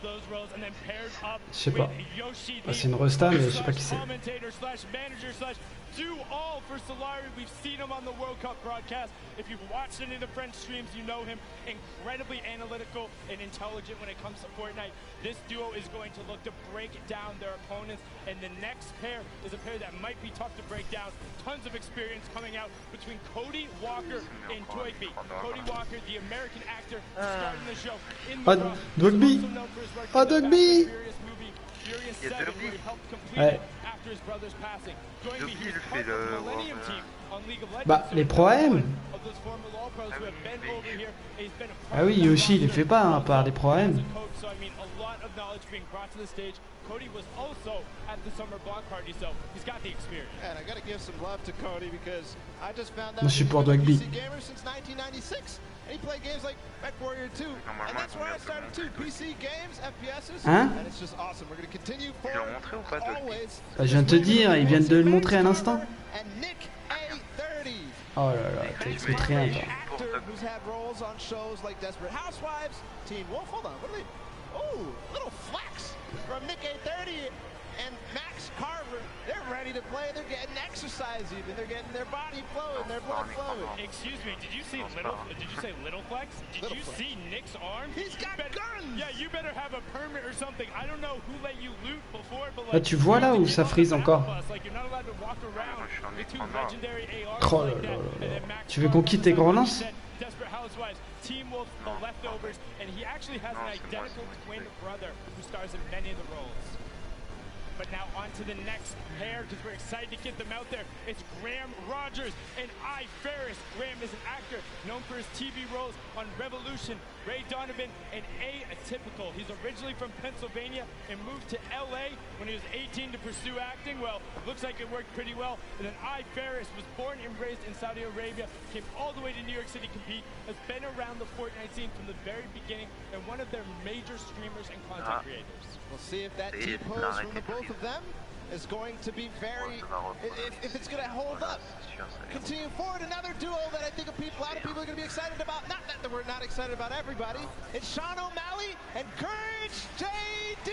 Je sais pas. Ah, c'est une resta, mais je sais pas qui c'est. Do all for Solari. We've seen him on the World Cup broadcast. If you've watched any of the French streams, you know him. Incredibly analytical and intelligent when it comes to Fortnite. This duo is going to look to break down their opponents. And the next pair is a pair that might be tough to break down. Tons of experience coming out between Cody Walker and Dwagby. Cody Walker, the American actor, starting the show in the Ah, Dwagby. Ah, Dwagby. Il y a Derby. Ouais. Derby, il fait le... Bah, les Pro AM. Ah oui, Yoshi, il les fait pas, hein, à part les Pro AM. Cody was also at the summer block party, so he's got the experience. And I got to give some love to Cody because I just found out Moi, je suis pour he's been a Dwagby. PC gamer since 1996. And he played games like Mech Warrior 2. And that's where I started too. PC games, FPSs. Hein? And it's just awesome. We're going to continue forward always. Bah, je viens de te dire, ils viennent de le montrer à l'instant. And Nick A30. Oh là là, t'expliques rien, toi. Actor who's had roles on shows like Desperate Housewives, Teen Wolf. Hold on, what are they? Oh, little flex from Nick A30 and Max Carver. They're ready to play. They're getting exercise even. They're getting their body flowing, their blood flowing. Excuse me, did you see little? Did you say little flex? Did you see Nick's arm? He's got guns. Yeah, you better have a permit or something. I don't know who let you loot before, but Là, tu vois là où ça frise encore. like you're not allowed to walk around with two legendary ARs Oh là like là that. là là. Tu veux qu'on quitte tes grands lances? Desperate Housewives, Team Wolf, the leftovers, and he actually has an identical twin brother who stars in many of the roles. But now on to the next pair because we're excited to get them out there. It's Graham Rogers and I Ferris. Graham is an actor known for his TV roles on Revolution, Ray Donovan, and Atypical. He's originally from Pennsylvania and moved to LA when he was 18 to pursue acting. Well, looks like it worked pretty well. And then I Ferris was born and raised in Saudi Arabia, came all the way to New York City to compete, has been around the Fortnite scene from the very beginning, and one of their major streamers and content creators. We'll see if that T-pose from the both of them is going to be very, if it's going to hold up. Continue forward, another duo that I think a lot of people are going to be excited about. Not that we're not excited about everybody. It's Sean O'Malley and Courage JD.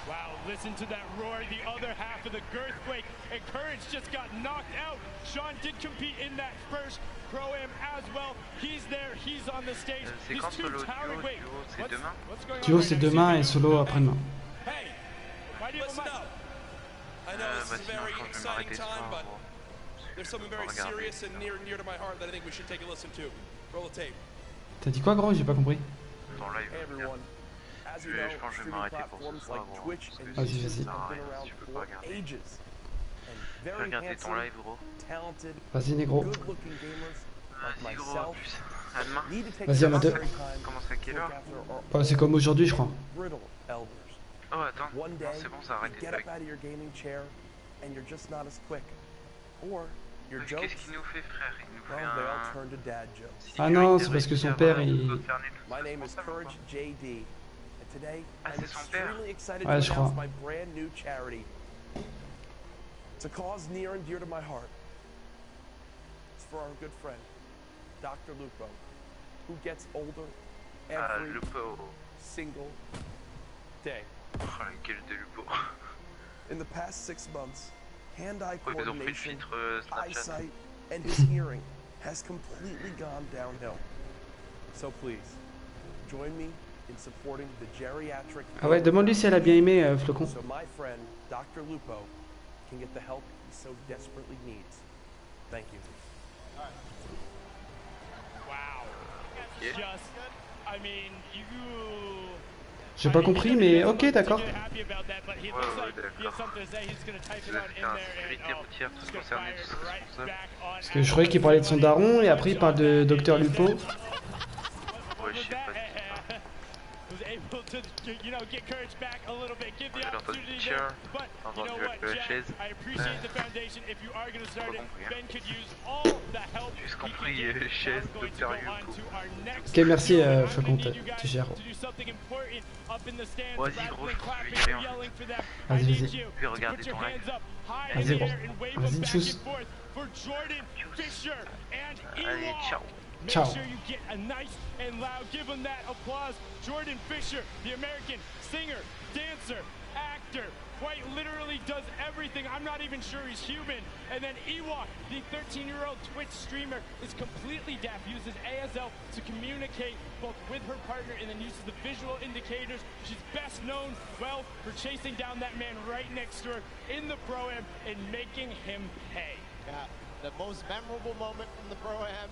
Wow, listen to that roar, the other half of the Girthquake, and Courage just got knocked out. Sean did compete in that first Pro-Am as well. He's there, he's on the stage. These two towering, wait, what's going on? Duo, c'est demain et solo après-demain. Hey, why do you have a mic? I know this is a very exciting time, but there's something very serious and near to my heart that I think we should take a listen to. Roll the tape. T'as dit quoi, gros? J'ai pas compris. Dans live. Hey everyone. As you know, streaming platforms like Twitch and Vas-y, YouTube vas-y. have been around for ages. And very handsome, talented, Vas-y, négro. good-looking gamers like myself need to take Vas-y, en mode 2. Commence à quelle heure? Bah, c'est comme aujourd'hui, je crois. brittle elders. Oh, attends. One day, C'est bon, ça a you arrêté get de up out of your gaming chair and you're just not as quick. Or your jokes, Qu'est-ce qu'il nous fait, frère? Il nous well, fait they all un... turn to dad jokes. Ah non, c'est parce que son père, il... My name is Courage JD, and today I'm c'est son père. extremely excited Ouais, to je announce crois. my brand new charity. It's a cause near and dear to my heart. It's for our good friend, Dr. Lupo, who gets older every single day. Oh, la gueule de Lupo. In the past 6 months, hand-eye Ouais, ils ont pris le coordination, filtre Snapchat. eyesight, and his hearing has completely gone downhill. So please, join me in supporting the geriatric. Ah ouais, demande-lui si elle a bien aimé, Flocon. So my friend, Dr. Lupo, can get the help he so desperately needs. Thank you. Wow. Just, I mean, you... J'ai pas compris, mais ok, d'accord. Ouais, d'accord. C'est un sécurité routière, tous concernés, tous responsables. Parce que je croyais qu'il parlait de son daron et après il parle de Dr Lupo. Ouais, je sais pas was able to, you know, get Courage back a little bit, give the J'ai entendu opportunity teacher, there. But you know what, Jack, I appreciate the foundation. If you are going to start it, Ben could use all the help. Juste compris, chaise, Dr Lupo. Ok, merci Flocon, tu gères. Vas-y gros, je pense que je vais y aller en fait. Vas-y, vas-y. Je vais regarder ton live. Vas-y gros. Vas-y, tchuss. Allez, ciao. Make Ciao. sure you get a nice and loud, give him that applause. Jordan Fisher, the American singer, dancer, actor, quite literally does everything. I'm not even sure he's human. And then Ewok, the 13-year-old Twitch streamer, is completely deaf, uses ASL to communicate both with her partner and then uses the visual indicators. She's best known, well, for chasing down that man right next to her in the Pro-Am and making him pay. Yeah, the most memorable moment from the Pro-Am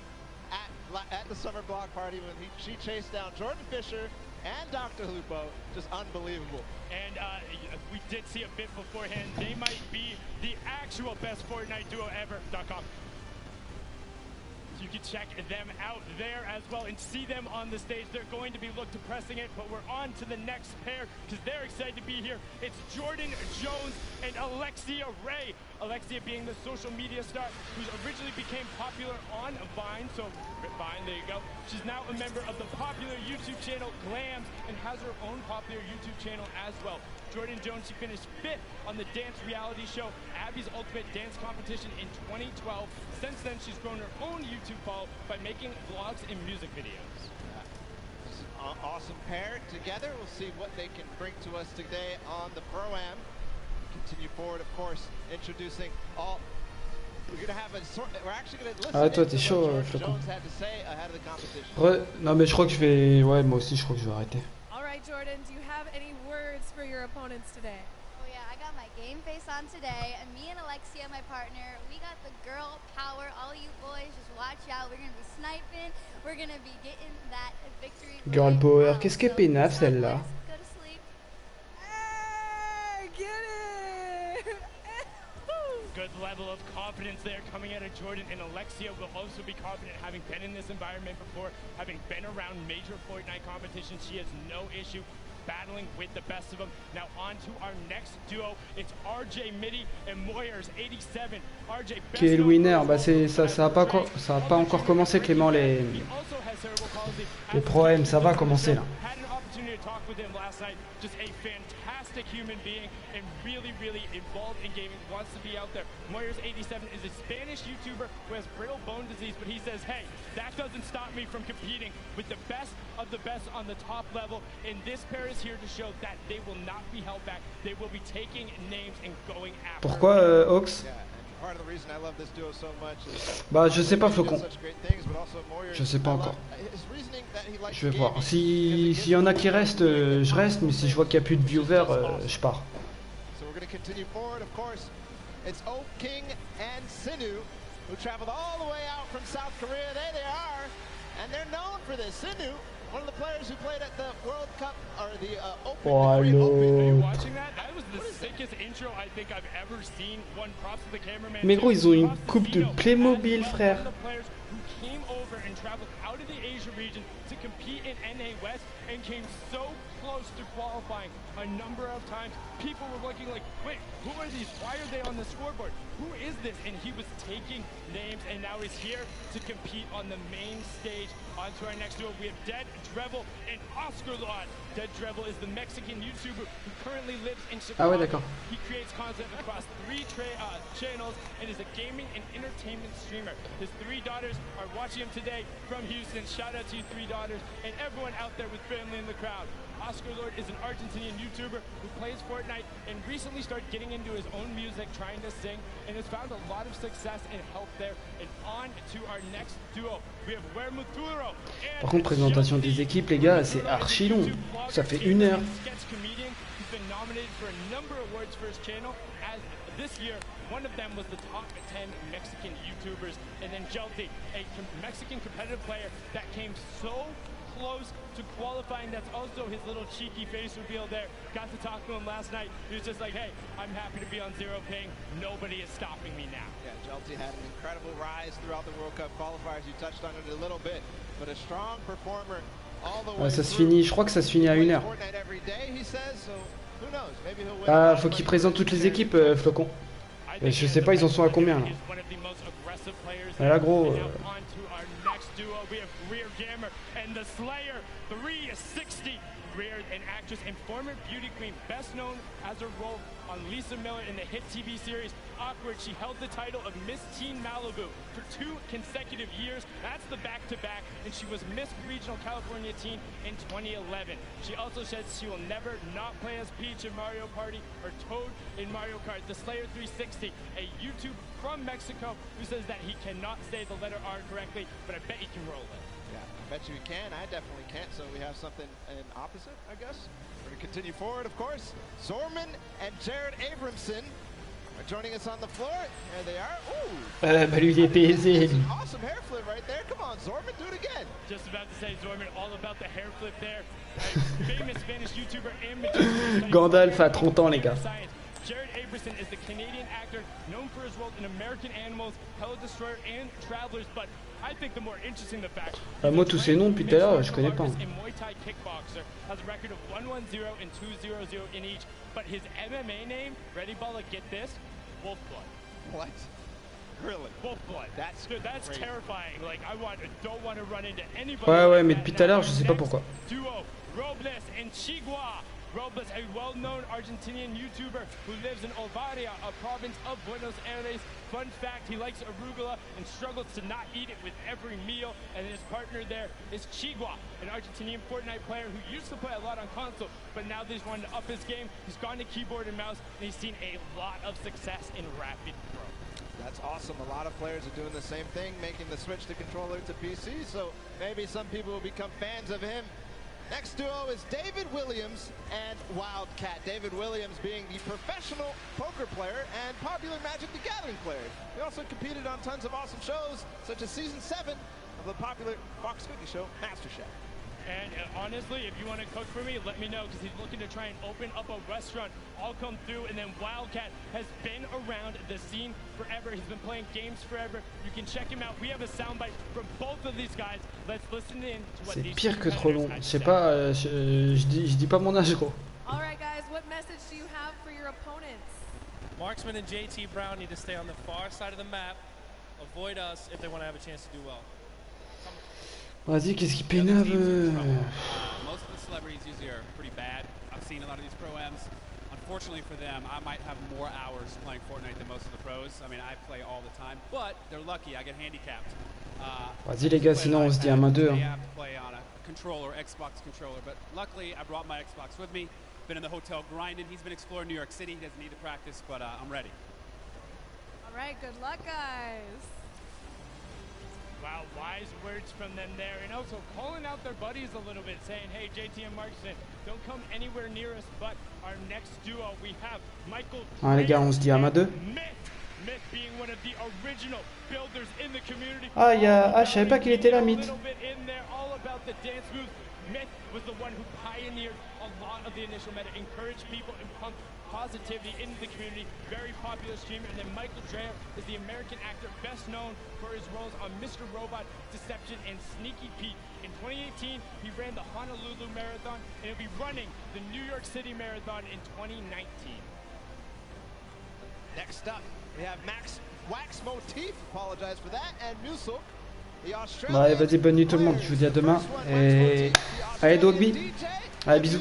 at the summer block party when she chased down Jordan Fisher and Dr. Lupo, just unbelievable. And we did see a bit beforehand. They might be the actual best Fortnite duo ever.com. You can check them out there as well and see them on the stage. They're going to be looked to pressing it, but we're on to the next pair because they're excited to be here. It's Jordan Jones and Alexia Ray. Alexia being the social media star who originally became popular on Vine. So Vine, there you go. She's now a member of the popular YouTube channel Glams and has her own popular YouTube channel as well. Jordan Jones, she finished 5th on the dance reality show Abby's Ultimate Dance Competition in 2012. Since then, she's grown her own YouTube follow by making vlogs and music videos. This is an awesome pair together. We'll see what they can bring to us today on the Pro-Am. Continue forward, of course, introducing all. We're gonna have a sort. We're actually gonna listen Ah, toi, t'es to chaud, what Flocon. Jones had to say ahead of the competition. Non, mais je crois que je vais. Ouais, moi aussi, je crois que je vais arrêter. All right, Jordan, do you have any words for your opponents today? Oh yeah, I got my game face on today, and me and Alexia, my partner, we got the girl power. All you boys, just watch out. We're gonna be sniping. We're gonna be getting that victory. Girl power, qu'est-ce qu'elle pénave celle-là? Go to sleep. Hey, get it! Good level of confidence there coming out of Jordan, and Alexia will also be confident having been in this environment before, having been around major Fortnite competitions. She has no issue battling with the best of them. Now on to our next duo. It's RJ Mitty and Moyers 87. RJ Qui est le winner? Bah ça a pas encore commencé, Clément, les Pro-Am, ça va commencer là. Had an opportunity to talk with him last night. Just a fantastic human being and really involved in gaming, wants to be out there. Moyers 87 is a Spanish YouTuber who has brittle bone disease, but he says, hey, that doesn't stop me from competing with the best of the best on the top level. And this pair is here to show that they will not be held back. They will be taking names and going after. Pourquoi, Ox? Bah, je sais pas, Flocon. Je sais pas encore. Je vais voir. S'il y en a qui restent, je reste, mais si je vois qu'il n'y a plus de viewers, je pars. So we're going to continue forward, of course. It's Oak King and Sinu, who traveled all the way out from South Korea. There they are, and they're known for this. Sinu, one of the players who played at the World Cup, or the Open. Oh, Are you l'autre. watching that? That was the sickest intro I think I've ever seen. One props to the cameraman. Mais gros, ils ont une coupe de Playmobil, frère. The players who came over and traveled out of the Asia region to compete in NA West and came so close to qualifying a number of times. People were looking like, wait, who are these? Why are they on the scoreboard? Who is this? And he was taking names, and now he's here to compete on the main stage. On to our next duo, we have Dead Drevel and Oscar Lod. Dead Drevel is the Mexican YouTuber who currently lives in Chicago. Ah ouais, d'accord. He creates content across 3 channels and is a gaming and entertainment streamer. His 3 daughters are watching him today from Houston. Shout out to you 3 daughters and everyone out there with family in the crowd. Oscar Lord is an Argentinian YouTuber who plays Fortnite and recently started getting into his own music, trying to sing, and has found a lot of success and help there. And on to our next duo, we have Wermuturo. Par contre, présentation des équipes, les gars, c'est archi long. Ça fait 1 heure. Sketch comedian who's been nominated for a number of awards for his channel. As this year, one of them was the top 10 Mexican YouTubers. And then Jelty, a Mexican competitive player that came so close to qualifying. That's also his little cheeky face reveal there. Got to talk to him last night. He was just like, hey, I'm happy to be on 0 ping. Nobody is stopping me now. Yeah, Jelty had an incredible rise throughout the World Cup qualifiers. You touched on it a little bit, but a strong performer all the way. Ouais, ça se finit, je crois que ça se finit à 1 heure. Ah, faut qu'il présente toutes les équipes, Flocon. Et je sais pas, ils en sont à combien là. Et là, gros. Greer, an actress and former beauty queen, best known as her role on Lisa Miller in the hit TV series Awkward. She held the title of Miss Teen Malibu for 2 consecutive years. That's the back-to-back, and she was Miss Regional California Teen in 2011. She also says she will never not play as Peach in Mario Party or Toad in Mario Kart. The Slayer 360, a YouTube from Mexico, who says that he cannot say the letter R correctly, but I bet he can roll it. Yeah, I bet you can. I definitely can't. So we have something in opposite, I guess. We're going to continue forward, of course. Zorman and Jared Abramson are joining us on the floor. There they are. Ooh. Bah lui il est baisé. Awesome hair flip right there. Come on, Zorman, do it again. Just about to say, Zorman, all about the hair flip there. Famous Spanish YouTuber and magician. Gandalf a 30 ans les gars. Jared Abramson is the Canadian actor known for his role in American Animals, Hello Destroyer, and Travelers, but I think the more interesting the fact. Moi tous ces noms depuis tout à l'heure je connais pas. Muay Thai kickboxer has a record of 110 and 200 in each, but his MMA name, ready Balla, get this, Wolfblood. What? Really? Wolfblood. That's terrifying. Like don't want to run into anybody. Ouais mais depuis tout à l'heure je sais pas pourquoi. Duo Robles and Chigua. Robles, a well-known Argentinian YouTuber who lives in Olvaria, a province of Buenos Aires. Fun fact, he likes arugula and struggles to not eat it with every meal. And his partner there is Chigua, an Argentinian Fortnite player who used to play a lot on console, but now that he's wanted to up his game, he's gone to keyboard and mouse, and he's seen a lot of success in Rapid Pro. That's awesome. A lot of players are doing the same thing, making the switch to controller to PC, so maybe some people will become fans of him. Next duo is David Williams and Wildcat. David Williams being the professional poker player and popular Magic the Gathering player. He also competed on tons of awesome shows, such as Season 7 of the popular Fox Cookie show, MasterChef. And honestly, if you want to cook for me, let me know, because he's looking to try and open up a restaurant. I'll come through, and then Wildcat has been around the scene forever. He's been playing games forever. You can check him out. We have a soundbite from both of these guys. Let's listen in to what these C'est pire que trop long. Je sais pas, je dis pas mon âge gros. All right, guys, what message do you have for your opponents? Marksman and JT Brown need to stay on the far side of the map, avoid us if they want to have a chance to do well. Vas-y, qu'est-ce qui pénave? Most of the celebrities usually are pretty bad. I've seen a lot of these pro-ams. Unfortunately for them, I might have more hours playing Fortnite than most of the pros. I mean, I play all the time, but they're lucky. I get handicapped. Vas-y les gars, sinon on se dit à main 2. I have to play on a controller, Xbox controller, but luckily I brought my Xbox with me. Been in the hotel grinding. He's been exploring New York City. He doesn't need to practice, but I'm ready. All right, good luck, guys. Wow, wise words from them there, and also calling out their buddies a little bit, saying, hey, JT and Markson, don't come anywhere near us, but our next duo, we have Michael. Ah les gars, on se dit à main 2. Myth being one of the original builders in the community. Ah, je savais pas qu'il était là, Myth. All about the dance moves. Myth was the one who pioneered a lot of the initial meta, encouraged people and pumped positivity into the community. Very popular streamer. And then Michael Dreyer is the American actor best known for his roles on Mr. Robot, Deception, and Sneaky Pete. In 2018, he ran the Honolulu Marathon, and he'll be running the New York City Marathon in 2019. Next up, we have Max Wax Motif, apologize for that, and Musul, the Australian. Bah, vas-y, bonne nuit tout le monde, je vous dis à demain. Et allez, Dogby. Allez, bisous.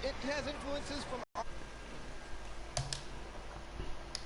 It has influences from